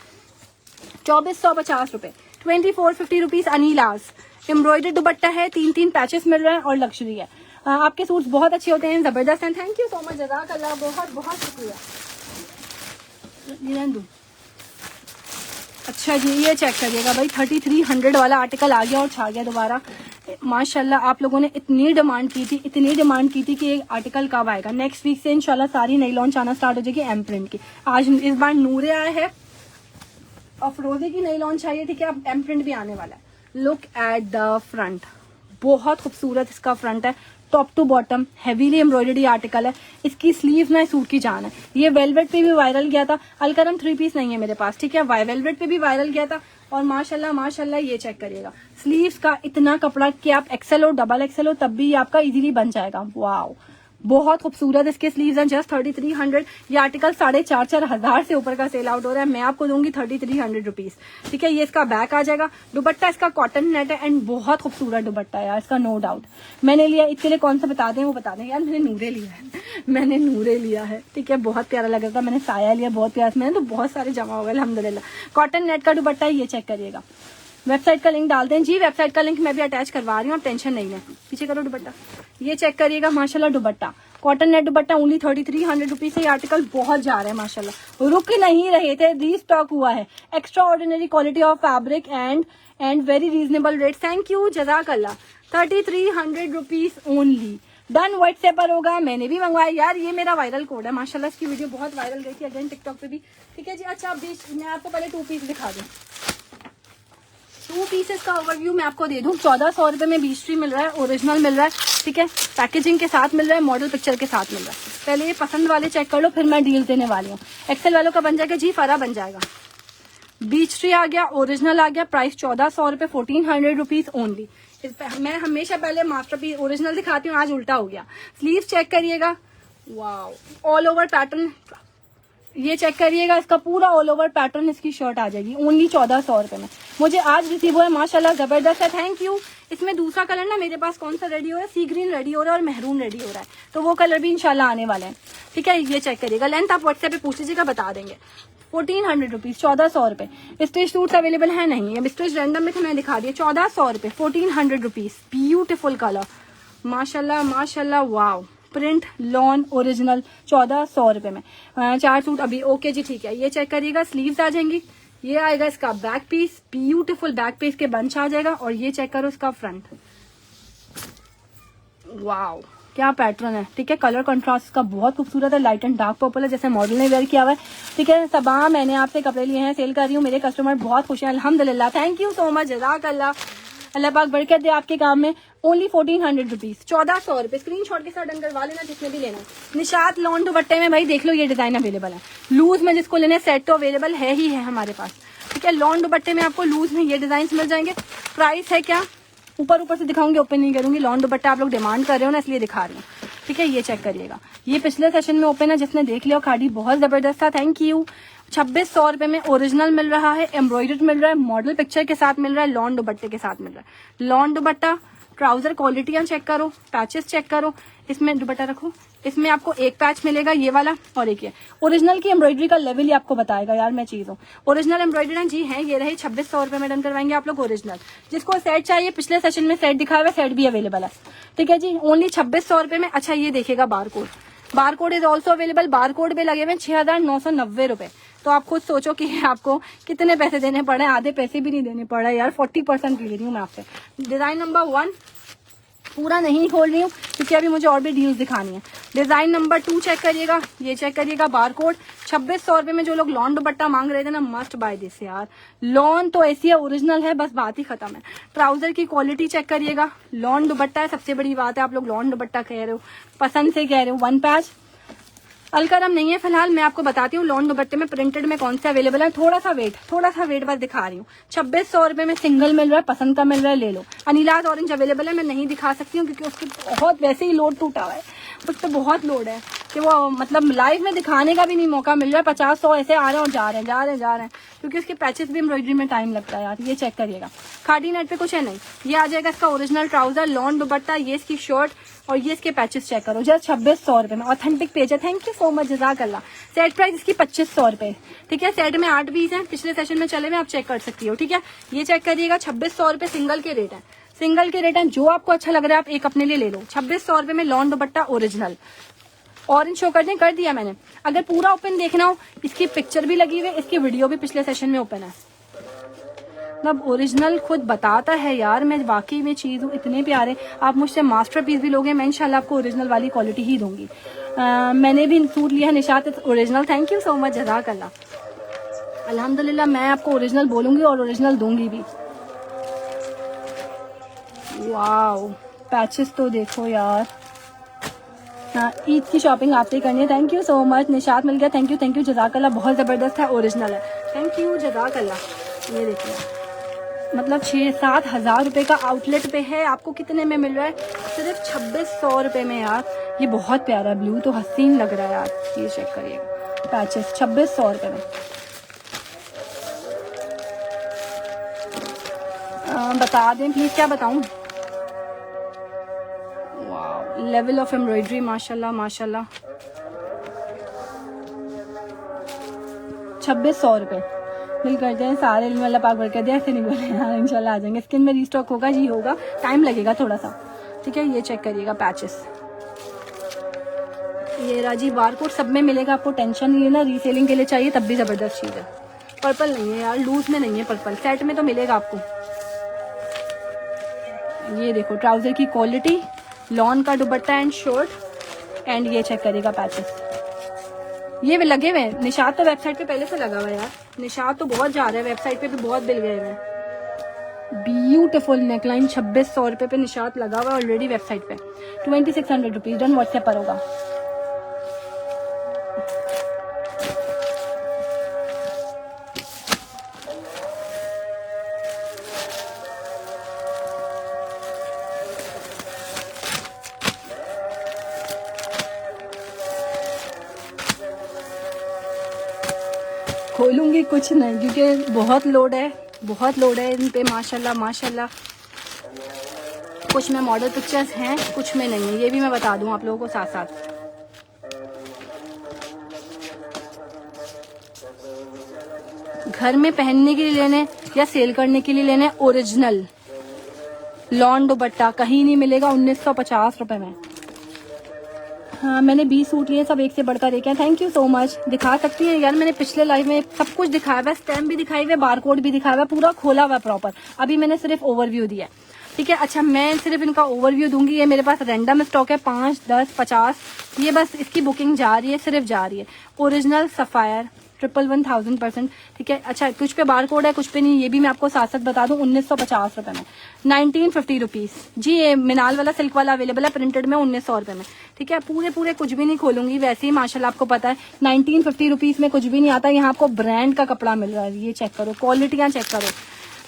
2450 रुपए, 2450 रुपीज। अनीलास एम्ब्रॉयडर्ड दुपट्टा है, 3 पैचेस मिल रहे हैं और लग्जरी है। आपके सूट्स बहुत अच्छे होते हैं, जबरदस्त हैं, थैंक यू सो मच, जज़ाकल्लाह, बहुत बहुत शुक्रिया। अच्छा जी, ये चेक करिएगा भाई, 3300 वाला आर्टिकल आ गया और छा गया दोबारा माशाल्लाह। आप लोगों ने इतनी डिमांड की थी कि ये आर्टिकल कब आएगा। नेक्स्ट वीक से इंशाल्लाह सारी नई लॉन्च आना स्टार्ट हो जाएगी एम प्रिंट की। आज इस बार नूरे आया है और फिरोजी की नई लॉन्च आई है, ठीक है। अब एम प्रिंट भी आने वाला है। लुक एट द फ्रंट, बहुत खूबसूरत इसका फ्रंट है, top to bottom heavily embroidery article है। इसकी स्लीव ना सूट की जान है। ये वेलवेट पे भी वायरल गया था, अलकरम 3 पीस नहीं है मेरे पास, ठीक है। वेलवेट पे भी वायरल गया था और माशाल्लाह माशाल्लाह ये चेक करिएगा, स्लीव्स का इतना कपड़ा कि आप एक्सेल हो, डबल एक्सेल हो, तब भी ये आपका इजीली बन जाएगा। वाओ, बहुत खूबसूरत इसके स्लीव्स हैं, जस्ट 3300। ये आर्टिकल 4,500 हजार से ऊपर का सेल आउट हो रहा है, मैं आपको दूंगी 3300 रुपीज, ठीक है। ये इसका बैक आ जाएगा, दुपट्टा इसका कॉटन नेट है एंड बहुत खूबसूरत दुपट्टा है यार इसका, नो डाउट। मैंने लिया, इसके लिए कौन सा बता दें, वो बता दें यार, मैंने नूरे लिया है, ठीक है। बहुत प्यारा लग रहा था, मैंने साया लिया, बहुत प्यारा, मैंने तो बहुत सारे जमा हो गए अल्हम्दुलिल्लाह। कॉटन नेट का दुपट्टा है, ये चेक करिएगा। वेबसाइट का लिंक डाल दें जी, वेबसाइट का लिंक मैं भी अटैच करवा रही हूँ, आप टेंशन नहीं है। पीछे करो दुपट्टा, ये चेक करिएगा माशाल्लाह, दुपट्टा कॉटन नेट दुपट्टा, ओनली 3300 रुपीज से। ये आर्टिकल बहुत जा रहे हैं माशाल्लाह, रुक नहीं रहे थे, रीस्टॉक हुआ है। Extraordinary quality of fabric and very reasonable rate, thank you, जज़ाकल्लाह। 3300 रुपीज ओनली। डन व्हाट्सएप पर होगा, मैंने भी मंगवाया यार, ये मेरा वायरल कोड है माशाल्लाह, इसकी वीडियो बहुत वायरल गई थी अगेन टिकटॉक पे भी, ठीक है जी। अच्छा, मैं आपको पहले 2 पीस दिखा दूं, 2 पीसेस का ओवरव्यू मैं आपको दे दूं। 1400 रुपए में बीच ट्री मिल रहा है, ओरिजिनल मिल रहा है, ठीक है। पैकेजिंग के साथ मिल रहा है, मॉडल पिक्चर के साथ मिल रहा है। पहले ये पसंद वाले चेक कर लो, फिर मैं डील देने वाली हूँ। एक्सेल वालों का बन जाएगा जी, फरा बन जाएगा। बीच ट्री आ गया, ओरिजिनल आ गया, प्राइस 1400 रुपए, 1400 रुपीज ओनली। मैं हमेशा पहले मास्टरपीस ओरिजिनल दिखाती हूँ, आज उल्टा हो गया। स्लीव चेक करिएगा, वाओ, ऑल ओवर पैटर्न, ये चेक करिएगा, इसका पूरा ऑल ओवर पैटर्न इसकी शर्ट आ जाएगी ओनली 1400 रुपए में। मुझे आज रिसीव हुआ है, माशाल्लाह जबरदस्त है, थैंक यू। इसमें दूसरा कलर ना मेरे पास कौन सा रेडी हो रहा है, सी ग्रीन रेडी हो रहा है और मेहरून रेडी हो रहा है, तो वो कलर भी इंशाल्लाह आने वाले हैं, ठीक है। ये चेक करिएगा, लेंथ आप व्हाट्सएप पे पूछ लीजिएगा, बता देंगे। 1400 रुपीज, 1400 रुपए। स्टिच सूट अवेलेबल है नहीं, अब स्टिच रैंडम में तो मैंने दिखा दिया। 1400 रुपए, 1400 रुपीज, ब्यूटीफुल कलर, माशाल्लाह माशाल्लाह, वाव। प्रिंट लॉन ओरिजिनल 1400 रुपए में 4 सूट अभी, ओके जी ठीक है। ये चेक करिएगा, स्लीव्स आ जाएंगी, ये आएगा इसका back piece, beautiful back piece के बंच आ जाएगा, और ये चेक करो इसका फ्रंट, वाव क्या पैटर्न है, ठीक है। कलर कंट्रास्ट का बहुत खूबसूरत है, लाइट एंड डार्क पर्पल है, जैसे मॉडल ने वेयर किया हुआ है, ठीक है। सबा मैंने आपसे कपड़े लिए हैं, सेल कर रही हूँ, मेरे कस्टमर बहुत खुश हैं अल्हम्दुलिल्लाह, थैंक यू सो मच, जज़ाकल्लाह, अल्लाह पाक बरकत दे आपके काम में। ओनली 1400 रुपीज, 1400 रुपए, स्क्रीन शॉट के साथ डन करवा लेना जिसने भी लेना है। निशात लॉन दुपट्टे में भाई देख लो, ये डिजाइन अवेलेबल है, लूज में जिसको लेना है सेट तो अवेलेबल है ही है हमारे पास, ठीक है। लॉन दुपट्टे में आपको लूज में ये डिजाइन मिल जाएंगे। प्राइस है क्या, ऊपर से दिखाऊंगी, ओपन नहीं करूंगी, लॉन दुपट्टा आप लोग डिमांड कर रहे हो ना, इसलिए दिखा रही हूँ, ठीक है। ये चेक करिएगा, ये पिछले सेशन में ओपन है, जिसने देख लिया खाड़ी बहुत जबरदस्त था, थैंक यू। 2600 रुपए में ओरिजिनल मिल रहा है, एम्ब्रॉयडर्ड मिल रहा है, मॉडल पिक्चर के साथ मिल रहा है, लॉन दुपट्टे के साथ मिल रहा है। लॉन दुपट्टा, ट्राउजर क्वालिटियां चेक करो, पैचेस चेक करो, इसमें दुपट्टा रखो, इसमें आपको एक पैच मिलेगा ये वाला, और एक ये ओरिजिनल की एम्ब्रॉयडरी का लेवल ही आपको बताएगा यार, मैं चीज हूँ। ओरिजिनल एम्ब्रॉयडरी जी है, ये रही 2600 रुपए में डन करवाएंगे आप लोग ओरिजिनल। जिसको सेट चाहिए, पिछले सेशन में सेट दिखाया हुआ, सेट भी अवेलेबल है, ठीक है जी, ओनली 2600 रुपए में। अच्छा ये देखेगा barcode, barcode is also available, barcode पे लगे हुए 6990 रुपए, तो आप खुद सोचो कि आपको कितने पैसे देने पड़े, आधे पैसे भी नहीं देने पड़े यार, 40% ले रही हूँ मैं आपसे। डिजाइन नंबर 1 पूरा नहीं खोल रही हूँ क्योंकि अभी मुझे और भी डील्स दिखानी है। डिजाइन नंबर 2 चेक करिएगा, ये चेक करिएगा, बारकोड 2600 रुपए में जो लोग लॉन दुपट्टा मांग रहे थे ना, मस्ट बाय दिस यार। लॉन तो ऐसी है, ओरिजिनल है, बस बात ही खत्म है। ट्राउजर की क्वालिटी चेक करिएगा, लॉन दुपट्टा है, सबसे बड़ी बात है, आप लोग लॉन दुपट्टा कह रहे हो, पसंद से कह रहे हो। 1 पैच अलकरम नहीं है फिलहाल, मैं आपको बताती हूँ लॉन दुपट्टे में प्रिंटेड में कौन से अवेलेबल है। थोड़ा सा वेट बस दिखा रही हूँ। 2600 रुपए में सिंगल मिल रहा है, पसंद का मिल रहा है, ले लो। अनिलाज ऑरेंज अवेलेबल है, मैं नहीं दिखा सकती हूँ क्योंकि उसकी बहुत वैसे ही लोड टूटा हुआ है, उस पर बहुत लोड है कि वो मतलब लाइव में दिखाने का भी नहीं मौका मिल रहा है। 50-100 ऐसे आ रहे हैं और जा रहे हैं क्योंकि उसके पैचेस भी एम्ब्रॉयडरी में टाइम लगता है यार। ये चेक करिएगा, खादी नेट पे कुछ है नहीं, ये आ जाएगा इसका ओरिजिनल ट्राउजर, लॉन दुपट्टा, ये इसकी शर्ट और ये इसके पैचेस चेक करो, जस्ट 2600 रुपए में, ऑथेंटिक पेज है, थैंक यू सो मच, जज़ाकल्लाह। सेट प्राइस इसकी 2500 रुपए, ठीक है। सेट में 8 पीस है, पिछले सेशन में चले हुए, आप चेक कर सकती हो, ठीक है। ये चेक करिएगा, 2600 रुपए सिंगल के रेट है, सिंगल के रेट है, जो आपको अच्छा लग रहा है आप एक अपने लिए ले लो। 2600 रुपए में लॉन दुपट्टा ओरिजिनल, ऑरेंज शो कर दें, कर दिया मैंने। अगर पूरा ओपन देखना हो, इसकी पिक्चर भी लगी हुई है, इसकी वीडियो भी पिछले सेशन में ओपन है। मतलब ओरिजिनल खुद बताता है यार, मैं वाकई में चीज हूँ, इतने प्यारे। आप मुझसे मास्टरपीस भी लोगे, मैं इंशाल्लाह आपको ओरिजिनल वाली क्वालिटी ही दूंगी। मैंने भी सूट लिया है Nishat original, thank you so much, जज़ाकल्लाह। अल्हम्दुलिल्लाह मैं आपको ओरिजिनल बोलूंगी और ओरिजिनल दूंगी भी। वाओ पैचेस तो देखो यार। हाँ, ईद की शॉपिंग आपसे करनी है, thank you so much. Nishat मिल गया, थैंक यू जज़ाकल्लाह, बहुत ज़बरदस्त है, ओरिजिनल है, थैंक यू जज़ाकल्लाह। ये देखिए मतलब 6-7 हज़ार रुपए का आउटलेट पे है, आपको कितने में मिल रहा है, सिर्फ 2600 रुपए में यार। ये बहुत प्यारा ब्लू तो हसीन लग रहा है यार, ये चेक करिए पैचेस 2600 रुपए में। बता दें प्लीज, क्या बताऊं। वाव लेवल ऑफ एम्ब्रॉयडरी, माशाल्लाह माशाल्लाह। 2600 रुपए बिल करते हैं सारे, अल्लाह पाक बरकत दे, ऐसे नहीं बोले यार, इंशाल्लाह आ जाएंगे। स्किन में रीस्टॉक होगा जी, होगा, टाइम लगेगा थोड़ा सा, ठीक है। ये चेक करिएगा पैचेस, ये राजी बारकोड सब में मिलेगा, आपको टेंशन नहीं है ना। रीसेलिंग के लिए चाहिए तब भी जबरदस्त चीज है। पर्पल नहीं है यार, लूज में नहीं है पर्पल, सेट में तो मिलेगा आपको। ये देखो ट्राउजर की क्वालिटी, लॉन का दुपट्टा एंड शर्ट, एंड ये चेक करेगा पैचेस, ये भी लगे हुए हैं। निशात तो वेबसाइट पे पहले से लगा हुआ है यार, निशात तो बहुत जा रहा है, वेबसाइट पे भी बहुत बिल गए हुए हैं। ब्यूटीफुल नेकलाइन 2600 रुपए पे निशात लगा हुआ है ऑलरेडी वेबसाइट पे। 2600 रुपीज डन, व्हाट्सएप पर होगा। खोलूंगी कुछ नहीं, क्योंकि बहुत लोड है इन पे माशाल्लाह माशाल्लाह। कुछ में मॉडल पिक्चर्स हैं, कुछ में नहीं है, ये भी मैं बता दूं आप लोगों को साथ साथ। घर में पहनने के लिए लेने या सेल करने के लिए लेने, ओरिजिनल लॉन दुपट्टा कहीं नहीं मिलेगा 1950 रुपए में। हाँ, मैंने 20 सूट लिए, सब एक से बढ़कर एक हैं। Thank you so much. दिखा सकती हैं यार, मैंने पिछले लाइव में सब कुछ दिखाया हुआ है, स्टैम्प भी दिखाई हुई है, बारकोड भी दिखाया हुआ है, पूरा खोला हुआ प्रॉपर। अभी मैंने सिर्फ ओवरव्यू दिया है, ठीक है। अच्छा, मैं सिर्फ इनका ओवरव्यू दूंगी। ये मेरे पास रैंडम स्टॉक है, 5, 10, 50, ये बस इसकी बुकिंग जा रही है, सिर्फ जा रही है। ओरिजिनल सफायर 1,100%, ठीक है। अच्छा, कुछ पे बार कोड है, कुछ पे नहीं, ये भी मैं आपको साथ साथ बता दूं। 1950 रुपए में, 1950 रुपीज जी। ये मिनाल वाला सिल्क वाला अवेलेबल है प्रिंटेड में 1900 रुपए में, ठीक है। पूरे कुछ भी नहीं खोलूंगी, वैसे ही माशाल्लाह आपको पता है 1950 रुपीज में कुछ भी नहीं आता। यहाँ आपको ब्रांड का कपड़ा मिल रहा है, ये चेक करो, क्वालिटियां चेक करो,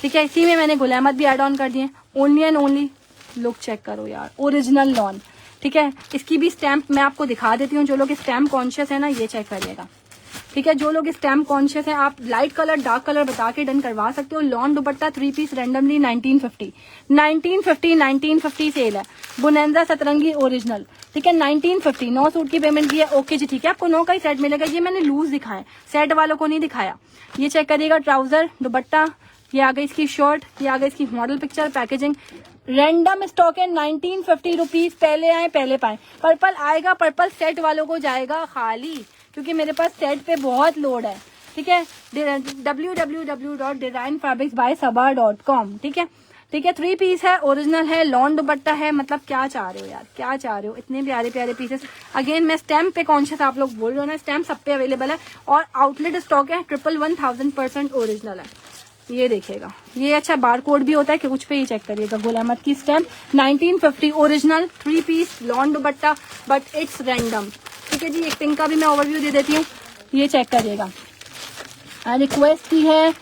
ठीक है। इसी में मैंने गुल अहमद भी एड ऑन कर दिए। Only and only look check करो यार, ओरिजिनल लॉन, ठीक है। इसकी भी स्टैम्प मैं आपको दिखा देती हूँ। जो लोग स्टैम्प कॉन्शियस है ना, ये चेक करिएगा, ठीक है। जो लोग स्टैम्प कॉन्शियस है, आप लाइट कलर डार्क कलर बता के डन करवा सकते हो। Lawn dupatta 3 piece randomly 1950 sale है। बुनेंजा सतरंगी ओरिजिनल, ठीक है, 1950। 9 सूट की पेमेंट की है, ओके जी, ठीक है। आपको 9 का ही सेट मिलेगा। ये मैंने लूज दिखाया, सेट वालों को नहीं दिखाया। ये चेक करिएगा, ट्राउजर दुपट्टा, ये आ गई इसकी शर्ट, ये आ गई इसकी model picture, packaging. Random stock है 1950 रुपीज। पहले आए पहले पाए। पर्पल आएगा, पर्पल सेट वालों को जाएगा खाली, क्योंकि मेरे पास सेट पे बहुत लोड है, ठीक है। www.designfabricsbysaba.com, ठीक है, ठीक है। 3 पीस है, ओरिजिनल है, लॉन दुपट्टा है। मतलब क्या चाह रहे हो यार, क्या चाह रहे हो? इतने प्यारे प्यारे पीसेस। अगेन मैं स्टैम्प पे कॉन्शियस, आप लोग बोल रहे हो ना, स्टैम्प सब पे अवेलेबल है और आउटलेट स्टॉक है। 1,100% ओरिजिनल है, ये देखिएगा। ये अच्छा बार कोड भी होता है कि कुछ पे ही चेक करिएगा। गुल अहमद की stamp 1950 original 3 piece lawn dupatta, but it's random, ठीक है जी। एक पिंक का भी मैं ओवरव्यू दे देती हूँ, ये चेक करिएगा। रिक्वेस्ट की है,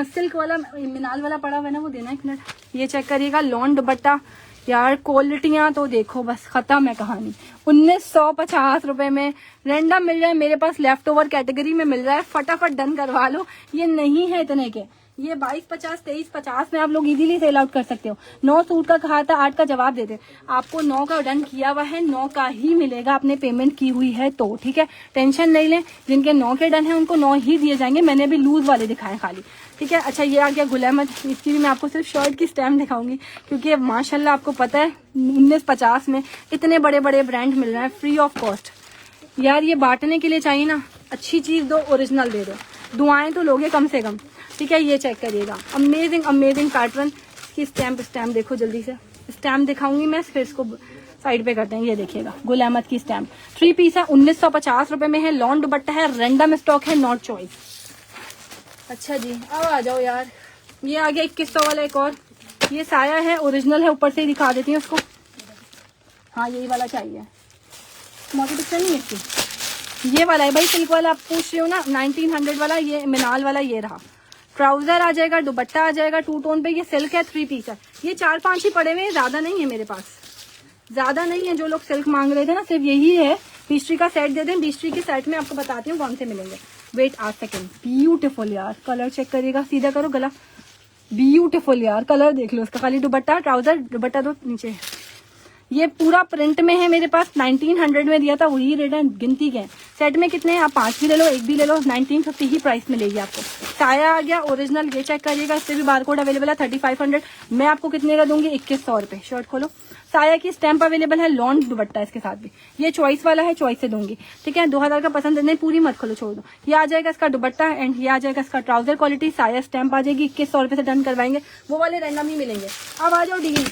सिल्क वाला मिनाल वाला पड़ा हुआ है ना, वो देना 1 मिनट। ये चेक करिएगा, लॉन दुपट्टा यार, क्वालिटियां तो देखो, बस खत्म है कहानी। 1950 रुपए में रैंडम मिल रहा है मेरे पास, लेफ्ट ओवर कैटेगरी में मिल रहा है। फटाफट डन करवा लो, ये नहीं है इतने के। ये 2250, 2350 में आप लोग इजीली सेल आउट कर सकते हो। 9 सूट का कहा था, 8 का जवाब दे दे। आपको 9 का डन किया हुआ है, 9 का ही मिलेगा, आपने पेमेंट की हुई है तो, ठीक है। टेंशन नहीं लें, जिनके 9 के डन है उनको 9 ही दिए जाएंगे। मैंने भी लूज वाले दिखाए खाली, ठीक है। अच्छा, ये आ गया गुल अहमद। इसकी भी मैं आपको सिर्फ शर्ट की स्टैम्प दिखाऊंगी, क्योंकि माशाल्लाह आपको पता है 1950 में इतने बड़े बड़े ब्रांड मिल रहे हैं फ्री ऑफ कॉस्ट। यार ये बांटने के लिए चाहिए ना, अच्छी चीज दो, ओरिजिनल दे दो, दुआएं तो लोगे कम से कम, ठीक है। ये चेक करिएगा, अमेजिंग अमेजिंग पैटर्न की स्टैम्प देखो जल्दी से। स्टैम्प दिखाऊंगी मैं, फिर इसको साइड पे करते हैं। ये देखिएगा, गुल अहमद की स्टैम्प 3 पीस है, 1950 रुपए में है। लॉन दुपट्टा है, रैंडम स्टॉक है, नॉट चॉइस। अच्छा जी, अब आ जाओ यार। ये आ गया 2100 वाला एक और, ये साया है, ओरिजिनल है। ऊपर से ही दिखा देती हूँ उसको। हाँ, यही वाला चाहिए, मोटी पिक्चर नहीं है इसकी, ये वाला है भाई, सिल्क वाला। आप पूछ रहे हो ना 1900 वाला, ये मिनाल वाला, ये रहा। ट्राउजर आ जाएगा, दुपट्टा आ जाएगा 2 टोन पे। ये सिल्क है, 3 पीस है। ये 4-5 ही पड़े हुए हैं, ज्यादा नहीं है मेरे पास, ज्यादा नहीं है। जो लोग सिल्क मांग रहे थे ना, सिर्फ यही है। बीस्ट्री का सेट दे दें, बीस्ट्री के सेट में आपको बताती हूँ कौन से मिलेंगे। Wait 8 second. ब्यूटीफुल यार, कलर चेक करिएगा, सीधा करो गला, ब्यूटीफुल यार, कलर देख लो उसका। खाली दुपट्टा, ट्राउजर, दुपट्टा दो नीचे। ये पूरा प्रिंट में है मेरे पास, 1900 में दिया था, वही रेट है, गिनती के। सेट में कितने हैं, आप 5 भी ले लो, 1 भी ले लो, 1950 ही प्राइस मिलेगी आपको। साया आ गया ओरिजिनल, ये चेक करिएगा, इससे भी बारकोड अवेलेबल है। 3500, मैं आपको कितने का दूंगी, 2100 रुपए। शर्ट खोलो, साया की स्टैम्प अवेलेबल है, लॉन दुपट्टा इसके साथ भी। ये चॉइस वाला है, चॉइस से दूंगी, ठीक है। 2000 का पसंद नहीं, पूरी मत खोलो, छोड़ दो। ये आ जाएगा इसका दुपट्टा, एंड ये आ जाएगा इसका ट्राउजर क्वालिटी। साया स्टैम्प आ जाएगी, 2100 रुपए से डन करवाएंगे। वो वाले रैंडम ही मिलेंगे। अब आ जाओ डील।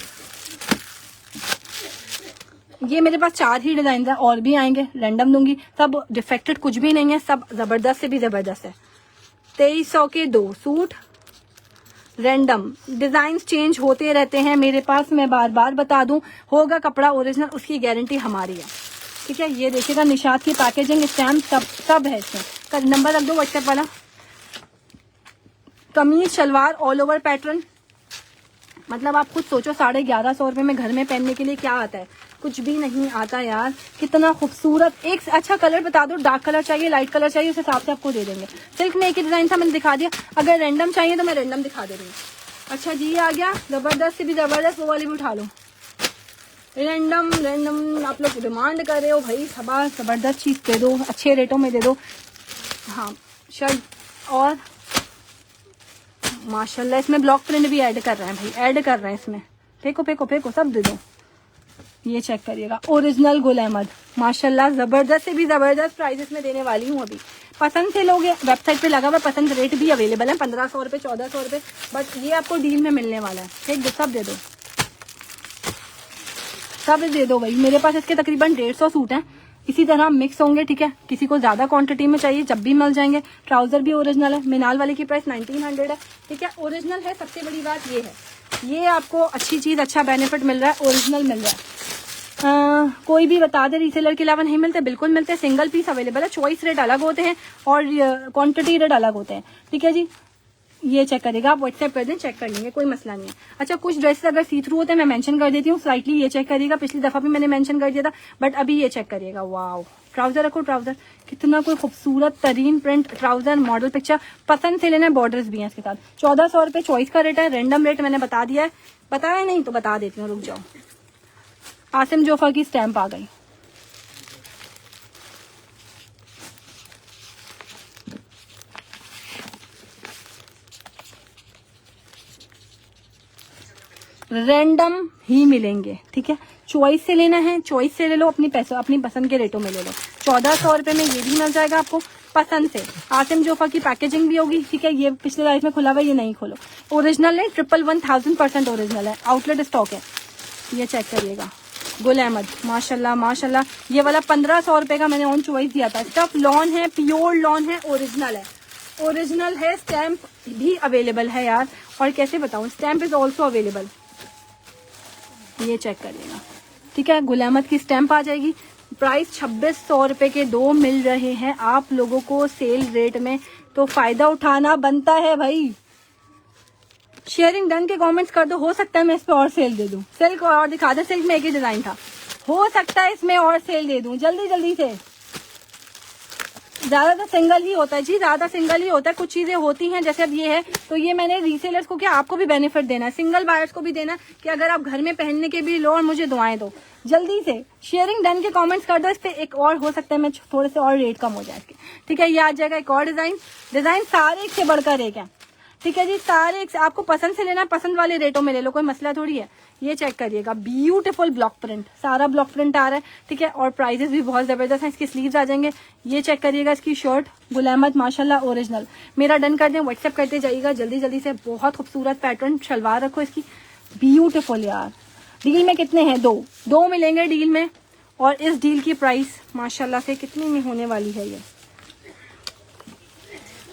ये मेरे पास 4 ही डिजाइन है, और भी आएंगे, रैंडम दूंगी। सब डिफेक्टेड कुछ भी नहीं है, सब जबरदस्त से भी जबरदस्त है। 2300 के 2 सूट रैंडम। डिजाइन चेंज होते रहते हैं मेरे पास, मैं बार बार बता दूं। होगा कपड़ा ओरिजिनल, उसकी गारंटी हमारी है, ठीक है। ये देखिएगा, निशात की पैकेजिंग, स्टैम्प सब है इसमें। नंबर रख दो व्हाट्सएप वाला। कमीज शलवार ऑल ओवर पैटर्न, मतलब आप खुद सोचो, 1150 रुपए में घर में पहनने के लिए क्या आता है। कुछ भी नहीं आता यार। कितना खूबसूरत। एक अच्छा कलर बता दो, डार्क कलर चाहिए, लाइट कलर चाहिए, उस हिसाब से आपको दे देंगे। सिल्क में एक ही डिजाइन था, मैंने दिखा दिया। अगर रैंडम चाहिए तो मैं रैंडम दिखा दे रही हूँ। अच्छा जी, आ गया जबरदस्त से भी जबरदस्त, वो वाली भी उठा लो। रैंडम आप लोग डिमांड कर रहे हो भाई, जबरदस्त चीज दे दो, अच्छे रेटों में दे दो। हाँ शर्ट, और माशाल्लाह इसमें ब्लॉक प्रिंट भी ऐड कर रहे हैं भाई, ऐड कर रहे हैं इसमें। फेंको सब दे दो। ये चेक करिएगा, ओरिजिनल गुल अहमद, माशाल्लाह जबरदस्त से भी जबरदस्त प्राइसेस में देने वाली हूँ। अभी पसंद से लोगे, वेबसाइट पे लगा हुआ पसंद, रेट भी अवेलेबल है 1500 रुपये, 1400 रुपये, बट ये आपको डील में मिलने वाला है। ठीक, सब दे दो, सब दे दो भाई। मेरे पास इसके तकरीबन 150 सूट हैं, इसी तरह मिक्स होंगे। ठीक है, किसी को ज्यादा क्वांटिटी में चाहिए जब भी मिल जाएंगे। ट्राउजर भी ओरिजिनल है, मिनाल वाले की प्राइस 1900 है। ठीक है, ओरिजिनल है। सबसे बड़ी बात ये है, ये आपको अच्छी चीज, अच्छा बेनिफिट मिल रहा है, ओरिजिनल मिल रहा है। कोई भी बता दे रीसेलर के अलावा नहीं मिलते, बिल्कुल मिलते हैं। सिंगल पीस अवेलेबल है, चॉइस रेट अलग होते हैं और क्वांटिटी रेट अलग होते हैं। ठीक है जी, ये चेक करेगा, आप व्हाट्सएप कर दें, चेक कर लेंगे, कोई मसला नहीं है। अच्छा, कुछ ड्रेसेस अगर सी थ्रू होते हैं मैं मेंशन कर देती हूँ स्लाइटली, ये चेक करिएगा। पिछली दफा भी मैंने मेंशन कर दिया था, बट अभी ये चेक करिएगा। वाओ, ट्राउजर रखो, ट्राउजर कितना कोई खूबसूरत तरीन प्रिंट ट्राउजर, मॉडल पिक्चर, पसंद से लेना, बॉर्डर्स भी हैं इसके साथ। 1400 रुपये चॉइस का रेट है, रैंडम रेट मैंने बता दिया है। बताया नहीं तो बता देती हूँ, रुक जाओ। आसिम जोफा की स्टैंप आ गई। रैंडम ही मिलेंगे। ठीक है, चॉइस से लेना है, चॉइस से ले लो, अपनी पैसों अपनी पसंद के रेटों में ले लो। 1400 रुपये में ये भी मिल जाएगा आपको पसंद से। आसिम जोफा की पैकेजिंग भी होगी। ठीक है, ये पिछले लाइफ में खुला हुआ, ये नहीं खोलो। ओरिजिनल है, 1000% ओरिजिनल है, आउटलेट स्टॉक है। ये चेक करिएगा, गुल अहमद, माशाल्लाह माशाल्लाह। ये वाला 1500 रुपए का मैंने ऑन चॉइस दिया था। स्टफ लॉन है, प्योर लॉन है, ओरिजिनल है, ओरिजिनल है। स्टैंप भी अवेलेबल है यार, और कैसे बताऊं, स्टैंप इज ऑल्सो अवेलेबल। ये चेक करिएगा। ठीक है, गुल अहमद की स्टैंप आ जाएगी। प्राइस 2600 रुपए के 2 मिल रहे हैं आप लोगों को सेल रेट में, तो फायदा उठाना बनता है भाई। शेयरिंग डन के कमेंट्स कर दो, हो सकता है मैं इस पे और सेल दे दूं। सिल्क और दिखा दे, सिल्क में एक ही डिजाइन था, हो सकता है इसमें और सेल दे दूं जल्दी जल्दी से। ज्यादातर सिंगल ही होता है जी, ज्यादा सिंगल ही होता है। कुछ चीजें होती हैं जैसे अब ये है, तो ये मैंने रीसेलर्स को क्या आपको भी बेनिफिट देना है, सिंगल बायर्स को भी देना है कि अगर आप घर में पहनने के भी लो और मुझे दुआएं दो। जल्दी से शेयरिंग डन के कमेंट्स कर दो। इस पे एक और हो सकता है मैं थोड़े से और रेट कम हो जाए। ठीक है, ये आ जाएगा एक और डिजाइन सारे एक से बढ़कर एक है। ठीक है जी, सारे आपको पसंद से लेना है, पसंद वाले रेटों में ले लो, कोई मसला थोड़ी है। ये चेक करिएगा, ब्यूटीफुल ब्लॉक प्रिंट, सारा ब्लॉक प्रिंट आ रहा है। ठीक है, और प्राइजेस भी बहुत जबरदस्त हैं। इसकी स्लीव्स आ जाएंगे। ये चेक करिएगा, इसकी शर्ट गुल अहमद माशाल्लाह ओरिजिनल। मेरा डन कर दें, व्हाट्सएप करते जाइएगा जल्दी जल्दी से। बहुत खूबसूरत पैटर्न, शलवार रखो इसकी, ब्यूटीफुल यार। डील में कितने हैं? दो मिलेंगे डील में, और इस डील की प्राइस माशाल्लाह से कितने में होने वाली है? ये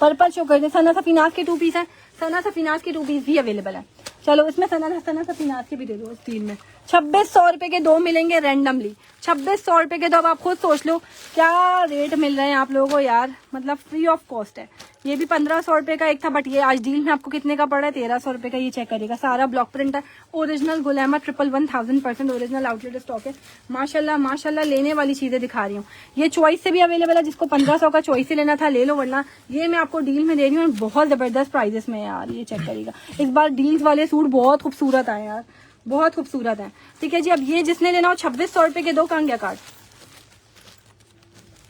पर्पल शो कर दे। सना सफीनाज के 2 पीस है, सना सफीनाज के 2 पीस भी अवेलेबल है। चलो इसमें सना सफीनाज के भी दे दो इस डील में। 2600 रुपए के 2 मिलेंगे रैंडमली, 2600 रुपए के। तो अब आप खुद सोच लो क्या रेट मिल रहे हैं आप लोगों को यार, मतलब फ्री ऑफ कॉस्ट है। ये भी 1500 रुपए का एक था, बट ये आज डील में आपको कितने का पड़ रहा है? 1300 रुपए का। ये चेक करिएगा, सारा ब्लॉक प्रिंट है, original Gul Ahmed, 1000% original outlet stock है। माशाल्लाह माशाल्लाह, लेने वाली चीजें दिखा रही हूँ। ये चॉइस से भी अवेलेबल है, जिसको 1500 का चॉइस से लेना था ले लो, वरना ये मैं आपको डील में दे रही हूँ बहुत जबरदस्त प्राइजेस में यार। ये चेक करिएगा, इस बार डील्स वाले सूट बहुत खूबसूरत आए यार, बहुत खूबसूरत है। ठीक है जी, अब ये जिसने लेना हो 2600 रुपए के 2, कहाँ गया कार्ड?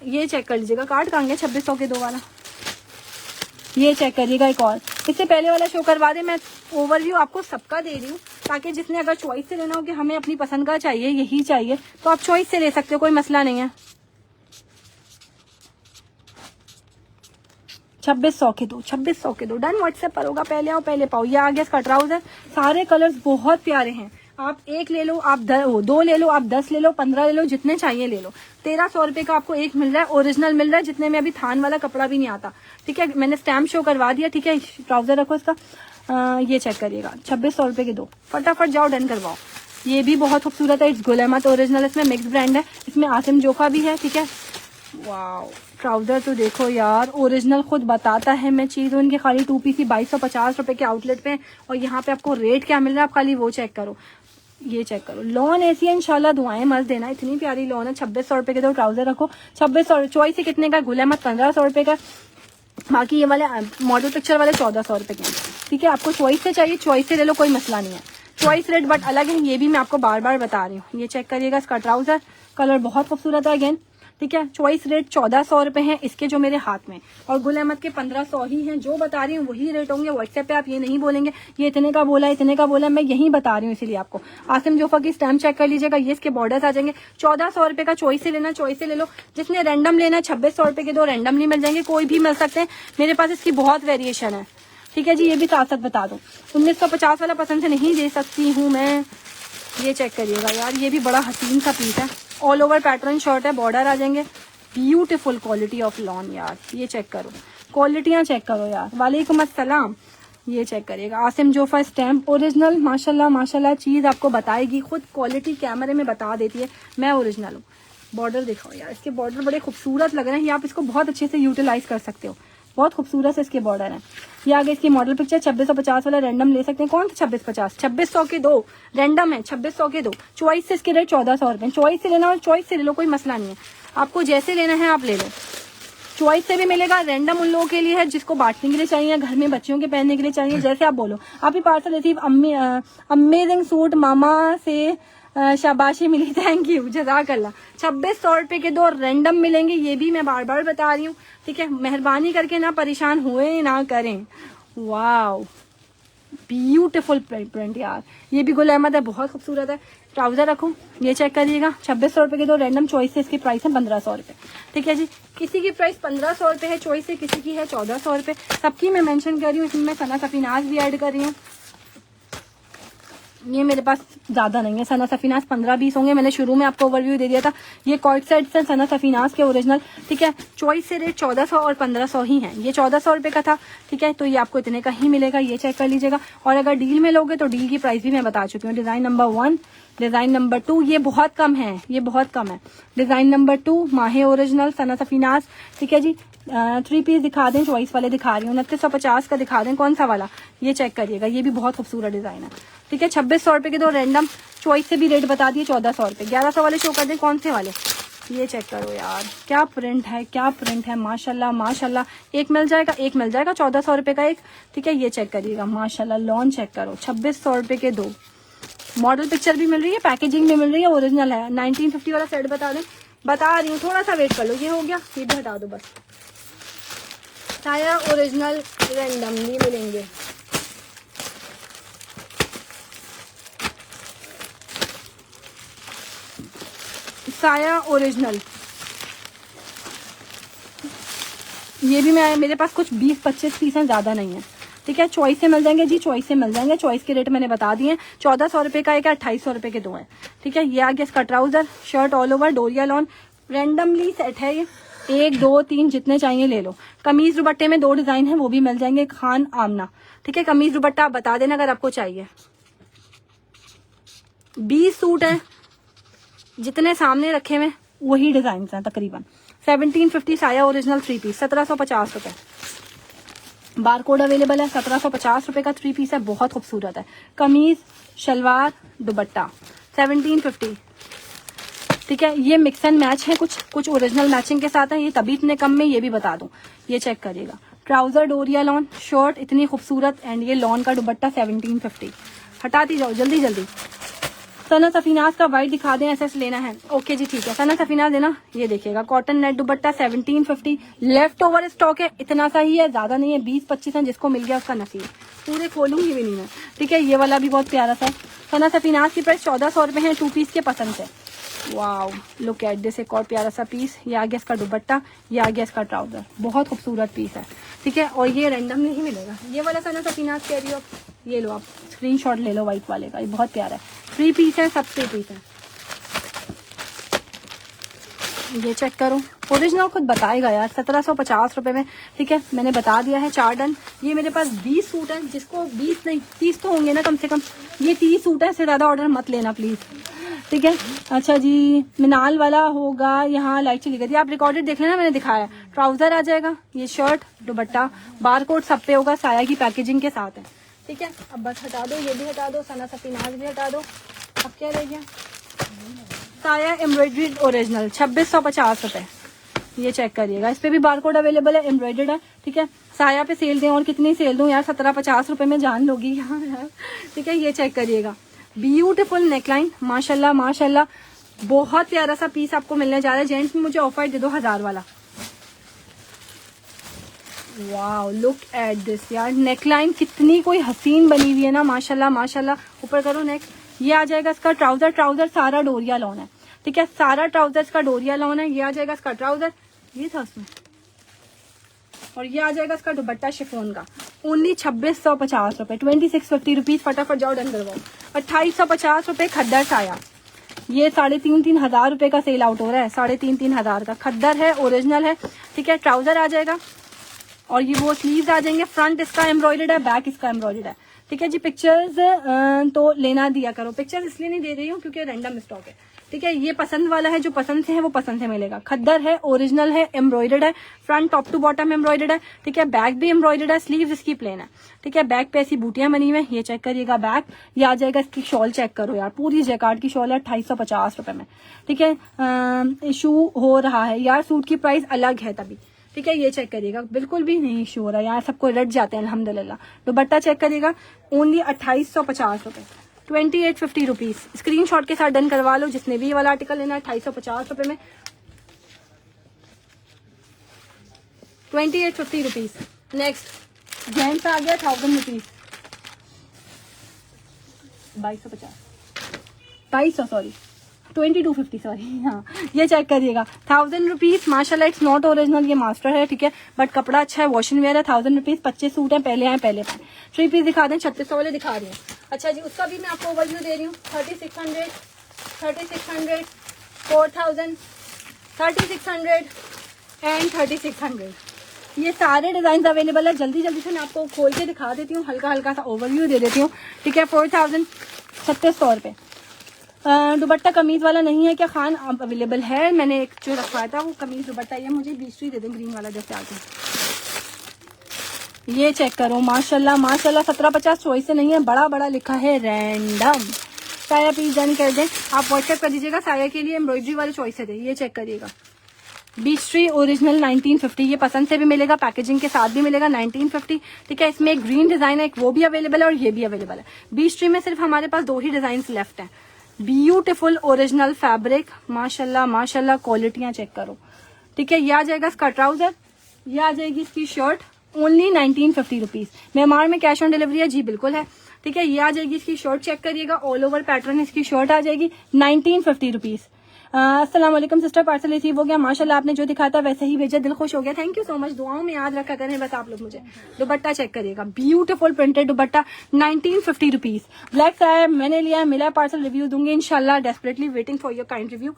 ये चेक कर लीजिएगा, कार्ड कहाँ गया 2600 के 2 वाला? ये चेक करिएगा। एक और इससे पहले वाला शो करवा दे, मैं ओवरव्यू आपको सबका दे रही हूँ, ताकि जिसने अगर चॉइस से लेना हो कि हमें अपनी पसंद का चाहिए, यही चाहिए, तो आप चॉइस से ले सकते हो, कोई मसला नहीं है। 2600 के 2, 2600 के 2 डन। व्हाट्सएप पर होगा, पहले आओ पहले पाओ। ये आ गया इसका ट्राउजर, सारे कलर्स बहुत प्यारे हैं। आप एक ले लो, आप 2 ले लो, आप 10 ले लो, 15 ले लो, जितने चाहिए ले लो। 1300 रुपए का आपको एक मिल रहा है, ओरिजिनल मिल रहा है, जितने में अभी थान वाला कपड़ा भी नहीं आता। ठीक है, मैंने स्टैम्प शो करवा दिया। ठीक है, ट्राउजर रखो इसका। ये चेक करिएगा, 2600 रुपए के 2, फटाफट जाओ डन करवाओ। ये भी बहुत खूबसूरत है, इट्स गुल अहमद ओरिजिनल, इसमें मिक्स ब्रांड है, इसमें आसिम जोफा भी है। ठीक है, वाओ, ट्राउजर तो देखो यार, ओरिजिनल खुद बताता है मैं चीज। उनके खाली 2 पीस ही 2250 रुपए के आउटलेट पे, और यहाँ पे आपको रेट क्या मिल रहा है आप खाली वो चेक करो। ये चेक करो, लॉन ऐसी है, इंशाल्लाह दुआएं मत देना, इतनी प्यारी लॉन है। 2600 रुपए के दो ट्राउजर रखो, 2600। चॉइस कितने का? गुल अहमद 1500 रुपए का, बाकी ये वाले मॉडल पिक्चर वाले 1400 रुपए के हैं। ठीक है, आपको चॉइस से चाहिए, चॉइस से ले लो, कोई मसला नहीं है। चॉइस रेट बट अलग है, ये भी मैं आपको बार बार बता रही हूँ। ये चेक करिएगा, इसका ट्राउजर कलर बहुत खूबसूरत है अगेन। ठीक है, चॉइस रेट 1400 रुपए है इसके जो मेरे हाथ में, और गुल अहमद के 1500 ही हैं। जो बता रही हूँ वही रेट होंगे। व्हाट्सएप पे आप ये नहीं बोलेंगे ये इतने का बोला, इतने का बोला, मैं यही बता रही हूँ इसीलिए आपको। आसिम जोफा की स्टैम्प चेक कर लीजिएगा, ये इसके बॉर्डर्स आ जाएंगे। 1400 रुपए का चॉइस से लेना, चॉइस से ले लो। जिसने रैंडम लेना है 2600 रुपए के दो रैंडमली मिल जाएंगे, कोई भी मिल सकते हैं, मेरे पास इसकी बहुत वेरिएशन है। ठीक है जी, ये भी साथ साथ बता दूं, 1950 वाला पसंद से नहीं दे सकती हूँ मैं। ये चेक करिएगा यार, ये भी बड़ा हसीन सा पीस है, ऑल ओवर पैटर्न शर्ट है, बॉर्डर आ जाएंगे, ब्यूटीफुल क्वालिटी ऑफ लॉन यार। ये चेक करो, क्वालिटियां चेक करो यार। वालेकुम अस्सलाम। ये चेक करिएगा, आसिम जोफा स्टैम्प ओरिजिनल, माशाल्लाह माशाल्लाह, चीज आपको बताएगी खुद, क्वालिटी कैमरे में बता देती है, मैं ओरिजिनल हूँ। बॉर्डर दिखाओ यार, इसके बॉर्डर बड़े खूबसूरत लग रहे हैं, ये आप इसको बहुत अच्छे से यूटिलाइज कर सकते हो, बहुत खूबसूरत से इसके बॉर्डर हैं। ये आगे इसकी मॉडल पिक्चर 2650 वाला रैंडम ले सकते हैं। कौन सा 2650? 2600 के दो रैंडम है, 2600 के दो। चॉइस से इसके रेट 1400 रुपए। चॉइस से लेना और चॉइस से ले लो, कोई मसला नहीं है, आपको जैसे लेना है आप ले लो। चॉइस से भी मिलेगा। रैंडम उन लोगों के लिए है जिसको बांटने के लिए चाहिए, घर में बच्चियों के पहनने के लिए चाहिए, जैसे आप बोलो। आप ही पार्सल रिसीव, अमेजिंग सूट मामा से शाबाशी मिली, थैंक यू, जज़ाकल्लाह। 2600 रुपए के दो रैंडम मिलेंगे, ये भी मैं बार बार बता रही हूँ। ठीक है, मेहरबानी करके ना परेशान हुए ना करें। वाओ, ब्यूटीफुल प्रिंट यार, ये भी गुल अहमद है, बहुत खूबसूरत है। ट्राउजर रखूं, ये चेक करिएगा, 2600 रुपए के दो रैंडम, चॉइस से इसकी प्राइस है 1500 रुपए। ठीक है जी, किसी की प्राइस 1500 रुपए है चॉइस से, किसी की है 1400 रुपए, सबकी मैं मेंशन कर रही हूँ। इसमें मैं सना सफीनाज भी ऐड कर रही हूँ। ये मेरे पास ज्यादा नहीं है, सना सफीनाज 15-20 होंगे, मैंने शुरू में आपको ओवरव्यू दे दिया था। ये कॉर्ड सेट्स हैं सना सफीनाज के ओरिजिनल। ठीक है, चॉइस से रेट 1400 और 1500 ही है। ये 1400 रुपए का था। ठीक है, तो ये आपको इतने का ही मिलेगा, ये चेक कर लीजिएगा। और अगर डील में लोगे तो डील की प्राइस भी मैं बता चुकी हूँ। डिजाइन नंबर 1, डिजाइन नंबर 2, ये बहुत कम है, ये बहुत कम है। डिजाइन नंबर 2 माहे ओरिजिनल सना सफीनाज। ठीक है जी, 3 पीस दिखा दें, चॉइस वाले दिखा रही हूँ, 2950 का दिखा दें, कौन सा वाला, ये चेक करिएगा, ये भी बहुत खूबसूरत डिजाइन है। ठीक है, 2600 रुपए के दो रैंडम, चॉइस से भी रेट बता दिए 1400 रुपए। 1100 वाले शो कर दें, कौन से वाले, ये चेक करो यार, क्या प्रिंट है, क्या प्रिंट है, माशाल्लाह माशाल्लाह। एक मिल जाएगा, एक मिल जाएगा 1400 रुपए का एक। ठीक है, ये चेक करिएगा, माशाल्लाह लॉन चेक करो, 2600 रुपए के दो। मॉडल पिक्चर भी मिल रही है, पैकेजिंग भी मिल रही है, ओरिजिनल है। 1950 वाला सेट बता दें, बता रही हूँ, थोड़ा सा वेट कर लो। ये हो गया, ये भी हटा दो बस। साया ओरिजिनल रैंडमली मिलेंगे। साया ओरिजिनल, ये भी मेरे पास कुछ 20-25 पीस हैं, ज्यादा नहीं है। ठीक है, चॉइस से मिल जाएंगे जी, चॉइस से मिल जाएंगे। चॉइस के रेट मैंने बता दिए, 1400 रुपए का एक है, 2800 रुपए के दो है। ठीक है, ये आ गया इसका ट्राउजर, शर्ट ऑल ओवर डोरिया लॉन, रैंडमली सेट है ये, 1 2 3 जितने चाहिए ले लो। कमीज दुपट्टे में 2 डिजाइन है, वो भी मिल जाएंगे, खान आमना। ठीक है, कमीज दुपट्टा आप बता देना अगर आपको चाहिए। 20 सूट है, जितने सामने रखे हुए वही डिजाइन हैं तकरीबन। 1750 साया ओरिजिनल 3 पीस, 1750 रुपए। बार कोड अवेलेबल है, 1750 रुपए का 3 पीस है, बहुत खूबसूरत है। कमीज शलवार दुपट्टा 1750। ठीक है, ये मिक्स एंड मैच है, कुछ ओरिजिनल मैचिंग के साथ है, ये तभी इतने कम में, ये भी बता दूं। ये चेक करिएगा, ट्राउजर डोरिया लॉन, शर्ट इतनी खूबसूरत, एंड ये लॉन का दुपट्टा 1750। हटाती जाओ जल्दी जल्दी। सना सफीनाज का वाइट दिखा दें, ऐसे लेना है। ओके जी ठीक है, सना सफीनाज लेना। ये देखिएगा, कॉटन नेट दुपट्टा 1750, लेफ्ट ओवर स्टॉक है, इतना सा ही है, ज्यादा नहीं है, 20-25 है, जिसको मिल गया उसका नसीब, पूरे खोलूंगी भी नहीं मैं। ठीक है, ये वाला भी बहुत प्यारा सा है। सना सफीनाज की प्राइस 1400 रुपए है, 2 पीस के पसंद से। वाओ, लुक एट दिस, एक और प्यारा सा पीस। ये आ गया इसका दुपट्टा, ये आ गया इसका ट्राउजर, बहुत खूबसूरत पीस है। ठीक है, और ये रैंडम नहीं मिलेगा, ये वाला सना सफीनाज कह रही हो, ये लो आप स्क्रीनशॉट ले लो व्हाइट वाले का, ये बहुत प्यारा है। 3 पीस है, सब 3 पीस है। ये चेक करो, ओरिजिनल खुद बताएगा यार, 1750 रुपए में। ठीक है, मैंने बता दिया है, 4 डन। ये मेरे पास 20 सूट है, जिसको 20 नहीं 30 तो होंगे ना कम से कम, ये 30 सूट है, इससे ज्यादा ऑर्डर मत लेना प्लीज। ठीक है, अच्छा जी, मिनाल वाला होगा यहाँ, लाइट चली गई थी, आप रिकॉर्डेड देख लेना, मैंने दिखाया। ट्राउजर आ जाएगा, ये शर्ट दुपट्टा, बार कोड सब पे होगा, साया की पैकेजिंग के साथ है। ठीक है, अब बस हटा दो, ये भी हटा दो, सना सफीनाज भी हटा दो, अब क्या रह गया, साया एम्ब्रॉयडरी ओरिजिनल 2650 रुपए। ये चेक करिएगा, इस पे भी बारकोड अवेलेबल है, एम्ब्रॉयडर्ड है, ठीक है। साया पे सेल दें और कितनी सेल दूं यार, 1750 रुपए में जान लोगी यार, ठीक है। ये चेक करिएगा, ब्यूटीफुल नेकलाइन, माशाल्लाह माशाल्लाह, बहुत प्यारा सा पीस आपको मिलने जा रहा है। जेंट्स में मुझे ऑफर दे दो 1000 वाला। वाओ लुक एट दिस यार, नेकलाइन कितनी कोई हसीन बनी हुई है ना, माशाल्लाह माशाल्लाह। ऊपर करो नेक, ये आ जाएगा इसका ट्राउजर, ट्राउजर सारा डोरिया लॉन है, ठीक है, सारा ट्राउजर इसका डोरिया लॉन है। ये आ जाएगा इसका ट्राउजर, ये था उसमें, और ये आ जाएगा इसका दुपट्टा शिफॉन का, ओनली 2650 रुपए, 2650 रुपीज। फटाफट जाओ डन करवाओ। 2850 रुपए खद्दर साया, ये 3,500 हजार रुपए का सेल आउट हो रहा है, 3,500 हजार का खद्दर है, ओरिजिनल है, ठीक है। ट्राउजर आ जाएगा और ये वो स्लीव्स आ जाएंगे, फ्रंट इसका एम्ब्रॉयडर्ड है, बैक इसका एम्ब्रॉयडर्ड है, ठीक है जी। पिक्चर्स तो लेना दिया करो, पिक्चर्स इसलिए नहीं दे रही हूँ क्योंकि रैंडम स्टॉक है, ठीक है। ये पसंद वाला है, जो पसंद से है वो पसंद से मिलेगा। खद्दर है, ओरिजिनल है, एम्ब्रॉयडर्ड है, front top to bottom embroidered है, ठीक है। बैक भी एम्ब्रॉयडर्ड है, स्लीव्स इसकी प्लेन है, ठीक है। बैक पे ऐसी बूटियां बनी हुई है, ये चेक करिएगा बैक। ये आ जाएगा इसकी शॉल, चेक करो यार, पूरी जैकार्ड की शॉल है 2850 रुपए में, ठीक है। इशू हो रहा है यार, सूट की प्राइस अलग है तभी, ठीक है। ये चेक करिएगा, बिल्कुल भी नहीं इशू हो रहा है, यहाँ सबको रट जाते हैं अल्हम्दुलिल्लाह। दुपट्टा चेक करिएगा, ओनली 2850 रुपए, 2850 रुपीज। स्क्रीनशॉट के साथ डन करवा लो, जिसने भी ये वाला आर्टिकल लेना है 2850 रुपए में, 2850 रुपीज। नेक्स्ट जेंट्स आ गया 1000 रुपीज, 2250 सॉरी 2250 सॉरी, हाँ। ये चेक करिएगा 1000 रुपीज, माशाल्लाह इट्स नॉट ओरिजिनल, ये मास्टर है, ठीक है, बट कपड़ा अच्छा है, वॉशिंग वेयर है। 1000 रुपीज, 25 सूट है, पहले आए पहले पाए। 3 पीस दिखा दें, 3600 वाले दिखा रही हूँ। अच्छा जी, उसका भी मैं आपको ओवरव्यू दे रही हूँ। 3600, 3600, 4000, 3600 एंड 3600, ये सारे डिजाइन अवेलेबल है। जल्दी जल्दी से मैं आपको खोल के दिखा देती हूँ, हल्का हल्का सा ओवरव्यू दे देती हूँ, ठीक है। 4000, 3600 रुपए। दुपट्टा कमीज वाला नहीं है क्या खान? अब अवेलेबल है, मैंने एक जो रखवाया था वो कमीज दुपट्टा, ये मुझे 20 दे दें, ग्रीन वाला जैसे आगे। ये चेक करो, माशाल्लाह माशाल्लाह, 1750 चॉइस से नहीं है, बड़ा बड़ा लिखा है रैंडम। साया पीस डन कर दें, आप व्हाट्सएप कर दीजिएगा, साया के लिए एम्ब्रॉयडरी वाले चॉइस है। ये चेक करिएगा, बीच ट्री ओरिजिनल 1950, ये पसंद से भी मिलेगा, पैकेजिंग के साथ भी मिलेगा 1950, ठीक है। इसमें एक ग्रीन डिजाइन है, एक वो भी अवेलेबल है और ये भी अवेलेबल है। बीच ट्री में सिर्फ हमारे पास 2 ही डिजाइन लेफ्ट हैं। ब्यूटीफुल ओरिजिनल फैब्रिक, माशाल्लाह माशाल्लाह, क्वालिटियां चेक करो, ठीक है। ये आ जाएगा इसका ट्राउजर, ये आ जाएगी इसकी शर्ट, ओनली 1950 रुपीज। मेमार में कैश ऑन डिलीवरी है जी, बिल्कुल है, ठीक है। ये आ जाएगी इसकी शर्ट, चेक करिएगा, ऑल ओवर पैटर्न इसकी शर्ट आ जाएगी 1950 रुपीज। अस्सलाम वालेकुम सिस्टर, पार्सल रिसीव हो गया, माशाल्लाह आपने जो दिखाया था वैसे ही भेजा, दिल खुश हो गया, थैंक यू सो मच। दुआओं में याद रखा करें बस आप लोग मुझे। दुपट्टा चेक करिएगा, ब्यूटीफुल प्रिंटेड दुपट्टा 1950 रुपीज। ब्लैक साया मैंने लिया है, मिला पार्सल, रिव्यू दूंगी इंशाल्लाह, desperately waiting for your kind review.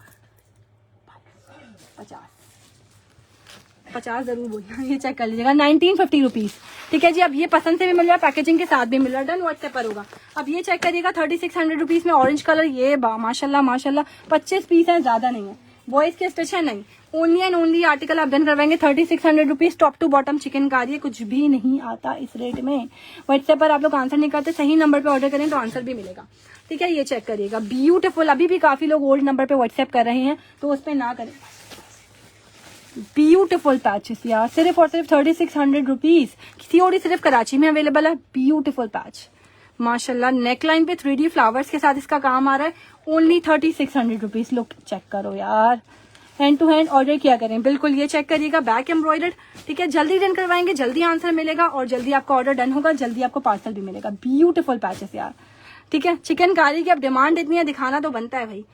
50 जरूर बोलिए, ये चेक कर लीजिएगा, 1950 रुपीज, ठीक है जी। अब ये पसंद से भी मिल रहा है, पैकेजिंग के साथ भी मिल रहा है, डन व्हाट्सएप पर होगा। अब ये चेक करिएगा 3600 रुपीज में, ऑरेंज कलर, ये माशाल्लाह माशाल्लाह, 25 पीस है, ज्यादा नहीं है, बॉयज के स्टिच है नहीं, ओनली एंड ओनली आर्टिकल आप डन करवाएंगे 3600 rupees. Top to bottom chikankari है, कुछ भी नहीं आता इस रेट में। व्हाट्सएप पर आप लोग आंसर नहीं करते, सही नंबर पे ऑर्डर करें तो आंसर भी मिलेगा, ठीक है। ये चेक करिएगा, ब्यूटीफुल, अभी भी काफी लोग ओल्ड नंबर पे व्हाट्सएप कर रहे हैं तो उस पर ना करें। ब्यूटीफुल पैचेस यार, सिर्फ और सिर्फ 3600 रुपीज, सीओडी सिर्फ कराची में अवेलेबल है। ब्यूटीफुल पैच, माशाल्लाह, नेकलाइन पे 3D फ्लावर्स के साथ इसका काम आ रहा है, ओनली 3600 रुपीज। लुक चेक करो यार, हैंड टू हैंड ऑर्डर किया करें, बिल्कुल। ये चेक करिएगा, बैक एम्ब्रॉयडर्ड, ठीक है। जल्दी डन करवाएंगे, जल्दी आंसर मिलेगा और जल्दी आपका ऑर्डर डन होगा, जल्दी आपको पार्सल भी मिलेगा। ब्यूटीफुल पैचेस यार, ठीक है। चिकनकारी की अब डिमांड इतनी है, दिखाना तो बनता है भाई।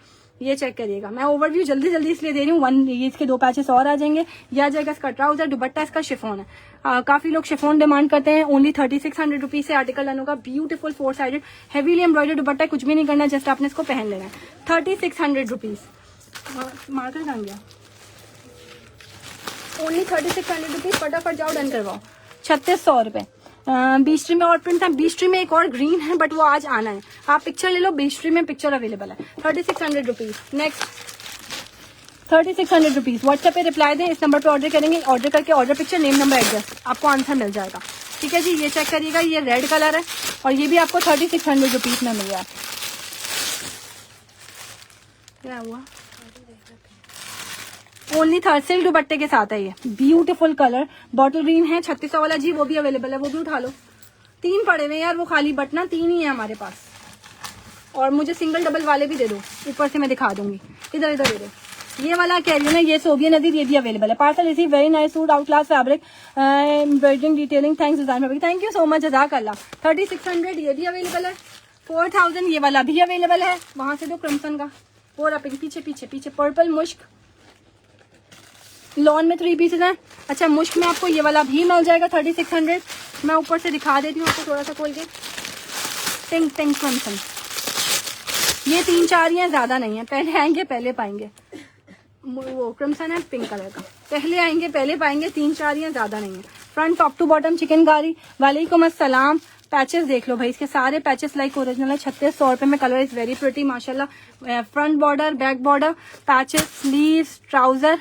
ये चेक करिएगा, मैं ओवरव्यू जल्दी जल्दी इसलिए दे रही हूँ, ये इसके 2 पैचेस और आ जाएंगे। ये आ जाएगा इसका ट्राउजर, दुपट्टा इसका शिफॉन है, काफी लोग शिफॉन डिमांड करते हैं, ओनली 3600 रुपीज से आर्टिकल डन होगा। ब्यूटीफुल 4 साइडेड हेवीली एम्ब्रॉयडर्ड दुपट्टा, कुछ भी नहीं करना, जस्ट आपने इसको पहन लेना है। 3600 रुपीज, मार्कर कहाँ गया, ओनली 3600 रुपीज। फटाफट जाओ डन करवाओ। 3600 रुपए। बीच ट्री में और प्रिंट है, बीच ट्री में एक और ग्रीन है बट वो आज आना है, आप पिक्चर ले लो, बीच ट्री में पिक्चर अवेलेबल है। 3600 रुपीज। Next 3600 rupees. व्हाट्सएप पे रिप्लाई दें, इस नंबर पे ऑर्डर करेंगे, ऑर्डर करके order picture, name, number, address, आपको आंसर मिल जाएगा, ठीक है जी। ये चेक करिएगा, ये रेड कलर है और ये भी आपको 3600 रुपीज में मिल रहा है। क्या हुआ? ओनली सिल्क दुपट्टे के साथ है ये, ब्यूटीफुल कलर, बॉटल ग्रीन है, 3600 वाला जी, वो भी अवेलेबल है, वो भी उठा लो। 3 पड़े हुए यार, वो खाली बटना 3 ही है हमारे पास, और मुझे सिंगल डबल वाले भी दे दो, ऊपर से मैं दिखा दूंगी। इधर इधर दे दो, ये वाला कह रही हूँ ना, ये सोबिया नदीर, ये भी अवेलेबल है। Parcel receive, very nice suit, out class fabric, embroidering detailing, thanks design fabric, thank you so much, जज़ाकल्लाह। 3600 ये भी अवेलेबल है, 4000 ये वाला भी अवेलेबल है। वहां से दो क्रम्सन का, और पीछे पीछे पीछे पर्पल मुश्क लॉन में 3 पीसेज हैं। अच्छा, मुश्क में आपको ये वाला भी मिल जाएगा 3600। मैं ऊपर से दिखा देती हूँ आपको थोड़ा सा खोल के। पिंक पिंक क्रम्सन, ये 3-4 ही हैं, ज्यादा नहीं है। पहले आएंगे पहले पाएंगे, वो क्रम्सन है पिंक कलर का, पहले आएंगे पहले पाएंगे, 3-4 ही हैं, ज्यादा नहीं है। Front top to bottom chikankari. वालेकुम अस्सलाम। पैचेस देख लो भाई, इसके सारे पैचेस लाइक ओरिजिनल है। 3600 रुपए में, कलर इज वेरी प्रिटी माशाल्लाह। Front border, back border, patches, sleeves, trouser,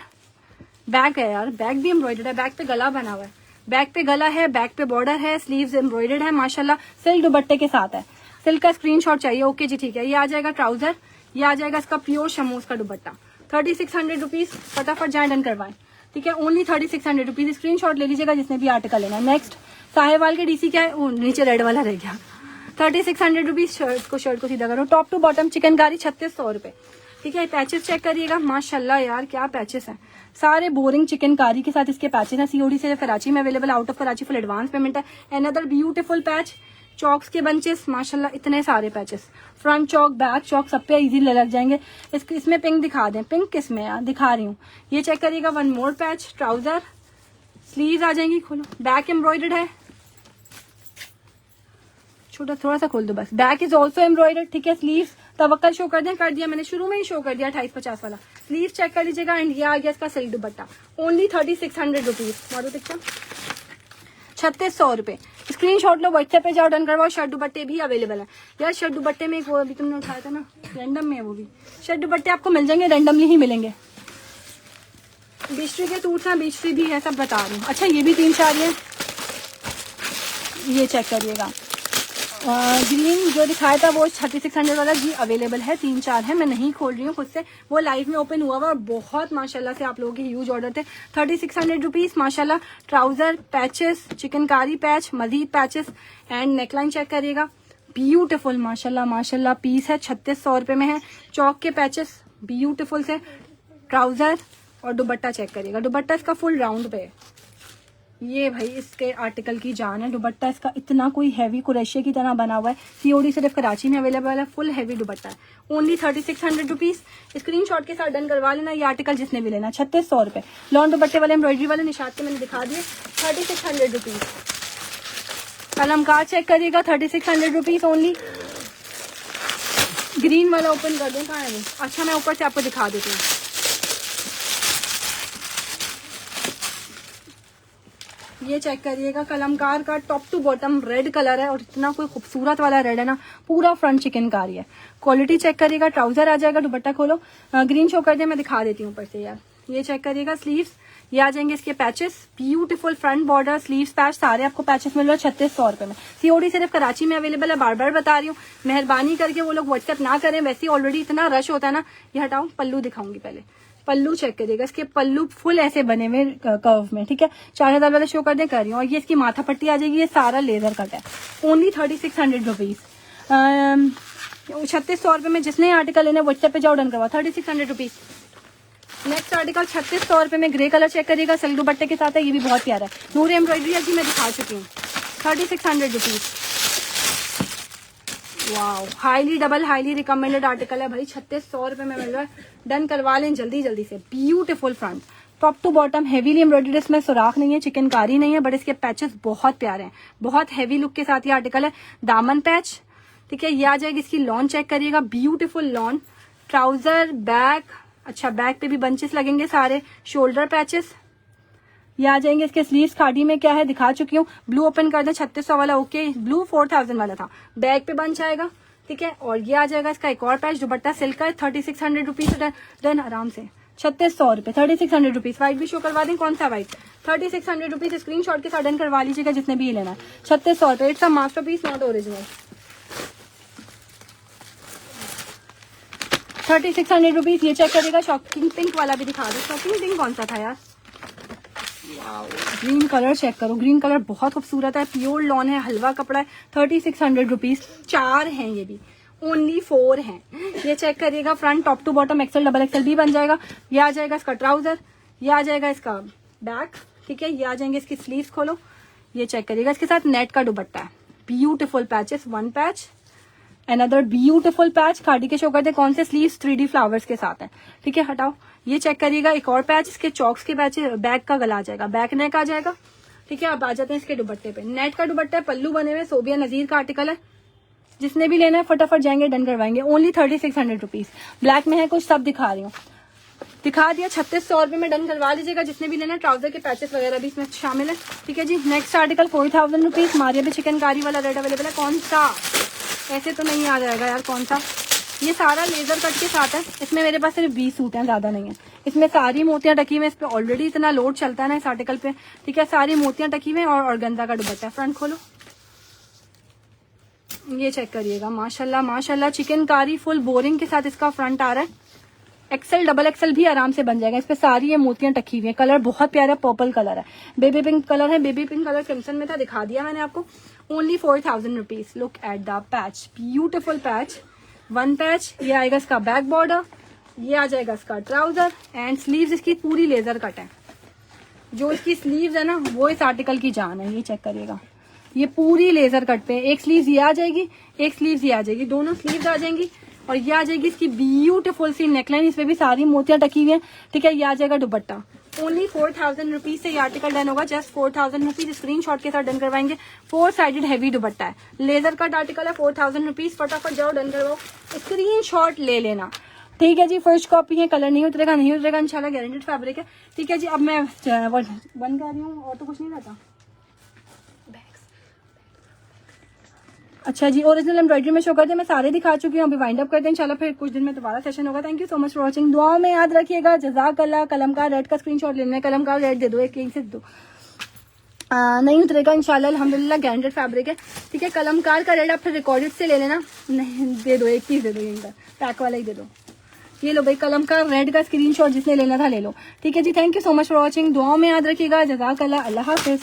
back है यार, बैक भी एम्ब्रॉयडर्ड है, बैक पे गला बना हुआ है, बैक पे गला है, बैक पे बॉर्डर है, स्लीव्स एम्ब्रॉयडर्ड है माशाल्लाह। सिल्क दुपट्टे के साथ है, सिल्क का स्क्रीनशॉट चाहिए, ओके जी ठीक है। ये आ जाएगा ट्राउजर, ये आ जाएगा इसका प्योर शमूस का दुपट्टा, 3600 रुपीज। फटाफट जाए डन करवाएं, ठीक है, ओनली 3600 रुपीज। स्क्रीनशॉट ले लीजिएगा जिसने भी आर्टिकल लेना। नेक्स्ट साहेवाल के डीसी क्या है, वो नीचे रेड वाला रह गया, 3600 रुपीज। शर्ट को सीधा करो, टॉप टू बॉटम चिकनकारी 3600 रुपए, ठीक है। पैचेस चेक करिएगा माशाल्लाह यार, क्या पैचेस हैं, सारे बोरिंग चिकनकारी के साथ इसके पैचेस हैं। सीओडी से कराची में available, out of Karachi full advance payment है। अनदर ब्यूटीफुल पैच, चौक्स के बंचेस माशाल्लाह, इतने सारे पैचेस, फ्रंट चौक, बैक चौक, सब पे इजी लग जाएंगे। इसमें पिंक दिखा दें, पिंक किसमें यार दिखा रही हूँ, ये चेक करिएगा। 1 मोर पैच, ट्राउजर, स्लीव्स आ जाएंगी, खोलो, बैक एम्ब्रॉयडर्ड है, छोटा थोड़ा सा खोल दो बस, बैक इज ऑल्सो एम्ब्रॉयडर्ड, ठीक है। स्लीव्स तवक्कल शो कर दें, कर दिया मैंने शुरू में ही शो कर दिया 2850 वाला। स्लीव चेक कर लीजिएगा। एंड ये आ गया इसका सिल्क दुपट्टा, ओनली 3600 रुपीज। मॉडल पिक्चर 3600 रुपए। स्क्रीनशॉट लो, व्हाट्सएप पे जाओ, डन करवाओ। शर्ट दुपट्टे भी अवेलेबल है यार। शर्ट दुपट्टे में एक वो अभी तुमने उठाया था ना, रैंडम में है, वो भी शर्ट दुपट्टे आपको मिल जाएंगे, रैंडमली ही मिलेंगे। बीस्ट्री के सूट्स हैं, बीस्ट्री भी है, सब बता रही हूँ। अच्छा, ये भी 3-4 है, ये चेक करिएगा। ग्रीन जो दिखाया था वो 3600 वाला जी अवेलेबल है, 3-4 है, मैं नहीं खोल रही हूँ खुद से, वो लाइव में ओपन हुआ हुआ और बहुत माशाल्लाह से आप लोगों के ह्यूज ऑर्डर थे। 3600 रुपीज माशाल्लाह। ट्राउजर, पैचेस, चिकनकारी पैच, मजीद पैचेस एंड नेकलाइन चेक करिएगा, ब्यूटीफुल माशाल्लाह माशाल्लाह पीस है, 3600 रुपए में है। चौक के पैचेस ब्यूटीफुल से, ट्राउजर और दुपट्टा चेक करिएगा। दुपट्टा इसका फुल राउंड पे है, ये भाई इसके आर्टिकल की जान है। दुपट्टा इसका इतना कोई हैवी कुरैशिया की तरह बना हुआ है। सीओडी सिर्फ कराची में अवेलेबल है, फुल हैवी दुपट्टा है, ओनली 3600 रुपीज। स्क्रीनशॉट के साथ डन करवा लेना ये आर्टिकल जिसने भी लेना। 3600 रुपए। लॉन दुपट्टे वाले, एम्ब्रॉयडरी वाले निशात के मैंने दिखा दिए, 3600 रुपीज। कलमकार चेक करिएगा, 3600 रुपीज ओनली। ग्रीन वाला ओपन कर दूं, कहाँ है वो? अच्छा, मैं ऊपर से आपको दिखा देती हूँ। ये चेक करिएगा, कलमकार का top to bottom red colour है और इतना कोई खूबसूरत वाला रेड है ना, पूरा फ्रंट चिकनकारी है। क्वालिटी चेक करिएगा। ट्राउजर आ जाएगा, दुपट्टा खोलो, ग्रीन शो कर दे, मैं दिखा देती हूँ ऊपर से यार। ये चेक करिएगा, स्लीव्स, ये आ जाएंगे इसके patches, beautiful front border, sleeves patch, सारे आपको पैचेस मिल रहे हैं 3600 रुपए में। सीओडी सिर्फ कराची में अवेलेबल है, बार बार बता रही हूँ, मेहरबानी करके वो लोग व्हाट्सएप ना करें, वैसे ही ऑलरेडी इतना रश होता है ना। ये हटाओ, पल्लू दिखाऊंगी पहले, पल्लू चेक करिएगा, इसके पल्लू फुल ऐसे बने हुए कर्व में, ठीक है। 4000 वाला शो कर दे, कर रही हूँ। और ये इसकी माथा पट्टी आ जाएगी, ये सारा लेजर कट है, ओनली 3600 रुपीज। 3600 रुपए में जिसने आर्टिकल लेना व्हाट्सएप पे जाओ, डन करवा, 3600 रुपीज। नेक्स्ट आर्टिकल 3600 रुपए में ग्रे कलर चेक करिएगा, सिल्क दुपट्टे के साथ है, ये भी बहुत प्यारा है। नूर एम्ब्रॉयडरी है जी, मैं दिखा चुकी हूँ, 3600 rupees. Wow, highly double highly recommended article है भाई, 3600 रुपए में मिल रहा है, डन करवा लें जल्दी जल्दी से। Beautiful front, top to bottom heavily embroidered, इसमें सुराख नहीं है, चिकनकारी नहीं है, बट इसके पैचेस बहुत प्यारे हैं, बहुत हैवी लुक के साथ ये आर्टिकल है। दामन पैच, ठीक है, ये आ जाएगी इसकी। लॉन चेक करिएगा, ब्यूटीफुल लॉन। ट्राउजर, बैक, अच्छा बैक पे भी बंचेस लगेंगे सारे, शोल्डर पैचेस, ये आ जाएंगे इसके। स्लीव्स खाड़ी में क्या है दिखा चुकी हूँ। ब्लू ओपन कर दें, 3600 वाला, ओके। ब्लू 4000 वाला था, बैक पे बंच आएगा, ठीक है। और ये आ जाएगा इसका एक और पैच, दुपट्टा सिल्क का है, 3600 रुपीज। डन आराम से, 3600 रुपए, 3600 रुपीज। व्हाइट भी शो करवा दें, कौन सा व्हाइट, 3600 रुपीज। स्क्रीनशॉट के साथ डन करवा लीजिएगा जिसने भी लेना है। 3600 रुपए, it's a masterpiece, not original. 3600 rupees. ये चेक करिएगा, शॉकिंग पिंक वाला भी दिखा दो। शॉकिंग पिंक कौन सा था यार, ग्रीन कलर चेक करो, ग्रीन कलर बहुत खूबसूरत है, प्योर लॉन है, हलवा कपड़ा है। 3600 रुपीज। 4 हैं ये भी, ओनली 4 हैं। ये चेक करिएगा, front top to bottom XL double XL भी बन जाएगा। ये आ जाएगा इसका ट्राउजर, ये आ जाएगा इसका बैक, ठीक है। ये आ जाएंगे इसकी स्लीव्स, खोलो, ये चेक करिएगा, इसके साथ नेट का दुपट्टा है, beautiful patches, 1 patch, another beautiful patch. खाड़ी के शो करते कौन से स्लीव्स 3D फ्लावर्स के साथ है, ठीक है। हटाओ, ये चेक करिएगा, एक और पैच, इसके चॉक्स के पैच, बैक का गला आ जाएगा, बैक नेक आ जाएगा, ठीक है। अब आ जाते हैं इसके दुपट्टे पे, नेट का दुपट्टा है, पल्लू बने हुए, सोबिया नजीर का आर्टिकल है। जिसने भी लेना है फटाफट जाएंगे, डन करवाएंगे। Only 3600 rupees. ब्लैक में है कुछ, सब दिखा रही हूँ, दिखा दिया। 3600 रुपये में डन करवा लीजिएगा। जिसने भी लेना है, ट्राउजर के पैचेस वगैरह भी इसमें शामिल है, ठीक है जी। Next article 4000 rupees. मारिया भी चिकनकारी वाला रेड अवेलेबल है। कौन सा, ऐसे तो नहीं आ जाएगा यार, कौन सा। ये सारा लेजर कट के साथ है। इसमें मेरे पास सिर्फ 20 सूट हैं, ज्यादा नहीं है। इसमें सारी मोतियां टकी हुई, इस पे ऑलरेडी इतना लोड चलता है ना इस आर्टिकल पे, ठीक है। सारी मोतियां टकी हुई और ऑर्गेन्जा का दुपट्टा है। फ्रंट खोलो, ये चेक करिएगा, माशाल्लाह माशाल्लाह, चिकनकारी फुल बोरिंग के साथ इसका फ्रंट आ रहा है। एक्सेल डबल एक्सेल भी आराम से बन जाएगा। इस पे सारी ये मोतियां टकी हुई है। कलर बहुत प्यारा पर्पल कलर है, बेबी पिंक कलर है। बेबी पिंक कलर क्रिम्सन में था, दिखा दिया मैंने आपको। Only 4000 rupees. Look at the patch, beautiful patch, 1 patch. ये आएगा इसका बैक बॉर्डर, ये आ जाएगा इसका ट्राउजर एंड स्लीव्स इसकी पूरी लेजर कट है। जो इसकी स्लीव्स है ना, वो इस आर्टिकल की जान है। ये चेक करिएगा, ये पूरी लेजर कट पे, एक स्लीव ये आ जाएगी, एक स्लीव ये आ जाएगी, दोनों स्लीव्स आ जाएंगी। और ये आ जाएगी इसकी ब्यूटीफुल सी नेकलाइन, इसमें भी सारी मोतियां टकी हुई हैं, ठीक है। ये आ जाएगा दुपट्टा। ओनली 4000 रुपीज से ये आर्टिकल डन होगा। जस्ट 4000 रुपीज स्क्रीनशॉट के साथ डन करवाएंगे। 4 साइडेड हैवी दुपट्टा है, लेजर कट आर्टिकल है। 4000 रुपीज। फटाफट जाओ, डन करवाओ, स्क्रीनशॉट ले लेना, ठीक है जी। फर्स्ट कॉपी है, कलर नहीं उतरेगा, नहीं उतरेगा इंशाल्लाह, गारंटेड फैब्रिक है, ठीक है जी। अब मैं बन कर रही हूँ, और तो कुछ नहीं रहता। अच्छा जी, ओरिजिनल एम्ब्रॉयडरी में शो करते हैं, मैं सारे दिखा चुकी हूँ। अभी वाइंड अप करते हैं इंशाल्लाह, फिर कुछ दिन में दोबारा सेशन होगा। Thank you so much for watching. दुआओं में याद रखिएगा। जज़ाकल्लाह। कलमकार रेड का स्क्रीनशॉट लेना है, कलमकार रेड दे दो, एक लिंक से दो। नहीं उतरेगा इंशाल्लाह, अल्हम्दुलिल्लाह, गारंटेड फैब्रिक है, ठीक है। कलमकार का रेड आप फिर रिकॉर्डेड से ले लेना। नहीं दे दो, एक पीस दे दो, यहीं पर पैक वाला ही दे दो। ये लो भाई, कलमकार रेड का स्क्रीनशॉट जिसने लेना था ले लो, ठीक है जी। Thank you so much for watching. दुआओं में याद रखिएगा। जज़ाकल्लाह। अल्लाह हाफिज।